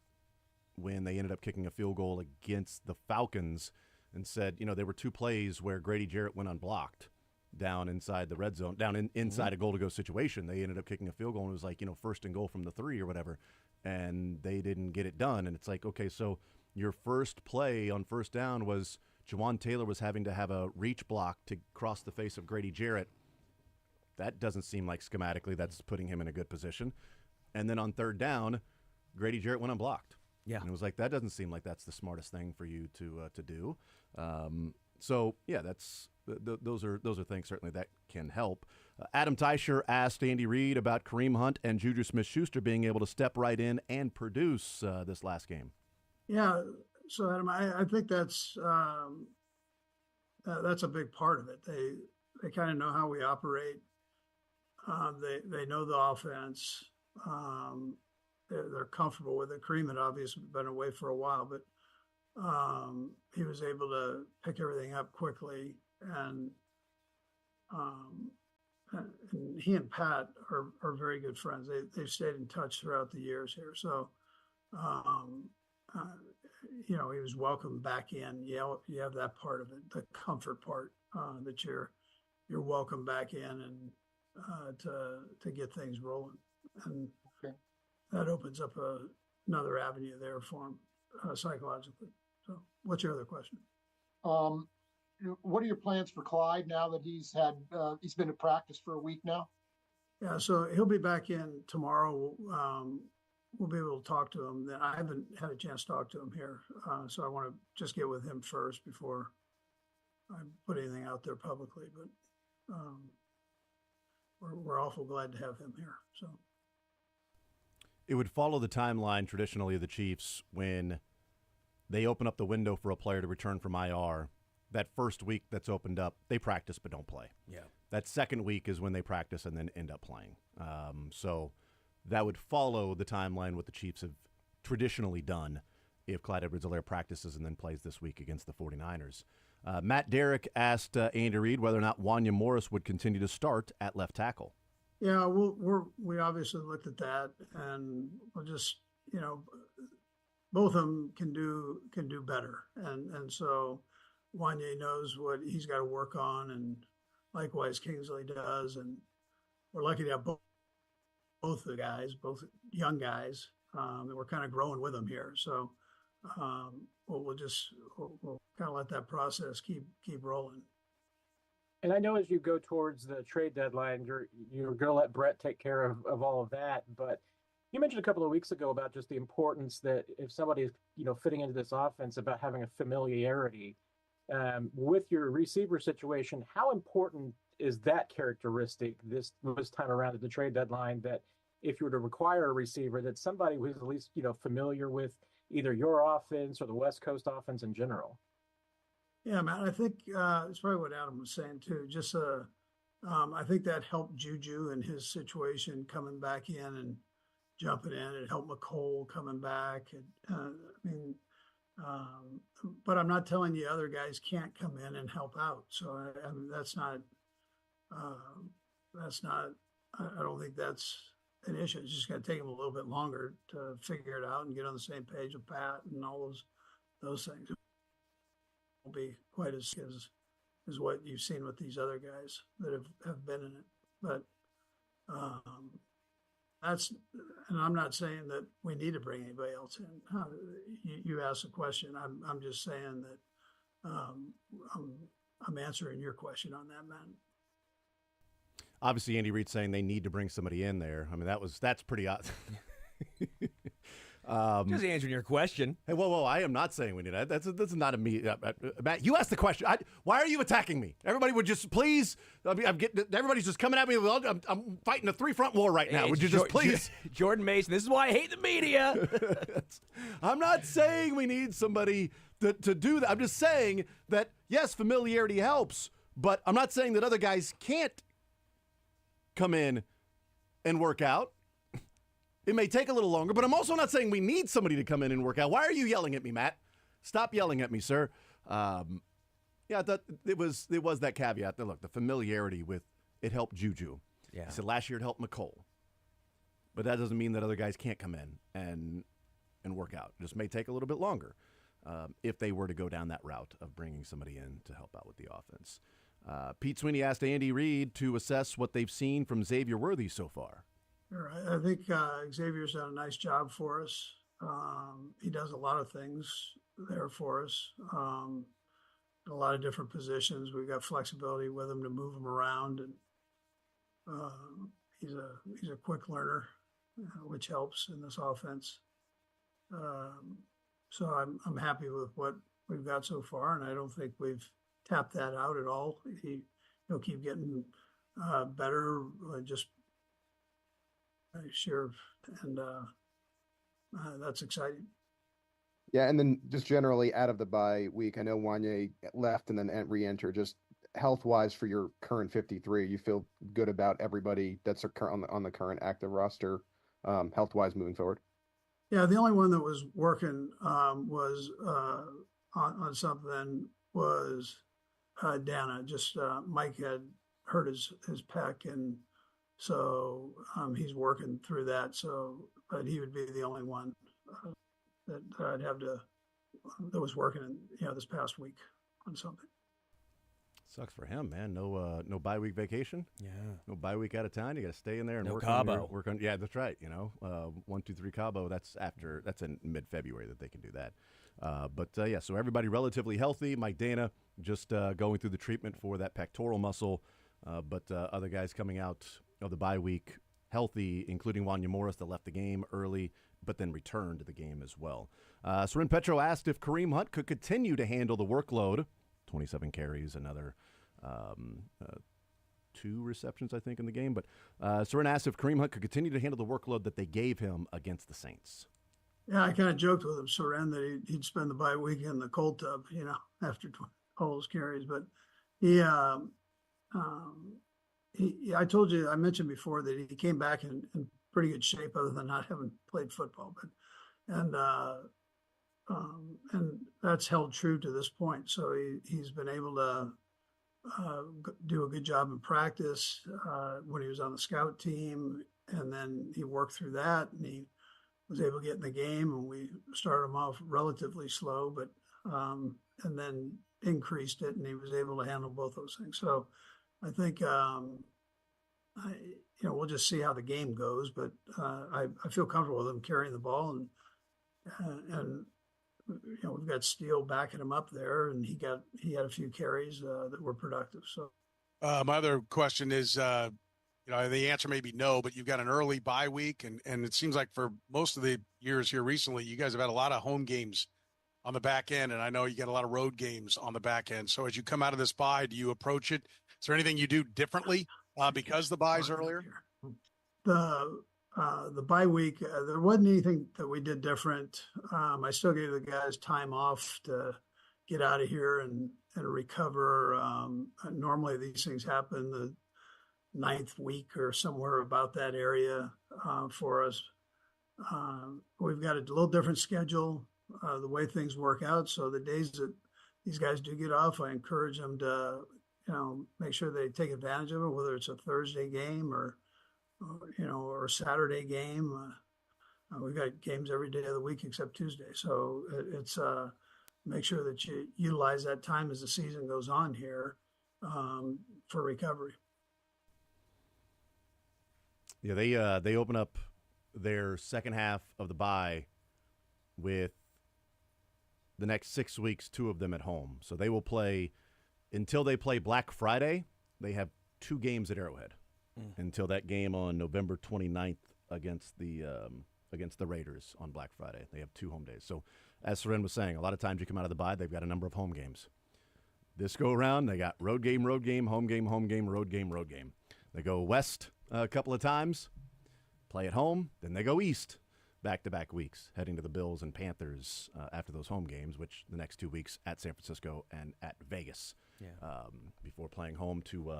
when they ended up kicking a field goal against the Falcons, and said, there were 2 plays where Grady Jarrett went unblocked down inside the red zone, inside a goal-to-go situation. They ended up kicking a field goal, and it was like, first and goal from the 3 or whatever, and they didn't get it done. And it's like, okay, so your first play on first down was Jawan Taylor was having to have a reach block to cross the face of Grady Jarrett. That doesn't seem like schematically that's putting him in a good position. And then on third down, Grady Jarrett went unblocked. Yeah. And it was like, that doesn't seem like that's the smartest thing for you to do. So, yeah, those are things certainly that can help. Adam Teicher asked Andy Reid about Kareem Hunt and Juju Smith-Schuster being able to step right in and produce this last game. Yeah, so Adam, I think that's a big part of it. They kind of know how we operate. They know the offense. They're comfortable with it. Kareem had obviously been away for a while, but he was able to pick everything up quickly, and he and Pat are very good friends. They've stayed in touch throughout the years here. So, he was welcomed back in. You have that part of it, the comfort part, that you're welcome back in and to get things rolling. And that opens up another avenue there for him psychologically. So what's your other question? What are your plans for Clyde now that he's been to practice for a week now? Yeah, so he'll be back in tomorrow. We'll be able to talk to him. Then I haven't had a chance to talk to him here, so I want to just get with him first before I put anything out there publicly. But we're awful glad to have him here. So it would follow the timeline traditionally of the Chiefs when they open up the window for a player to return from IR. That first week that's opened up, they practice but don't play. Yeah. That second week is when they practice and then end up playing. So that would follow the timeline what the Chiefs have traditionally done if Clyde Edwards-Helaire practices and then plays this week against the 49ers. Matt Derrick asked Andy Reid whether or not Wanya Morris would continue to start at left tackle. yeah, we obviously looked at that, and we'll just both of them can do better, and so Wanye knows what he's got to work on, and likewise Kingsley does, and we're lucky to have both the guys, both young guys, and we're kind of growing with them here. So we'll kind of let that process keep rolling. And I know as you go towards the trade deadline, you're going to let Brett take care of all of that. But you mentioned a couple of weeks ago about just the importance that if somebody is fitting into this offense, about having a familiarity with your receiver situation. How important is that characteristic this time around at the trade deadline, that if you were to require a receiver, that somebody who's at least familiar with either your offense or the West Coast offense in general? Yeah, man, I think it's probably what Adam was saying too. Just I think that helped Juju in his situation coming back in and jumping in. It helped McCole coming back. But I'm not telling you other guys can't come in and help out. So I mean, that's not. I don't think that's an issue. It's just going to take them a little bit longer to figure it out and get on the same page with Pat and all those things. Won't be quite as what you've seen with these other guys that have been in it. But and I'm not saying that we need to bring anybody else in. You asked a question. I'm just saying that I'm answering your question on that, man. Obviously, Andy Reid saying they need to bring somebody in there. I mean, that's pretty odd. Just answering your question. Hey, whoa! I am not saying we need that. That's not a me. Matt, you asked the question. Why are you attacking me? Everybody would just please. Everybody's just coming at me. I'm fighting a three-front war right now. Would you just please? Jordan Mason. This is why I hate the media. I'm not saying we need somebody to do that. I'm just saying that yes, familiarity helps, but I'm not saying that other guys can't come in and work out. It may take a little longer, but I'm also not saying we need somebody to come in and work out. Why are you yelling at me, Matt? Stop yelling at me, sir. Yeah, it was that caveat. Look, the familiarity with it helped Juju. Yeah. He said last year it helped McCole. But that doesn't mean that other guys can't come in and work out. It just may take a little bit longer if they were to go down that route of bringing somebody in to help out with the offense. Pete Sweeney asked Andy Reid to assess what they've seen from Xavier Worthy so far. Sure. I think Xavier's done a nice job for us. He does a lot of things there for us. In a lot of different positions. We've got flexibility with him to move him around, and he's a quick learner, which helps in this offense. So I'm happy with what we've got so far, and I don't think we've tapped that out at all. He'll keep getting better. Just sure, and that's exciting. Yeah, and then just generally out of the bye week, I know Wanye left and then re-entered. Just health-wise for your current 53, you feel good about everybody that's on the current active roster, health-wise moving forward? Yeah, the only one that was working was on something was Dana. Just Mike had hurt his pec, and so he's working through that. So, but he would be the only one that I'd have that was working, this past week on something. Sucks for him, man. No bye week vacation. Yeah. No bye week out of town. You got to stay in there and no work Cabo. on. Yeah, that's right. 1, 2, 3 Cabo. That's in mid-February that they can do that. But yeah, so everybody relatively healthy. Mike Dana just going through the treatment for that pectoral muscle. But other guys coming out of the bye week healthy, including Wanya Morris that left the game early, but then returned to the game as well. Soren Petro asked if Kareem Hunt could continue to handle the workload. 27 carries, another 2 receptions, I think, in the game. But Soren asked if Kareem Hunt could continue to handle the workload that they gave him against the Saints. Yeah, I kind of joked with him, Soren, that he'd spend the bye week in the cold tub, after all those carries. But I told you, I mentioned before that he came back in pretty good shape, other than not having played football. And that's held true to this point. So he's been able to do a good job in practice when he was on the scout team, and then he worked through that, and he was able to get in the game, and we started him off relatively slow, but and then increased it, and he was able to handle both those things. So I think we'll just see how the game goes, but I feel comfortable with him carrying the ball, and we've got Steele backing him up there, and he had a few carries that were productive. So my other question is, the answer may be no, but you've got an early bye week, and it seems like for most of the years here recently, you guys have had a lot of home games on the back end, and I know you got a lot of road games on the back end. So as you come out of this bye, do you approach it? Is there anything you do differently because the bye's earlier? The bye week, there wasn't anything that we did different. I still gave the guys time off to get out of here and recover. Normally these things happen the 9th week or somewhere about that area for us. We've got a little different schedule, the way things work out. So the days that these guys do get off, I encourage them to, make sure they take advantage of it, whether it's a Thursday game or a Saturday game. We've got games every day of the week except Tuesday. So it's make sure that you utilize that time as the season goes on here for recovery. Yeah, they open up their second half of the bye with the next 6 weeks, 2 of them at home. So they will play until they play Black Friday. They have 2 games at Arrowhead until that game on November 29th against the Raiders on Black Friday. They have 2 home days. So as Soren was saying, a lot of times you come out of the bye, they've got a number of home games. This go around, they got road game, home game, road game. They go west a couple of times, play at home, then they go east back-to-back weeks, heading to the Bills and Panthers after those home games, which the next 2 weeks at San Francisco and at Vegas, before playing home to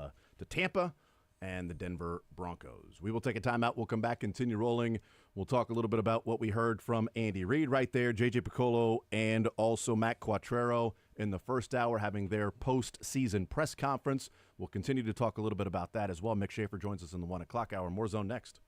Tampa and the Denver Broncos. We will take a timeout. We'll come back, continue rolling. We'll talk a little bit about what we heard from Andy Reid right there, J.J. Piccolo, and also Matt Quattrero in the first hour having their post-season press conference. We'll continue to talk a little bit about that as well. Mick Schaefer joins us in the 1 o'clock hour. More Zone next.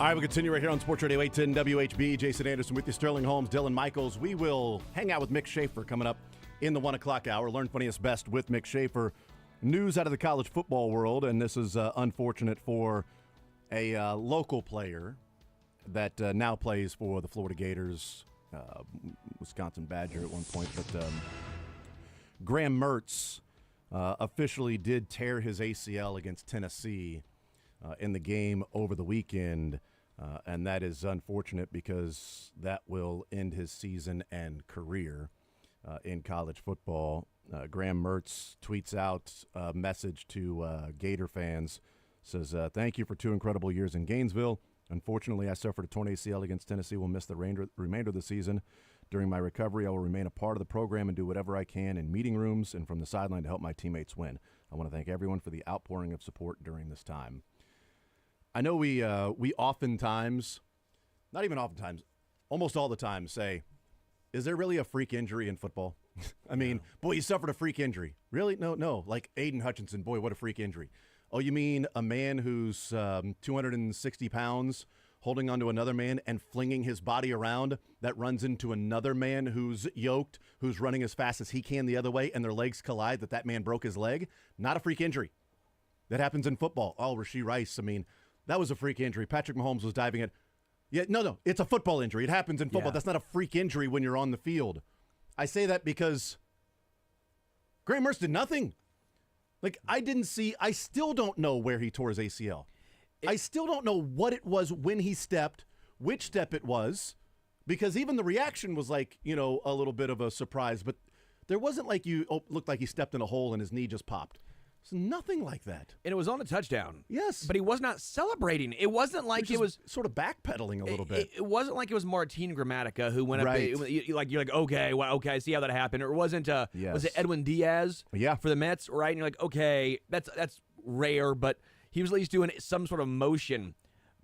All right, we'll continue right here on Sports Radio 810 WHB. Jason Anderson with you, Sterling Holmes, Dylan Michaels. We will hang out with Mick Schaefer coming up in the 1 o'clock hour. Learn funniest best with Mick Schaefer. News out of the college football world, and this is unfortunate for a local player that now plays for the Florida Gators, Wisconsin Badger at one point. But Graham Mertz officially did tear his ACL against Tennessee in the game over the weekend, and that is unfortunate because that will end his season and career in college football. Graham Mertz tweets out a message to Gator fans, says, "Thank you for 2 incredible years in Gainesville. Unfortunately, I suffered a torn ACL against Tennessee. Will miss the remainder of the season. During my recovery, I will remain a part of the program and do whatever I can in meeting rooms and from the sideline to help my teammates win. I want to thank everyone for the outpouring of support during this time." I know we oftentimes, not even oftentimes, almost all the time say, is there really a freak injury in football? I mean, boy, you suffered a freak injury. Really? No. Like Aiden Hutchinson, boy, what a freak injury. Oh, you mean a man who's 260 pounds holding onto another man and flinging his body around that runs into another man who's yoked, who's running as fast as he can the other way, and their legs collide, that man broke his leg? Not a freak injury. That happens in football. Oh, Rashee Rice, I mean, that was a freak injury. Patrick Mahomes was diving at. Yeah, no, it's a football injury. It happens in football. Yeah. That's not a freak injury when you're on the field. I say that because Graham Mertz did nothing. Like, I still don't know where he tore his ACL. I still don't know what it was when he stepped, which step it was, because even the reaction was like, a little bit of a surprise, but there wasn't like looked like he stepped in a hole and his knee just popped. It's nothing like that. And it was on a touchdown. Yes. But he was not celebrating. It wasn't like it was sort of backpedaling a little bit. It wasn't like it was Martin Gramatica who went up. You're like, okay, I see how that happened. Or it wasn't, was it Edwin Diaz for the Mets, right? And you're like, okay, that's rare, but he was at least doing some sort of motion.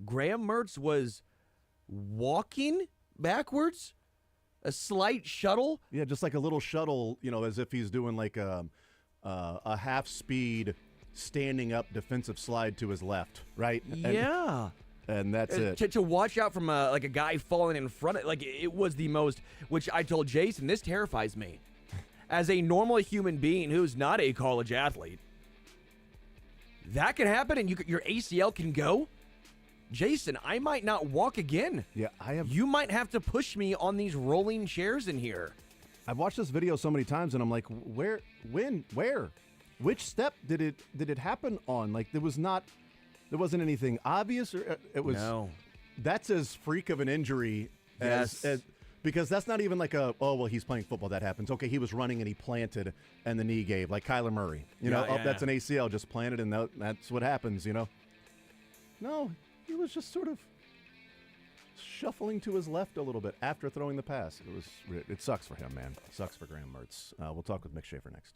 Graham Mertz was walking backwards, a slight shuttle. Yeah, just like a little shuttle, as if he's doing like a half-speed, standing-up defensive slide to his left, right? Yeah. And that's it. To watch out from a guy falling in front of, it was the most, which I told Jason, this terrifies me. As a normal human being who's not a college athlete, that can happen and your ACL can go. Jason, I might not walk again. Yeah, You might have to push me on these rolling chairs in here. I've watched this video so many times, and I'm like, where, which step did it happen on? Like, there wasn't anything obvious, or it was. No. That's as freak of an injury as because that's not even like he's playing football, that happens. Okay, he was running and he planted and the knee gave, like Kyler Murray. That's an ACL, just planted, and that's what happens. No, he was just sort of shuffling to his left a little bit after throwing the pass. It sucks for him, man. It sucks for Graham Mertz. We'll talk with Mick Schaefer next.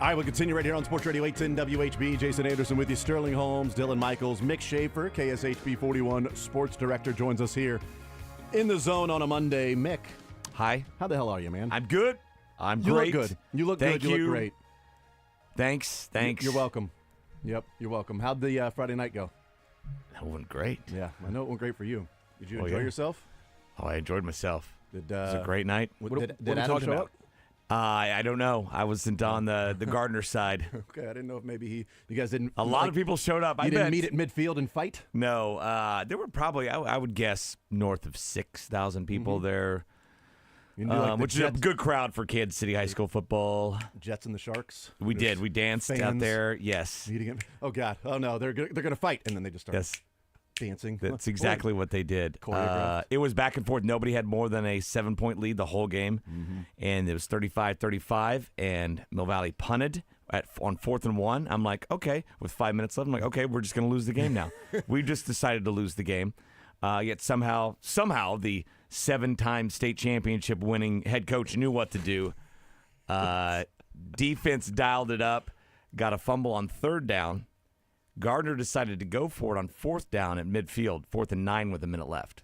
All right, we'll continue right here on Sports Radio 810 WHB. Jason Anderson with you. Sterling Holmes, Dylan Michaels, Mick Schaefer, KSHB 41 Sports Director, joins us here in the zone on a Monday. Mick. Hi. How the hell are you, man? I'm good. I'm you great. Look good. You look Thank good. You look great. Thanks. You're welcome. Yep, you're welcome. How'd the Friday night go? That went great. Yeah, I know it went great for you. Did you enjoy yourself? Oh, I enjoyed myself. It was a great night. Did Adam show up? I don't know. I wasn't on the Gardner side. Okay, I didn't know if maybe you guys didn't. A lot of people showed up. You didn't meet at midfield and fight? No, there were probably I would guess north of 6,000 people there, which is a good crowd for Kansas City high school football. Jets and the Sharks. We did. We danced out there. Yes. Oh God. Oh no. They're gonna fight, and then they just start. Dancing. That's exactly what they did. Choreographed. It was back and forth. Nobody had more than a 7-point lead the whole game. And it was 35-35, and Mill Valley punted on 4th and 1. I'm like, okay, with 5 minutes left, I'm like, okay, we're just going to lose the game now. We just decided to lose the game. Yet somehow the 7-time state championship winning head coach knew what to do. Defense dialed it up, got a fumble on 3rd down. Gardner decided to go for it on 4th down at midfield, 4th and 9 with a minute left.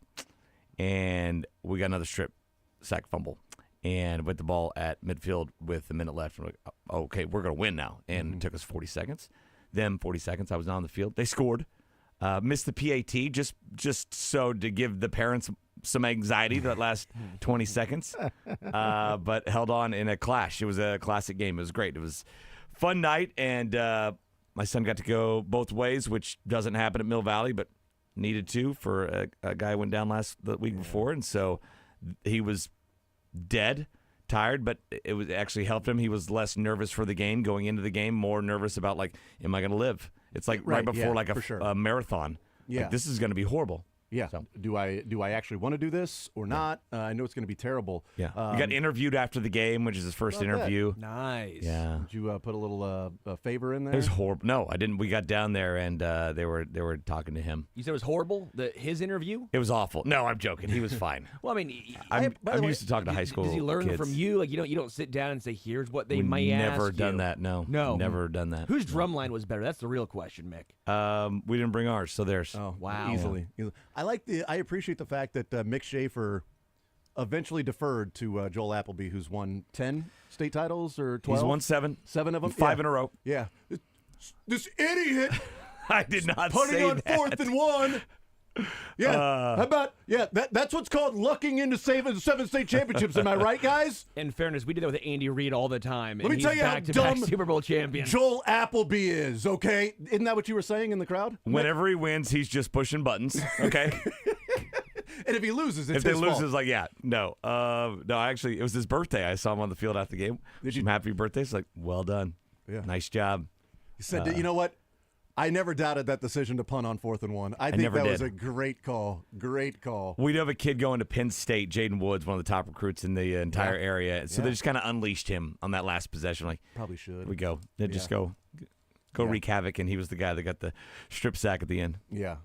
And we got another strip sack fumble. And with the ball at midfield with a minute left, we're like, okay, we're going to win now. And it took us 40 seconds. Then 40 seconds, I was on the field. They scored. Missed the PAT just so to give the parents some anxiety that last 20 seconds. But held on in a clash. It was a classic game. It was great. It was a fun night, and my son got to go both ways, which doesn't happen at Mill Valley, but needed to for a guy who went down the week before. And so he was dead, tired, but it was actually helped him. He was less nervous for the game going into the game, more nervous about, like, am I going to live? It's like right before a marathon. Yeah. Like, this is going to be horrible. Yeah. So. Do I actually want to do this or not? I know it's going to be terrible. Yeah. He got interviewed after the game, which is his first interview. Nice. Yeah. Did you put a little favor in there? It was horrible. No, I didn't. We got down there and they were talking to him. You said it was horrible. His interview. It was awful. No, I'm joking. He was fine. Well, I mean, I'm used to talking to high school. Does he learn kids. from you? Like you don't sit down and say, "Here's what they may ask." Never done that. No. Never done that. Whose drumline was better? That's the real question, Mick. We didn't bring ours, so there's. Oh wow. Easily. I appreciate the fact that Mick Schaefer eventually deferred to Joel Appleby, who's won 10 state titles or 12. He's won 7. 7 of them. 5 in a row. Yeah. This idiot. I did not putting say on that. 4th and 1. Yeah. How about that's what's called lucking into 7 state championships. Am I right, guys? In fairness, we did that with Andy Reid all the time. Let me tell you how back-to-back dumb Super Bowl champion Joel Appleby is. Okay, isn't that what you were saying in the crowd? Whenever he wins, he's just pushing buttons. Okay. And if he loses, it's if they his lose, fault. it's like, no. Actually, it was his birthday. I saw him on the field after the game. Did you? Happy birthday. It's like, well done. Yeah. Nice job. He said, you know what? I never doubted that decision to punt on 4th and 1. I think that was a great call. Great call. We do have a kid going to Penn State, Jaden Woods, one of the top recruits in the entire area. So they just kind of unleashed him on that last possession. Like, probably should. We go. They just go wreak havoc, and he was the guy that got the strip sack at the end. Yeah.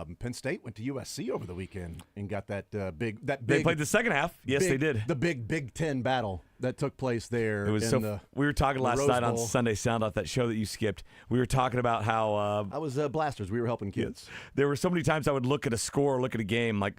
We State went to USC over the weekend and got that big. They played the second half. Yes, they did. The big Ten battle that took place there. It was we were talking last night on Sunday Sound Off, that show that you skipped. We were talking about how I was blasters. We were helping kids. There were so many times I would look at a score, look at a game like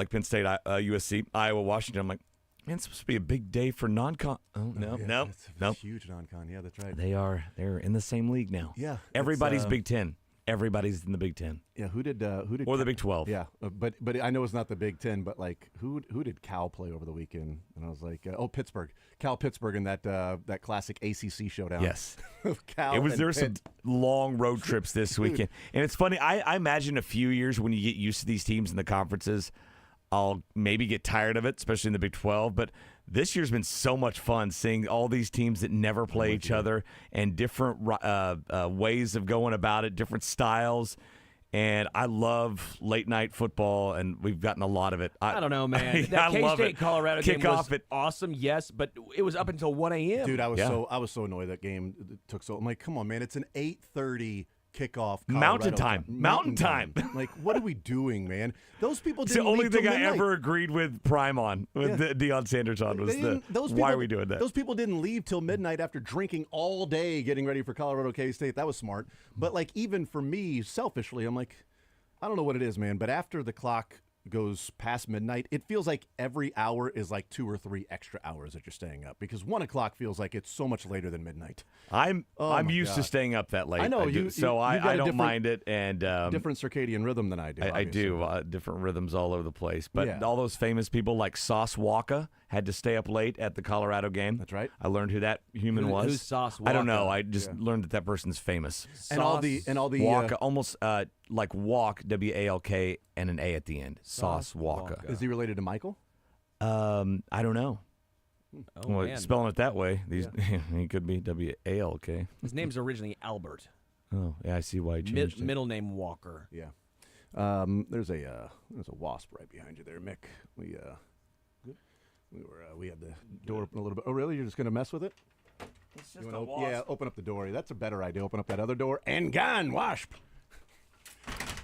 Penn State, USC, Iowa, Washington. I'm like, man, it's supposed to be a big day for non-con. Oh, no. It's huge non-con. Yeah, that's right. They're in the same league now. Yeah. Everybody's Big Ten. Everybody's in the Big Ten. Yeah, who did or the Big 12? Yeah, but I know it's not the Big Ten. But like, who did Cal play over the weekend? And I was like, Pittsburgh, Pittsburgh, in that classic ACC showdown. Yes, Cal. There were some long road trips this weekend, and it's funny. I imagine a few years when you get used to these teams in the conferences, I'll maybe get tired of it, especially in the Big 12. But this year's been so much fun seeing all these teams that never play each other and different ways of going about it, different styles. And I love late night football, and we've gotten a lot of it. I don't know, man. That K-State Colorado game was awesome, yes, but it was up until 1 a.m. Dude, I was so annoyed that game took so. I'm like, come on, man! It's an 8:30 kickoff. Mountain Colorado- time. Mountain time. Like, what are we doing, man? Those people It's didn't the only leave till thing I midnight. ever agreed with Prime on, with Deion Sanders on, was They the didn't- those why people- are we doing that? Those people didn't leave till midnight after drinking all day getting ready for Colorado K-State. That was smart. But, like, even for me, selfishly, I'm like, I don't know what it is, man, but after the clock goes past midnight, it feels like every hour is like 2 or 3 extra hours that you're staying up, because 1 o'clock feels like it's so much later than midnight. I'm my used to God. staying up that late. I know, do. you- so you've I got a don't different- mind it, and different circadian rhythm than I do. I do obviously. different rhythms all over the place. But Yeah. all those famous people like Sauce Walker had to stay up late at the Colorado game. That's right. I learned who that human was. who's Sauce I don't know. Walker? I just learned that person's famous. And all the Walker, almost like walk, WALK, and an A at the end. Sauce Walker. Is he related to Michael? I don't know. Oh, well, man. spelling it that way, he could be WALK. His name's originally Albert. Oh, yeah, I see why he changed it. Middle name Walker. Yeah. There's a wasp right behind you there, Mick. We had the door open a little bit. Oh, really? You're just gonna mess with it? It's You wanna yeah, open up the door. That's a better idea. Open up that other door and gone, wasp.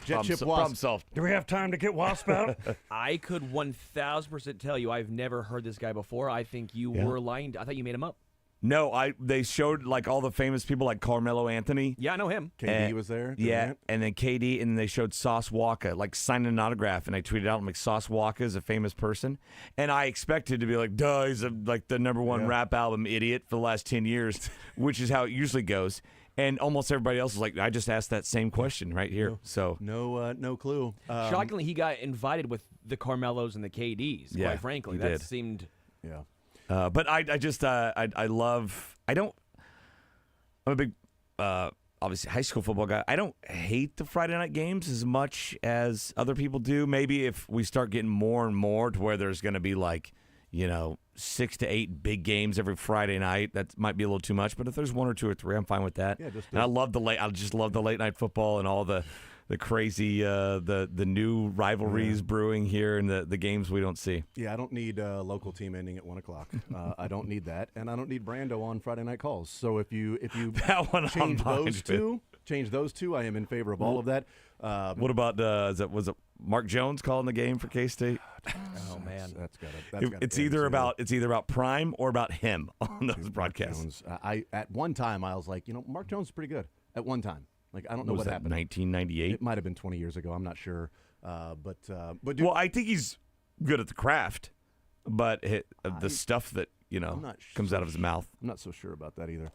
Jet ship wasp. Problem solved. Do we have time to get wasp out? I could 1,000% tell you I've never heard this guy before. I think you Yeah. were lying. I thought you made him up. No, they showed like all the famous people like Carmelo Anthony. Yeah, I know him. KD was there. Yeah, and then KD, and then they showed Sauce Walker like signing an autograph, and I tweeted out, I'm like, Sauce Walker is a famous person, and I expected to be like, duh, he's like the #1 rap album idiot for the last 10 years, which is how it usually goes. And almost everybody else is like, I just asked that same question right here. So no clue. Shockingly, he got invited with the Carmelos and the KDs. Yeah, Quite frankly, he that did. seemed. Yeah. But I love. I'm a big, obviously high school football guy. I don't hate the Friday night games as much as other people do. Maybe if we start getting more and more to where there's going to be like, 6 to 8 big games every Friday night, that might be a little too much. But if there's 1 or 2 or 3, I'm fine with that. Yeah, and I just love the late night football and all the crazy the new rivalries brewing here and the games we don't see. Yeah, I don't need a local team ending at 1 o'clock. I don't need that, and I don't need Brando on Friday night calls. So if you that one change I'm those two, I am in favor of all of that. What about was it Mark Jones calling the game for K-State? Oh man, that's gotta it's end either soon. about Prime or about him on those broadcasts. Jones, at one time I was like, Mark Jones is pretty good. At one time, like I don't know what happened. 1998. It might have been 20 years ago. I'm not sure. But well, I think he's good at the craft, but the stuff that comes out of his mouth. I'm not so sure about that either.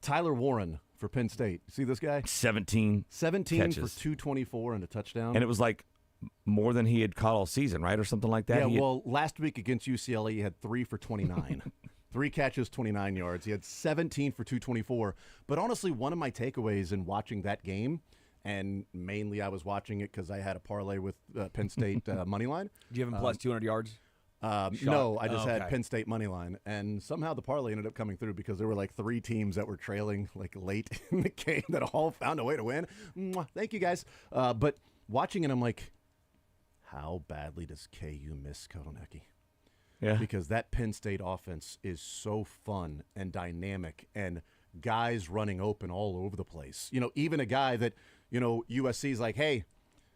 Tyler Warren for Penn State. See this guy? 17 catches catches. for 224 and a touchdown. And it was like more than he had caught all season, right, or something like that. Yeah. Well, last week against UCLA, he had 3 for 29. 3 catches, 29 yards. He had 17 for 224. But honestly, one of my takeaways in watching that game, and mainly I was watching it because I had a parlay with Penn State money line. Do you have him plus 200 yards? No, I just had Penn State money line, and somehow the parlay ended up coming through because there were like 3 teams that were trailing like late in the game that all found a way to win. Mwah, thank you guys. But watching it, I'm like, how badly does KU miss Kotonecki? Yeah. Because that Penn State offense is so fun and dynamic and guys running open all over the place. Even a guy that, USC's like, hey,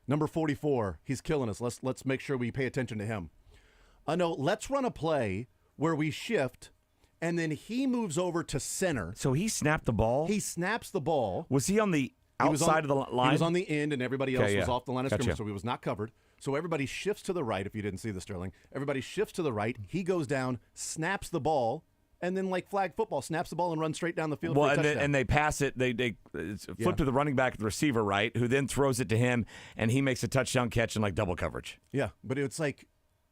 number 44, he's killing us. Let's make sure we pay attention to him. No, let's run a play where we shift, and then he moves over to center. So he snapped the ball? He snaps the ball. Was he on the outside of the line? He was on the end, and everybody else was off the line of Gotcha. scrimmage, so he was not covered. So everybody shifts to the right, if you didn't see the Sterling. Everybody shifts to the right. He goes down, snaps the ball, and then like flag football, snaps the ball and runs straight down the field for a touchdown. And they pass it. They flip to the running back, the receiver, right, who then throws it to him, and he makes a touchdown catch in like double coverage. Yeah, but it's like,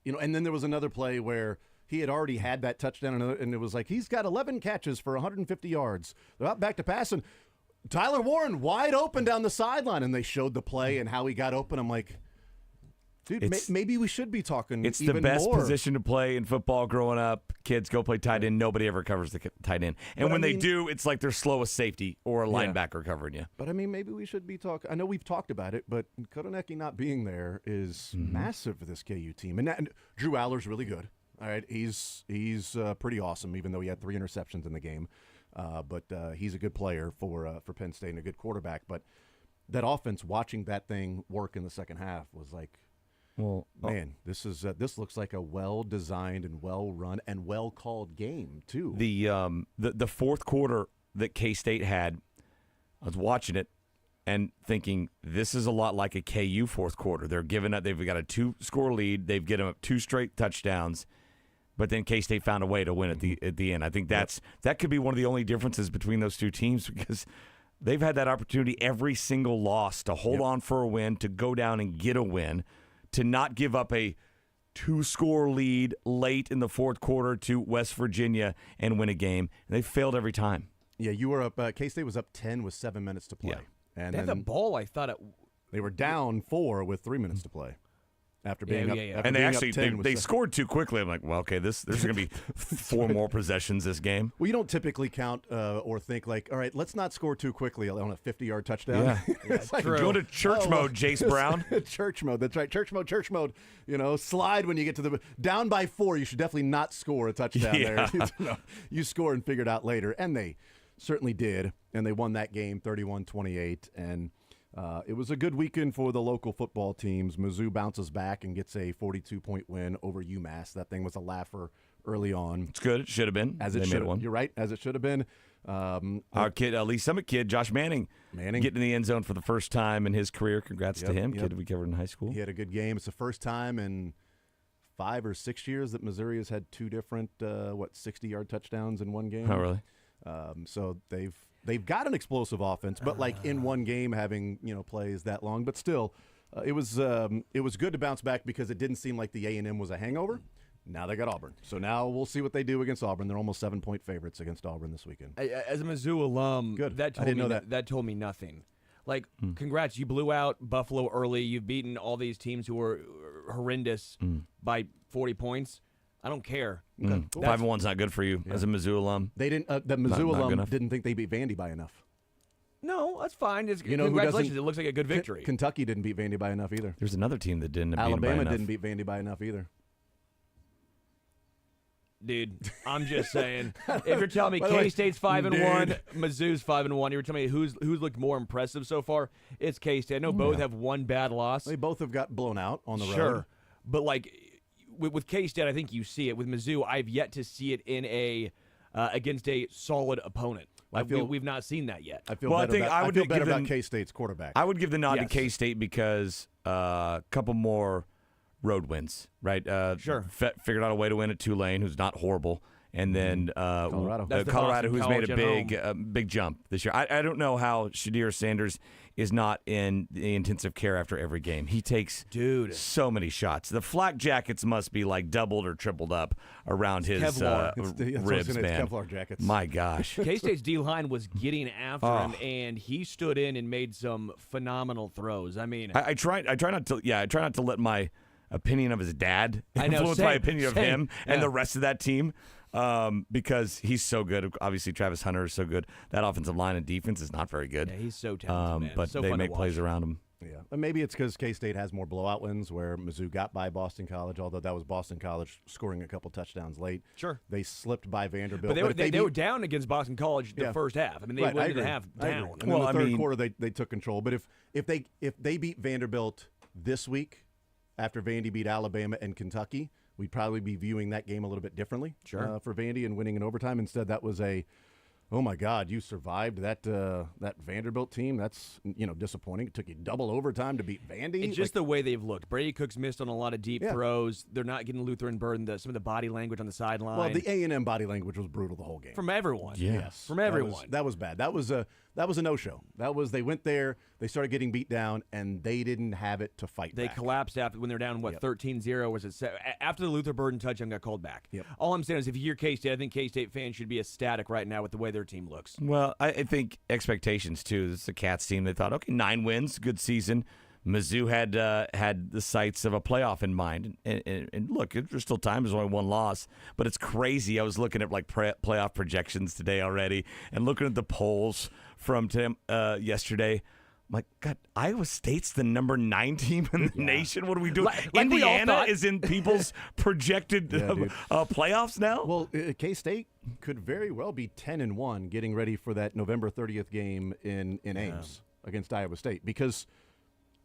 and then there was another play where he had already had that touchdown, and it was like he's got 11 catches for 150 yards. They're out back to pass, and Tyler Warren wide open down the sideline, and they showed the play and how he got open. I'm like, dude, maybe we should be talking. It's even the best more. position to play in football growing up. Kids go play tight end. Nobody ever covers the tight end. And But when I they mean- do, it's like their slowest safety or a linebacker covering you. But I mean, maybe we should be talking. I know we've talked about it, but Kotonecki not being there is massive for this KU team. And Drew Aller's really good. All right, he's pretty awesome, even though he had 3 interceptions in the game. But he's a good player for Penn State and a good quarterback. But that offense, watching that thing work in the second half was like, well, man, this looks like a well-designed and well-run and well-called game too. The fourth quarter that K-State had, I was watching it and thinking this is a lot like a KU fourth quarter. They're giving up. They've got a 2-score lead. They've given up 2 straight touchdowns, but then K-State found a way to win at the end. I think that could be one of the only differences between those two teams because they've had that opportunity every single loss to hold on for a win, to go down and get a win, to not give up a 2-score lead late in the fourth quarter to West Virginia and win a game. And they failed every time. Yeah, you were up. K-State was up 10 with 7 minutes to play. Yeah. And they had the ball. I thought they were down 4 with 3 minutes to play. After being up, after and being they scored too quickly. I'm like, well, okay, there's going to be 4 more possessions this game. Well, you don't typically count or think like, all right, let's not score too quickly on a 50-yard touchdown. Yeah, it's like, go to church mode, Jace Brown. Church mode. That's right. Church mode. Slide when you get to the down by 4. You should definitely not score a touchdown there. You score and figure it out later, and they certainly did, and they won that game 31-28, and. It was a good weekend for the local football teams. Mizzou bounces back and gets a 42-point win over UMass. That thing was a laugher early on. It's good. It should have been. As it should have. You're right. As it should have been. Our kid, Lee Summit kid, Josh Manning, getting in the end zone for the first time in his career. Congrats to him. Kid we covered in high school. He had a good game. It's the first time in 5 or 6 years that Missouri has had 2 different 60-yard touchdowns in one game. Oh, really? So they've got an explosive offense, but like in one game having plays that long, but still, it was good to bounce back because it didn't seem like the A&M was a hangover. Now they got Auburn, so now we'll see what they do against Auburn. They're almost 7-point favorites against Auburn this weekend. As a Mizzou alum, good. That told I didn't me know that. That told me nothing. Like, congrats, you blew out Buffalo early. You've beaten all these teams who were horrendous by 40 points. I don't care. 5-1's not good for you as a Mizzou alum. They didn't. The Mizzou alum didn't think they beat Vandy by enough. No, that's fine. Congratulations. It looks like a good victory. Kentucky didn't beat Vandy by enough either. There's another team that didn't. Alabama didn't beat Vandy by enough either. Dude, I'm just saying. If you're telling me K-State's 5-1, Mizzou's 5-1, you're telling me who's looked more impressive so far? It's K-State. I know both have one bad loss. They both have got blown out on the road. Sure, but like with K-State, I think you see it. With Mizzou, I've yet to see it in against a solid opponent. We've not seen that yet. I feel better about K-State's quarterback. I would give the nod to K-State because a couple more road wins, right? Sure. Figured out a way to win at Tulane, who's not horrible. And then Colorado, who's made a big jump this year. I don't know how Shadir Sanders is not in the intensive care after every game. He takes so many shots. The flak jackets must be like doubled or tripled up around his ribs, man. Kevlar jackets. My gosh. K-State's D-line was getting after him, and he stood in and made some phenomenal throws. I mean, I try not to let my opinion of his dad influence my opinion of him and the rest of that team. Because he's so good. Obviously, Travis Hunter is so good. That offensive line and defense is not very good. Yeah, he's so talented, man. But so they fun make to plays watch. around him. Yeah, and maybe it's because K-State has more blowout wins, where Mizzou got by Boston College, although that was Boston College scoring a couple touchdowns late. Sure. They slipped by Vanderbilt. But they were down against Boston College the first half. I mean, they went into the half down. And in the third quarter, they took control. But if they beat Vanderbilt this week, after Vandy beat Alabama and Kentucky, we'd probably be viewing that game a little bit differently for Vandy and winning in overtime. Instead, that was oh my God, you survived that Vanderbilt team. That's disappointing. It took you double overtime to beat Vandy. It's just the way they've looked. Brady Cook's missed on a lot of deep throws. They're not getting Lutheran burden. Some of the body language on the sideline. Well, the A&M body language was brutal the whole game. From everyone. Yes. From everyone. That was bad. That was a no-show. They went there, they started getting beat down, and they didn't have it to fight They back. collapsed when they're down, 13-0? Was it after the Luther Burden touchdown got called back? Yep. All I'm saying is if you hear K-State, I think K-State fans should be ecstatic right now with the way their team looks. Well, I think expectations, too. This is a Cats team. They thought, okay, 9 wins, good season. Mizzou had the sights of a playoff in mind. And look, there's still time. There's only 1 loss. But it's crazy. I was looking at playoff projections today already and looking at the polls from yesterday. I'm like, God, Iowa State's the number 9 team in the nation. What are we doing? Indiana is in people's projected playoffs now? Well, K-State could very well be 10-1 getting ready for that November 30th game in Ames. against Iowa State because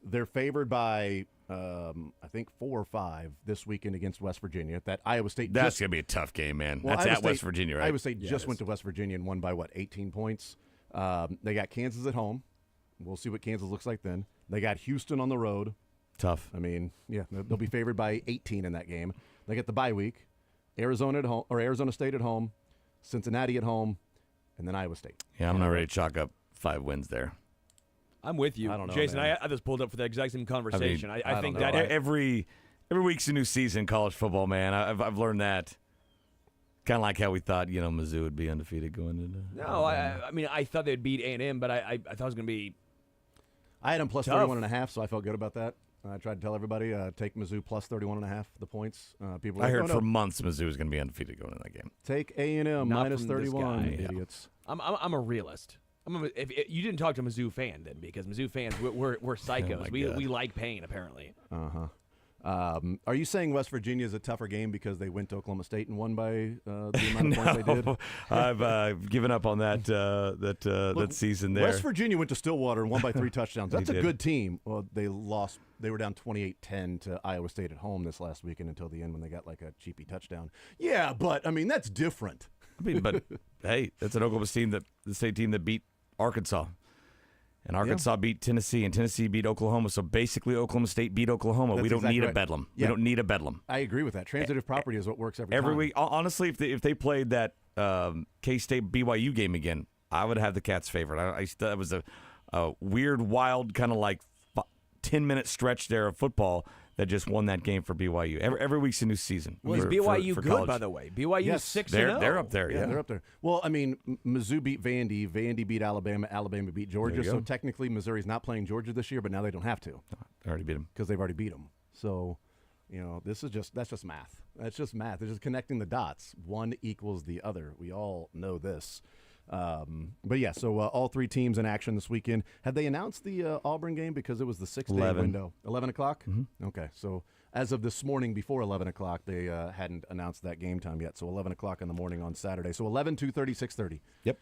they're favored by, I think, 4 or 5 this weekend against West Virginia. That Iowa State. That's going to be a tough game, man. Well, That's Iowa at State, West Virginia, right? Iowa State just went to West Virginia and won by, 18 points? They got Kansas at home. We'll see what Kansas looks like then. They got Houston on the road. Tough. I mean, yeah, they'll be favored by 18 in that game. They get the bye week. Arizona at home, or Arizona State at home, Cincinnati at home, and then Iowa State. Yeah, I'm not ready to chalk up 5 wins there. I'm with you, I don't know, Jason. man. I just pulled up for the exact same conversation. I think don't that know. every week's a new season in college football, man. I've learned that. Kind of like how we thought, Mizzou would be undefeated going into. No, I mean, I thought they'd beat A&M, but I thought it was going to be. I had them plus tough. 31.5, so I felt good about that. I tried to tell everybody, take Mizzou plus 31.5, the points. People. I heard for months Mizzou was going to be undefeated going into that game. Take A&M minus 31, idiots. I'm a realist. If you didn't talk to a Mizzou fan then, because Mizzou fans we're psychos. We like pain apparently. Are you saying West Virginia is a tougher game because they went to Oklahoma State and won by the amount of points they did? I've given up on that season there. West Virginia went to Stillwater and won by 3 touchdowns. That's a good team. Well, they lost. They were down 28-10 to Iowa State at home this last weekend until the end when they got like a cheapy touchdown. Yeah, but I mean that's different. But hey, that's an Oklahoma State team that beat Arkansas. And Arkansas beat Tennessee, and Tennessee beat Oklahoma. So basically, Oklahoma State beat Oklahoma. That's we don't exactly need right. a bedlam. Yeah. We don't need a bedlam. I agree with that. Transitive property is what works every time. Week. Honestly, if they played that K-State BYU game again, I would have the Cats favored. That was a weird, wild kind of like 10-minute stretch there of football that just won that game for BYU. Every week's a new season. Well, is BYU good, college. By the way? BYU is 6-0. They're up there. Yeah, they're up there. Well, I mean, Mizzou beat Vandy. Vandy beat Alabama. Alabama beat Georgia. So technically, Missouri's not playing Georgia this year, but now they don't have to. They already beat them because they've already beat them. So, that's just math. That's just math. They're just connecting the dots. One equals the other. We all know this. But yeah, so all 3 teams in action this weekend. Have they announced the Auburn game because it was the 6-day window? 11 o'clock? Mm-hmm. Okay, so as of this morning before 11 o'clock, they hadn't announced that game time yet. So 11 o'clock in the morning on Saturday. So 11, 2:30, 6:30. Yep.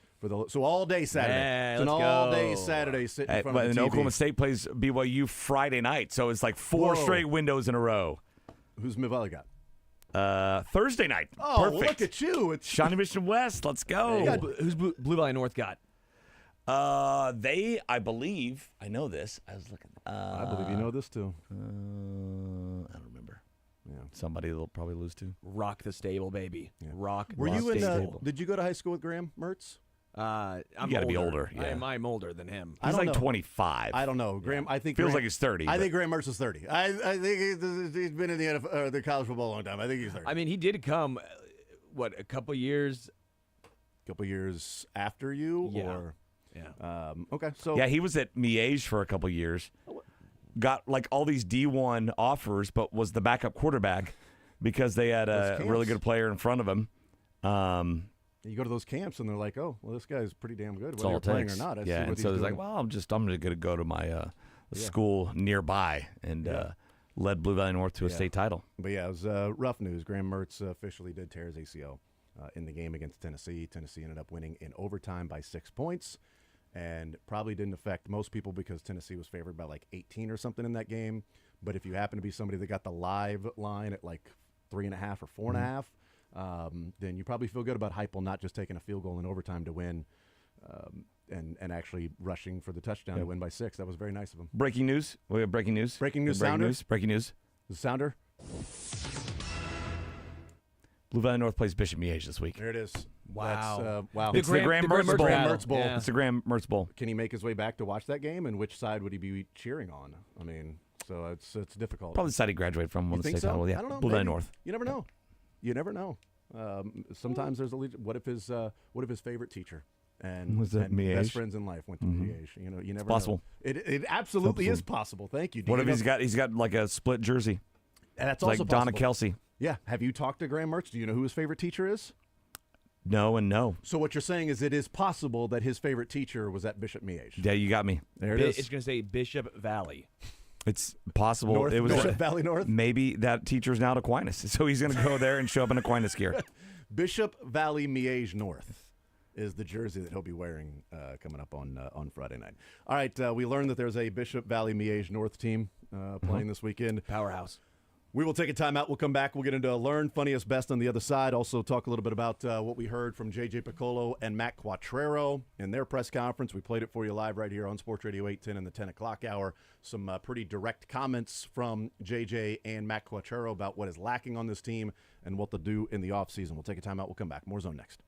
So all day Saturday. Yeah, it's an all-day Saturday sitting in front of the and TV. Oklahoma State plays BYU Friday night, so it's like 4 straight windows in a row. Who's Mid-Valley got? Thursday night. Oh, Perfect. well, look at you. It's Shawnee Mission West. Let's go. Who's Blue Valley North got? I believe, I know this. I was looking. I believe you know this too. I don't remember. Yeah, somebody they'll probably lose to. Rock the stable, baby. Yeah. Rock. Were you in? Stable. Did you go to high school with Graham Mertz? I'm you got to be older. Yeah. I'm older than him. He's like 25. I don't know. Graham, I think feels Graham, like he's 30. I think Graham Mertz is 30. I think he's been in the NFL, the college football a long time. I think he's 30. I mean, he did come, a couple years? Couple years after you, or okay. So yeah, he was at Miege for a couple years. Got like all these D1 offers, but was the backup quarterback because they had a really good player in front of him. You go to those camps and they're like, "Oh, well, this guy's pretty damn good, That's whether all you're it playing takes. or not." Yeah, and so he's like, "Well, I'm just going to go to my school nearby," and led Blue Valley North to a state title. But yeah, it was rough news. Graham Mertz officially did tear his ACL in the game against Tennessee. Tennessee ended up winning in overtime by 6 points, and probably didn't affect most people because Tennessee was favored by like 18 or something in that game. But if you happen to be somebody that got the live line at like 3.5 or 4.5. Then you probably feel good about Heupel not just taking a field goal in overtime to win, and actually rushing for the touchdown to win by 6. That was very nice of him. Breaking news. We have breaking news. Breaking news. Sounder. Breaking news. The sounder. Blue Valley North plays Bishop Miege this week. There it is. Wow. That's, wow. It's the Graham Mertz Bowl. Yeah. It's the Graham Mertz Bowl. Can he make his way back to watch that game? And which side would he be cheering on? I mean, so it's difficult. Probably the side he graduated from. You Won the think state so? title. Yeah. I don't know. Blue Valley Maybe. North. You never know. You never know. Sometimes there's a what if his favorite teacher and, Was that and Miege? best friends in life went to Miege? You know, you never possible. know. It absolutely is possible. Thank you. What if he's got like a split jersey? And that's like also Donna possible. Kelsey. Yeah. Have you talked to Graham Mertz? Do you know who his favorite teacher is? No and no. So what you're saying is it is possible that his favorite teacher was at Bishop Miege. Yeah, you got me. There it is. It's going to say Bishop Valley. It's possible. North, it was Bishop Valley North? Maybe that teacher's now at Aquinas, so he's going to go there and show up in Aquinas gear. Bishop Valley Miege North is the jersey that he'll be wearing coming up on Friday night. All right, we learned that there's a Bishop Valley Miege North team playing this weekend. Powerhouse. We will take a timeout. We'll come back. We'll get into Learn Funniest Best on the other side. Also talk a little bit about what we heard from J.J. Piccolo and Matt Quattrero in their press conference. We played it for you live right here on Sports Radio 810 in the 10 o'clock hour. Some pretty direct comments from J.J. and Matt Quattrero about what is lacking on this team and what they'll do in the offseason. We'll take a timeout. We'll come back. More Zone next.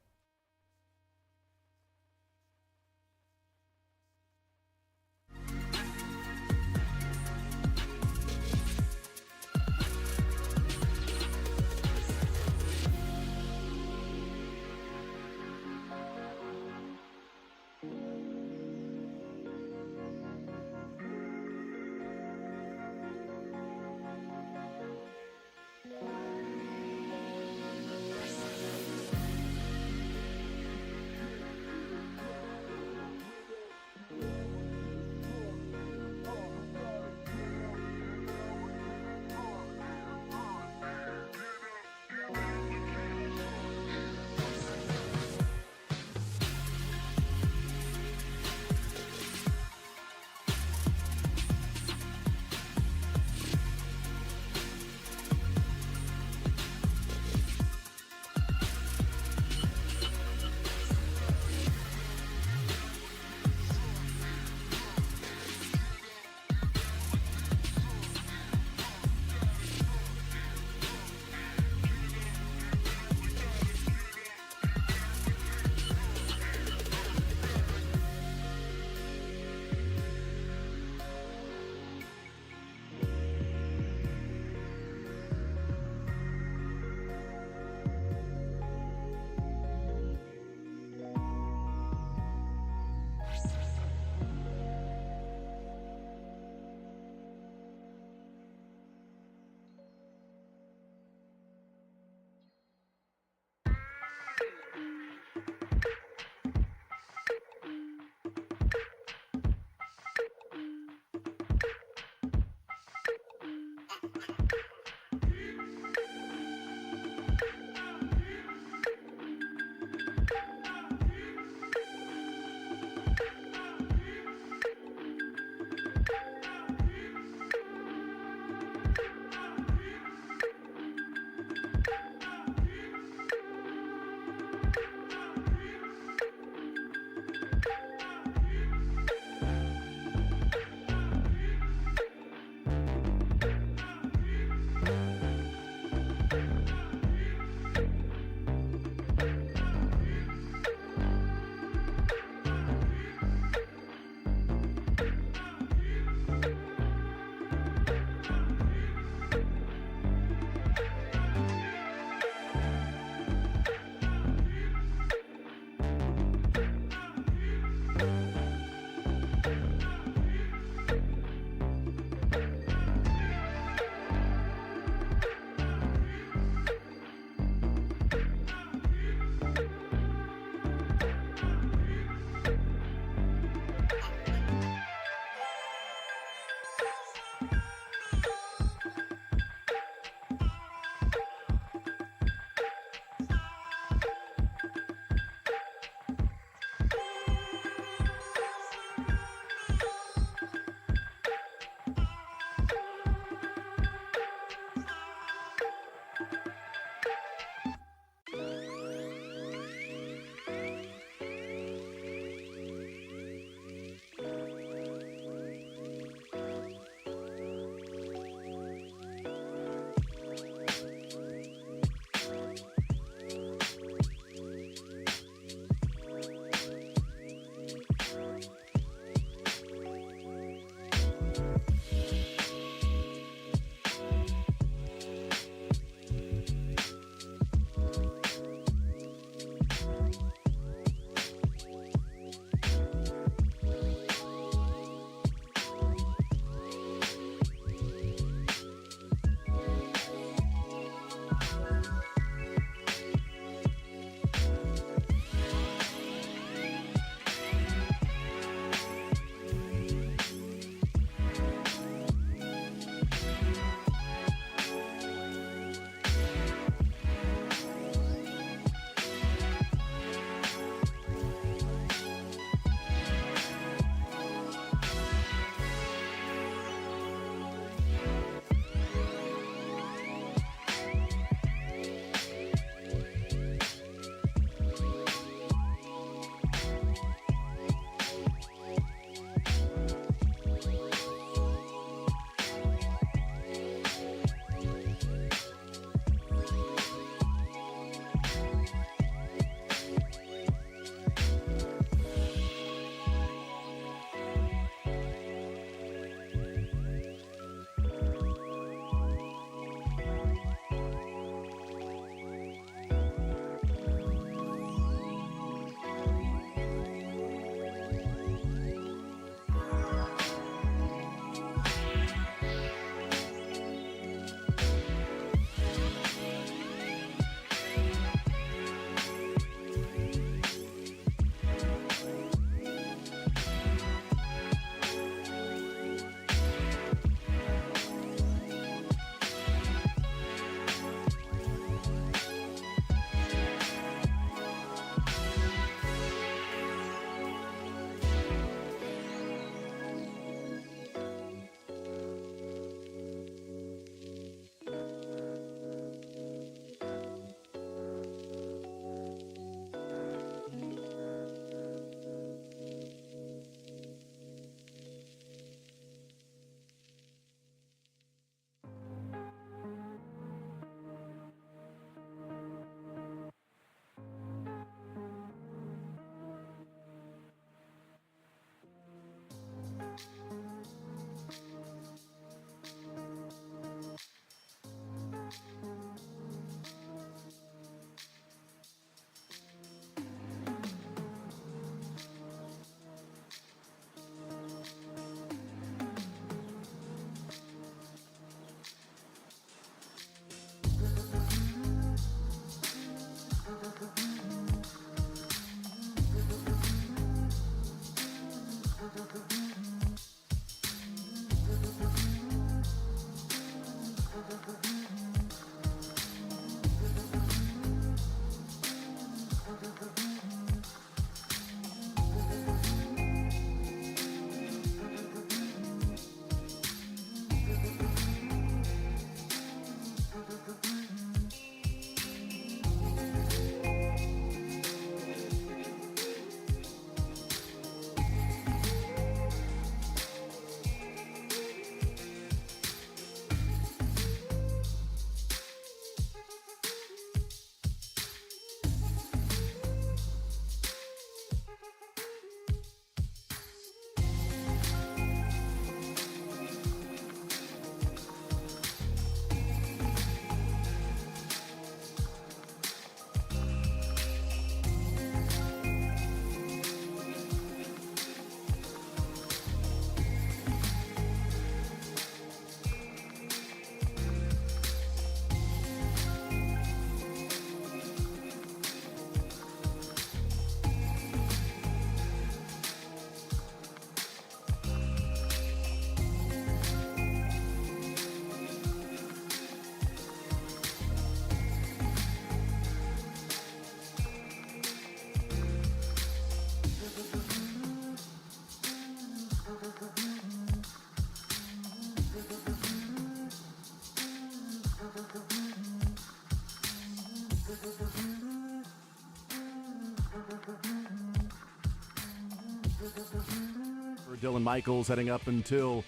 Dylan Michaels heading up until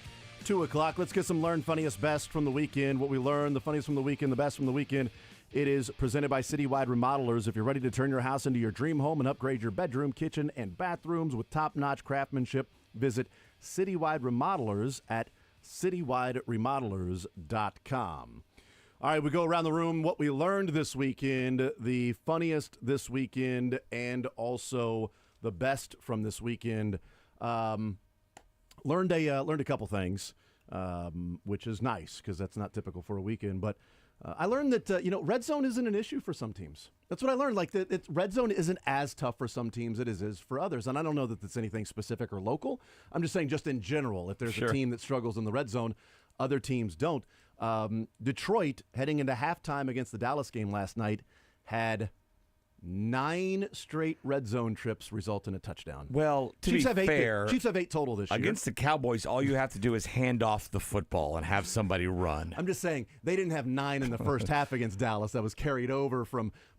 2 o'clock. Let's get some learn funniest best from the weekend. What we learned, the funniest from the weekend, the best from the weekend. It is presented by Citywide Remodelers. If you're ready to turn your house into your dream home and upgrade your bedroom, kitchen, and bathrooms with top-notch craftsmanship, visit Citywide Remodelers at citywideremodelers.com. All right, we go around the room. What we learned this weekend, the funniest this weekend, and also the best from this weekend. Learned a couple things, which is nice because that's not typical for a weekend. But I learned that red zone isn't an issue for some teams. That's what I learned. Like that, red zone isn't as tough for some teams as it is for others. And I don't know that it's anything specific or local. I'm just saying, just in general, if there's a team that struggles in the red zone, other teams don't. Detroit, heading into halftime against the Dallas game last night, had 9 straight red zone trips result in a touchdown. Well, to be fair, Chiefs have 8 total this year. Against the Cowboys, all you have to do is hand off the football and have somebody run. I'm just saying, they didn't have 9 in the first half against Dallas. That was carried over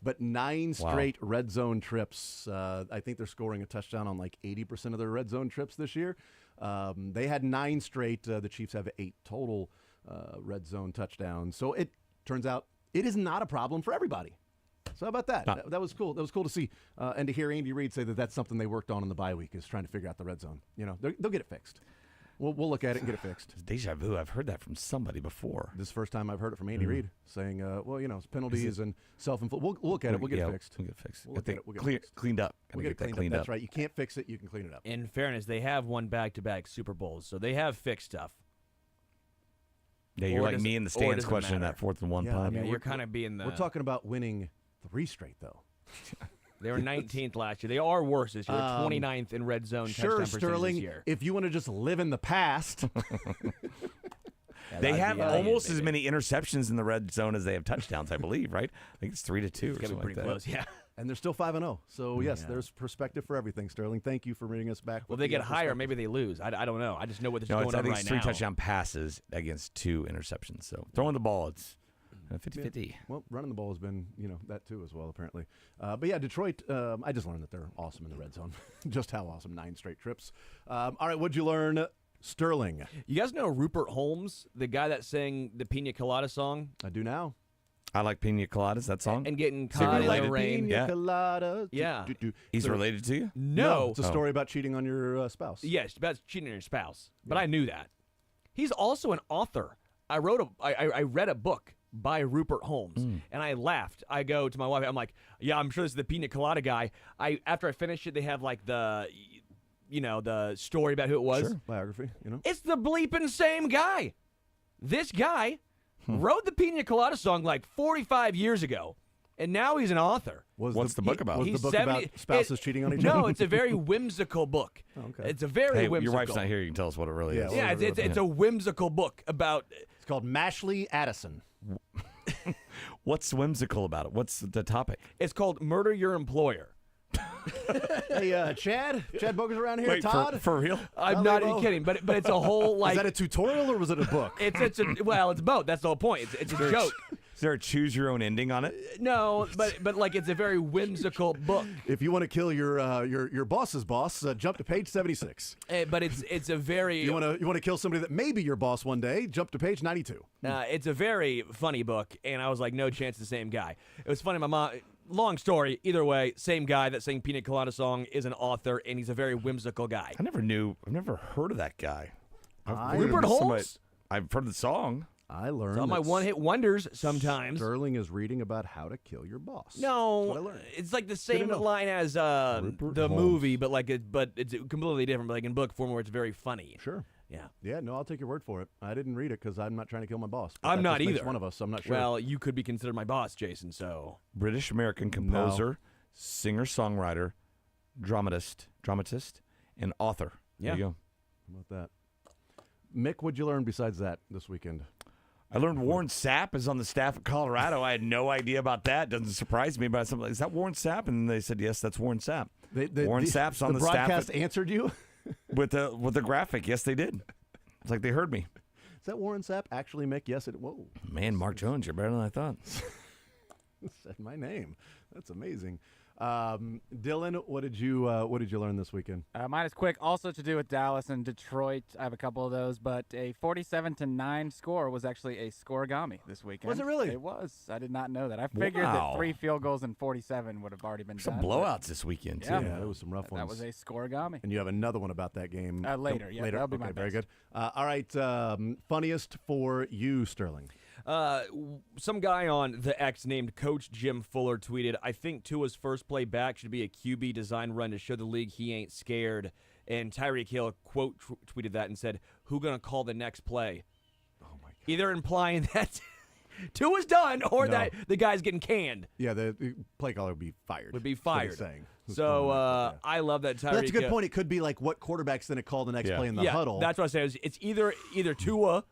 but 9 straight red zone trips. I think they're scoring a touchdown on like 80% of their red zone trips this year. They had 9 straight. The Chiefs have 8 total red zone touchdowns. So it turns out it is not a problem for everybody. So how about that? That was cool. That was cool to see and to hear Andy Reid say that that's something they worked on in the bye week, is trying to figure out the red zone. They'll get it fixed. We'll look at it and get it fixed. It's deja vu. I've heard that from somebody before. This is the first time I've heard it from Andy Reid saying, it's penalties and self-inflicted. We'll look at it. We'll get it fixed. We'll get it fixed. We'll look at it. We'll get it fixed. Cleaned up. We'll get it cleaned up. That's right. You can't fix it. You can clean it up. In fairness, they have won back-to-back Super Bowls, so they have fixed stuff. Yeah, you're like me in the stands questioning that 4th and 1 punt. Yeah, you're kind of being the... We're talking about winning 3 straight, though. They were 19th last year. They are worse this year. 29th in red zone touchdown percentage Sterling, this year. If you want to just live in the past... They have almost as many interceptions in the red zone as they have touchdowns, I believe, right? I think it's 3-2 or something pretty like close, that. yeah. And they're still 5-0. So, yes, there's perspective for everything, Sterling. Thank you for bringing us back. Well, they get higher, maybe they lose. I don't know. I just know what going on right now. I think it's 3 touchdown passes against 2 interceptions. So throwing the ball, it's 50-50. Yeah. Well, running the ball has been, that too as well, apparently. But yeah, Detroit, I just learned that they're awesome in the red zone. Just how awesome, 9 straight trips. All right, what'd you learn, Sterling? You guys know Rupert Holmes, the guy that sang the Pina Colada song? I do now. I like Pina Coladas, that song. And getting caught in the rain. Pina Colada. Yeah. He's related to you? No. It's a story about cheating on your spouse. Yes, about cheating on your spouse. But I knew that. He's also an author. I read a book by Rupert Holmes, and I laughed. I go to my wife, I'm like, yeah, I'm sure this is the Pina Colada guy. After I finished it, they have like the story about who it was. Sure, biography, It's the bleeping same guy. This guy wrote the Pina Colada song like 45 years ago, and now he's an author. What's the book about? Was the book about spouses cheating on each other? No, it's a very whimsical book. Okay. It's a very whimsical. Your wife's not here. You can tell us what it really is. Yeah, it's a whimsical book about... It's called Mashley Addison. What's whimsical about it? What's the topic? It's called Murder Your Employer. Hey, Chad Boger's around here. Wait, Todd, for real? I'm not even kidding, but it's a whole like. Is that a tutorial or was it a book? It's both. That's the whole point. It's a joke. Is there a choose your own ending on it? No, but like it's a very whimsical book. If you want to kill your boss's boss, jump to page 76. But it's a very you want to kill somebody that may be your boss one day, jump to page 92. It's a very funny book, and I was like, no chance, the same guy. It was funny. My mom. Long story. Either way, same guy that sang Pina Colada song is an author, and he's a very whimsical guy. I've never heard of that guy. Rupert Holmes? I've heard the song. I learned. It's on my one-hit wonders sometimes. Sterling is reading about how to kill your boss. No, That's what I learned. it's like the same line as the Holmes. movie, but it's completely different. But like in book form, where it's very funny. Sure. Yeah. Yeah. No, I'll take your word for it. I didn't read it because I'm not trying to kill my boss. I'm not either. One of us. So I'm not sure. Well, you could be considered my boss, Jason. So British American composer, singer songwriter, dramatist, and author. Yeah. There you go. How about that? Mick, what'd you learn besides that this weekend? I learned Warren Sapp is on the staff at Colorado. I had no idea about that. Doesn't surprise me. But is that Warren Sapp? And they said, yes, that's Warren Sapp. Warren Sapp's on the staff. The broadcast answered you? with the graphic. Yes, they did. It's like they heard me. Is that Warren Sapp? Actually, Mick, yes. Man, Mark Jones, you're better than I thought. Said my name. That's amazing. Dylan, what did you learn this weekend? Mine is quick, also to do with Dallas and Detroit. I have a couple of those, but a 47-9 score was actually a scoregami this weekend. Was it really? It was. I did not know that. I figured that 3 field goals and 47 would have already been Some done. blowouts this weekend, too. Yeah, there was some rough ones. That was a scoregami. And you have another one about that game Later. Yeah, later. that'll be okay, my very best. good. All right, funniest for you, Sterling. Some guy on the X named Coach Jim Fuller tweeted, "I think Tua's first play back should be a QB design run to show the league he ain't scared." And Tyreek Hill quote tweeted that and said, "Who gonna call the next play?" Oh my God. Either implying that Tua's done or that the guy's getting canned. Yeah, the play caller would be fired. Would be That's what fired. he's saying. So I love that Tyreek. But that's a good point. It could be like what quarterback's going to call the next play in the huddle. That's what I say. It's either Tua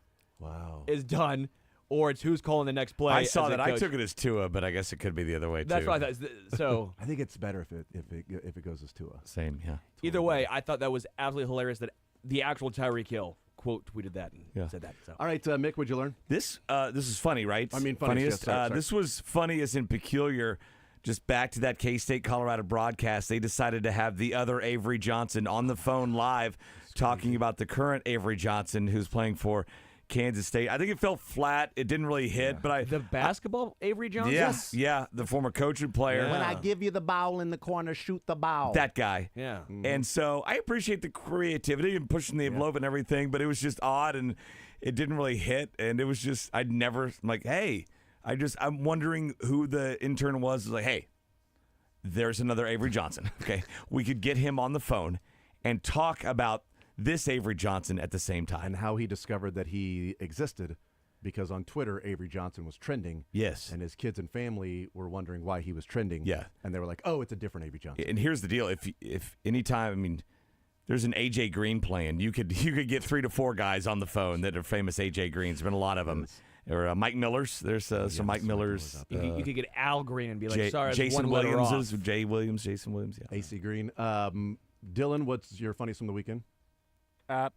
is done, or it's who's calling the next play. I saw as a that. I coach. took it as Tua, but I guess it could be the other way, That's too. what I thought. So I think it's better if it goes as Tua. Same, yeah. Either way, I thought that was absolutely hilarious that the actual Tyreek Hill quote tweeted that and said that. So. All right, Mick, what'd you learn? This is funny, right? I mean, funniest. yes, sorry. This was funny as in peculiar. Just back to that K-State Colorado broadcast, they decided to have the other Avery Johnson on the phone live talking about the current Avery Johnson who's playing for Kansas State. I think it fell flat. It didn't really hit, but the basketball Avery Johnson? Yes, yeah, the former coach and player. When I give you the ball in the corner, shoot the ball. That guy. Yeah. And so I appreciate the creativity and pushing the envelope and everything, but it was just odd and it didn't really hit. And it was just, I'm like, hey, I'm wondering who the intern was. Like, hey, there's another Avery Johnson. Okay. We could get him on the phone and talk about this Avery Johnson at the same time. And how he discovered that he existed, because on Twitter, Avery Johnson was trending. Yes. And his kids and family were wondering why he was trending. Yeah. And they were like, oh, it's a different Avery Johnson. And here's the deal. If anytime, I mean, there's an AJ Green playing, you could get 3 to 4 guys on the phone that are famous AJ Greens. There's been a lot of them. Or Mike Millers. There's some Mike Millers. You could get Al Green and be like, sorry, Jason one letter off. Jason Williams. Yeah. AC Green. Dylan, what's your funniest from the weekend?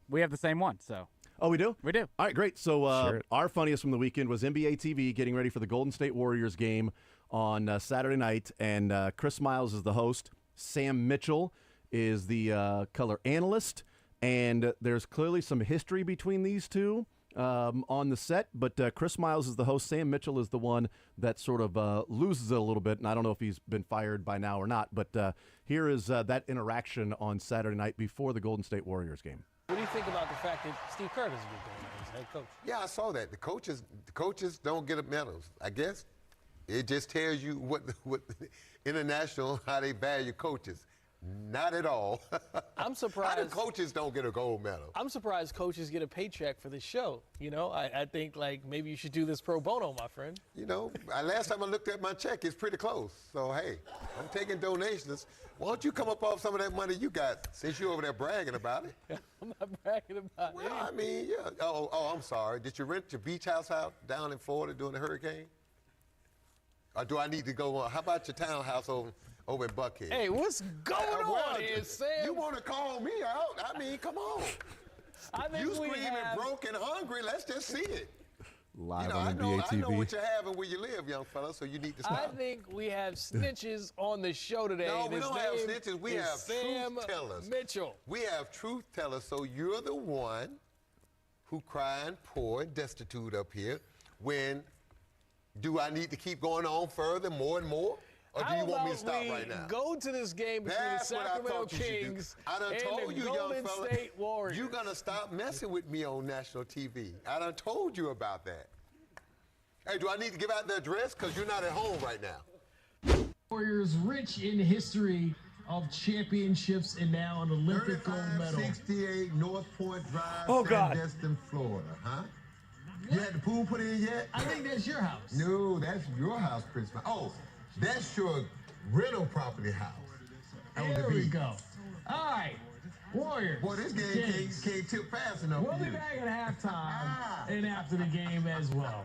We have the same one, so. Oh, we do? We do. All right, great. So our funniest from the weekend was NBA TV getting ready for the Golden State Warriors game on Saturday night, and Chris Miles is the host. Sam Mitchell is the color analyst, and there's clearly some history between these two on the set, but Chris Miles is the host. Sam Mitchell is the one that sort of loses it a little bit, and I don't know if he's been fired by now or not, but here is that interaction on Saturday night before the Golden State Warriors game. What do you think about the fact that Steve Kerr doesn't get there as head coach? Yeah, I saw that. The coaches don't get medals. I guess it just tells you what international, how they value coaches. Not at all. I'm surprised. How do coaches don't get a gold medal? I'm surprised coaches get a paycheck for this show. You know, I think like maybe you should do this pro bono, my friend. You know, last time I looked at my check, it's pretty close. So hey, I'm taking donations. Why don't you come up off some of that money you got, since you're over there bragging about it? I'm not bragging about it. Well, I mean, yeah. Oh, I'm sorry. Did you rent your beach house out down in Florida during the hurricane? Or do I need to go on? How about your townhouse over in Buckhead? Hey, what's going on here, Sam? You want to call me out? I mean, come on. You screaming broke and hungry, let's just see it. Live on NBA TV. I know what you have and where you live, young fella, so you need to stop. I think we have snitches on the show today. No, we don't have snitches. We have Sam truth tellers. Mitchell. We have truth tellers, so you're the one who crying poor and destitute up here. Do I need to keep going on further, more and more? Or do you want me to stop right now? Go to this game between the Sacramento Kings I done told and the you, Golden young fella, State Warriors. you're going to stop messing with me on national TV. I done told you about that. Hey, do I need to give out the address? Because you're not at home right now. Warriors rich in history of championships and now an Olympic gold medal. 68 North Point Drive, Oh, God. Sandestin, Florida, huh? You had the pool put in yet? I think that's your house. No, that's your house, Prince. Oh, that's your rental property house. There we go. All right, Warriors. Boy, this game can't tip fast enough. We'll be back at halftime and after the game as well.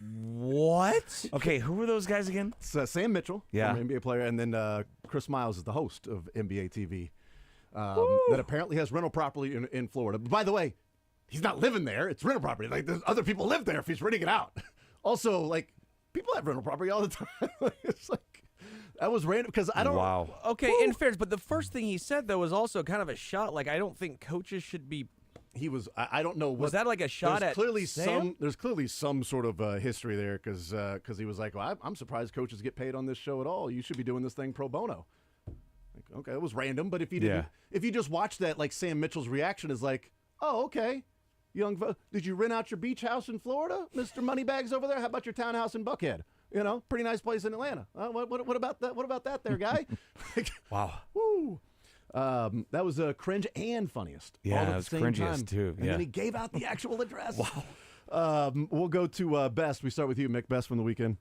What? Okay, who were those guys again? It's, Sam Mitchell, Yeah. former NBA player, and then Chris Miles is the host of NBA TV that apparently has rental property in Florida. But by the way, he's not living there. It's rental property. Like, there's other people live there if he's renting it out. Also, like, people have rental property all the time. It's like, that was random because I don't. Wow. Okay, in fairness, but the first thing he said though was also kind of a shot. Like, I don't think coaches should be. He was. I don't know. Was that like a shot there's at clearly Sam? There's clearly some sort of history there because he was like, well, I'm surprised coaches get paid on this show at all. You should be doing this thing pro bono. Like, okay, it was random, but if you didn't, if you just watch that, like Sam Mitchell's reaction is like, oh, okay, did you rent out your beach house in Florida, Mr. Moneybags over there? How about your townhouse in Buckhead? You know, pretty nice place in Atlanta. What about that? What about that, there, guy? Wow. Woo. That was cringe and funniest. Yeah, all at that was the same cringiest time. too. And Yeah. then he gave out the actual address. Wow. We'll go to Best. We start with you, Mick. Best from the weekend.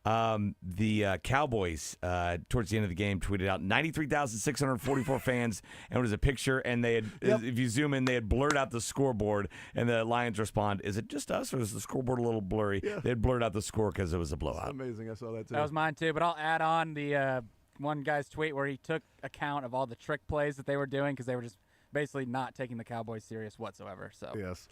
The Cowboys, towards the end of the game, tweeted out 93,644 fans, and it was a picture, and they had, if you zoom in, they had blurred out the scoreboard, and the Lions respond, is it just us, or is the scoreboard a little blurry? Yeah. They had blurred out the score because it was a blowout. Amazing. I saw that, too. That was mine, too. But I'll add on the one guy's tweet where he took account of all the trick plays that they were doing because they were just basically not taking the Cowboys serious whatsoever. So Yes.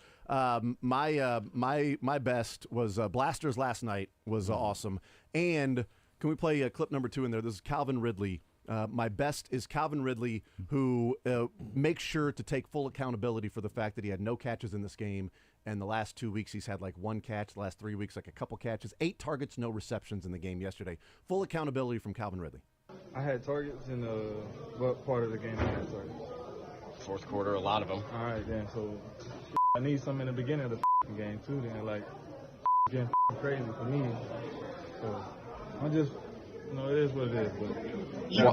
My best was Blasters last night was awesome. And can we play clip number 2 in there? This is Calvin Ridley. My best is Calvin Ridley, who makes sure to take full accountability for the fact that he had no catches in this game. And the last 2 weeks, he's had like 1 catch. The last 3 weeks, like a couple catches. 8 targets, no receptions in the game yesterday. Full accountability from Calvin Ridley. I had targets in what part of the game I had targets? Fourth quarter, a lot of them. All right, then. So I need some in the beginning of the game, too, then. Like, getting crazy for me. So I'm just, it is what it is.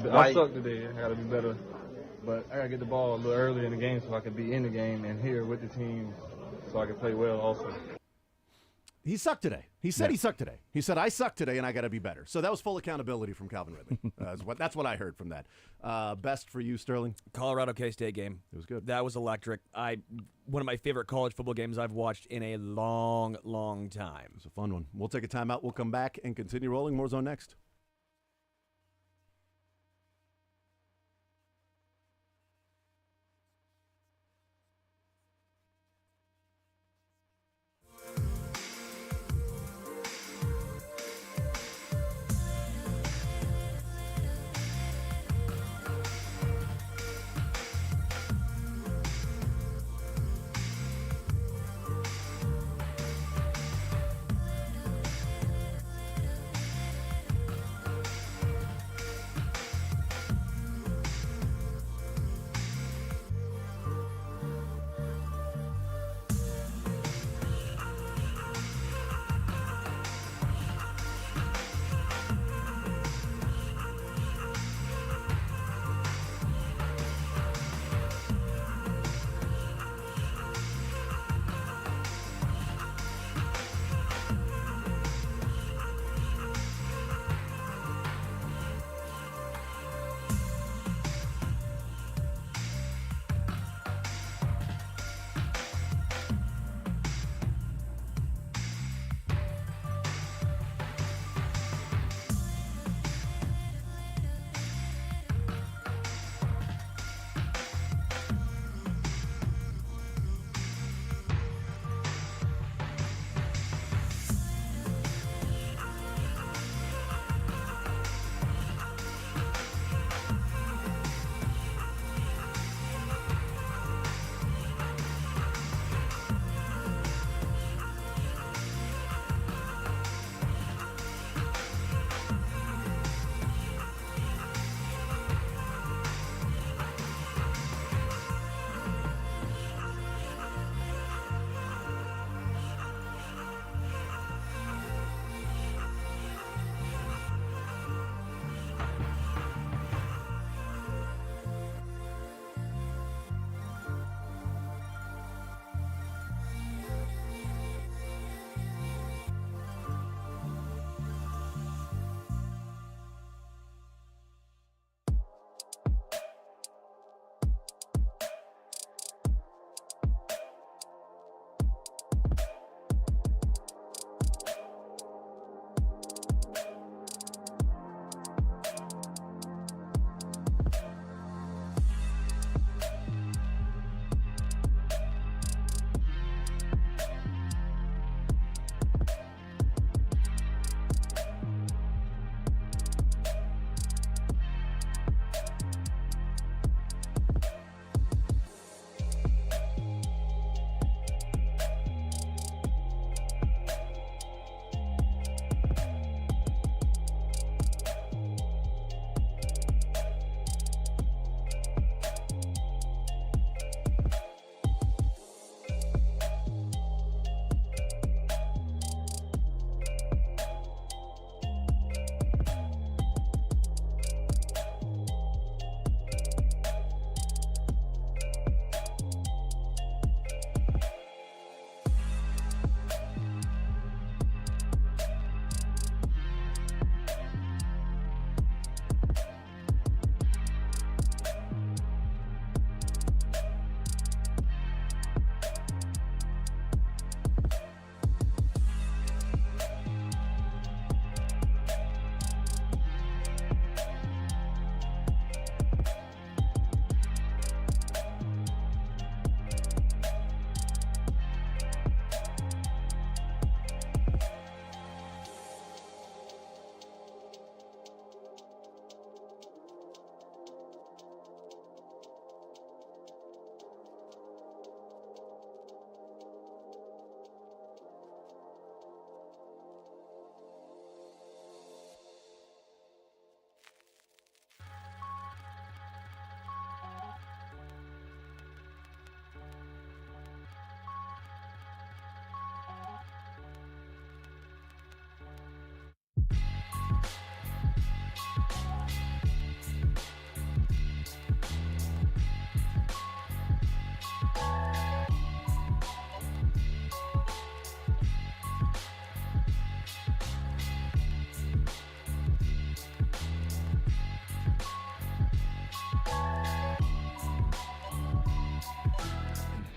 But I suck today. I got to be better. But I got to get the ball a little earlier in the game so I can be in the game and here with the team so I can play well also. He sucked today. He said he sucked today. He said, I sucked today and I got to be better. So that was full accountability from Calvin Ridley. That's what I heard from that. Best for you, Sterling? Colorado K-State game. It was good. That was electric. One of my favorite college football games I've watched in a long, long time. It was a fun one. We'll take a timeout. We'll come back and continue rolling. More Zone next.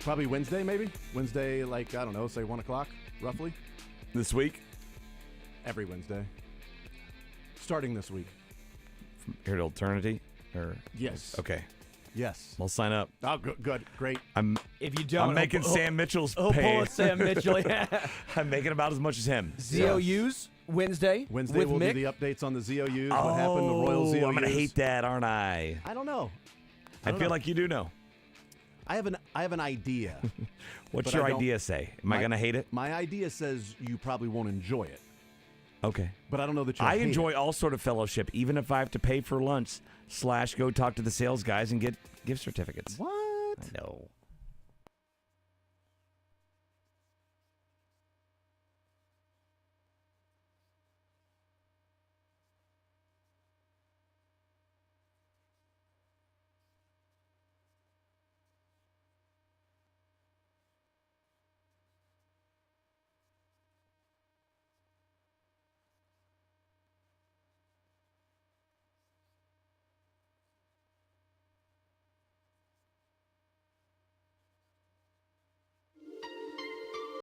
Probably Wednesday, maybe. Wednesday, like, I don't know, say 1 o'clock, roughly. This week? Every Wednesday. Starting this week. From here to eternity? Or Yes. Okay. Yes. I'll sign up. Oh, good, great. If you don't, I'm making Sam Mitchell's he'll pay. pull a Sam Mitchell. Yeah. I'm making about as much as him. ZOUs Wednesday. Wednesday with we'll Mick. do the updates on the ZOUs. What happened? The Royal ZOUs. I'm gonna hate that, aren't I? I don't know. I feel like you do know. I have an idea. What's but your I don't- idea say? Am I gonna hate it? My idea says you probably won't enjoy it. Okay. But I don't know that you. I enjoy all sort of fellowship, even if I have to pay for lunch / go talk to the sales guys and get gift certificates. What? I know.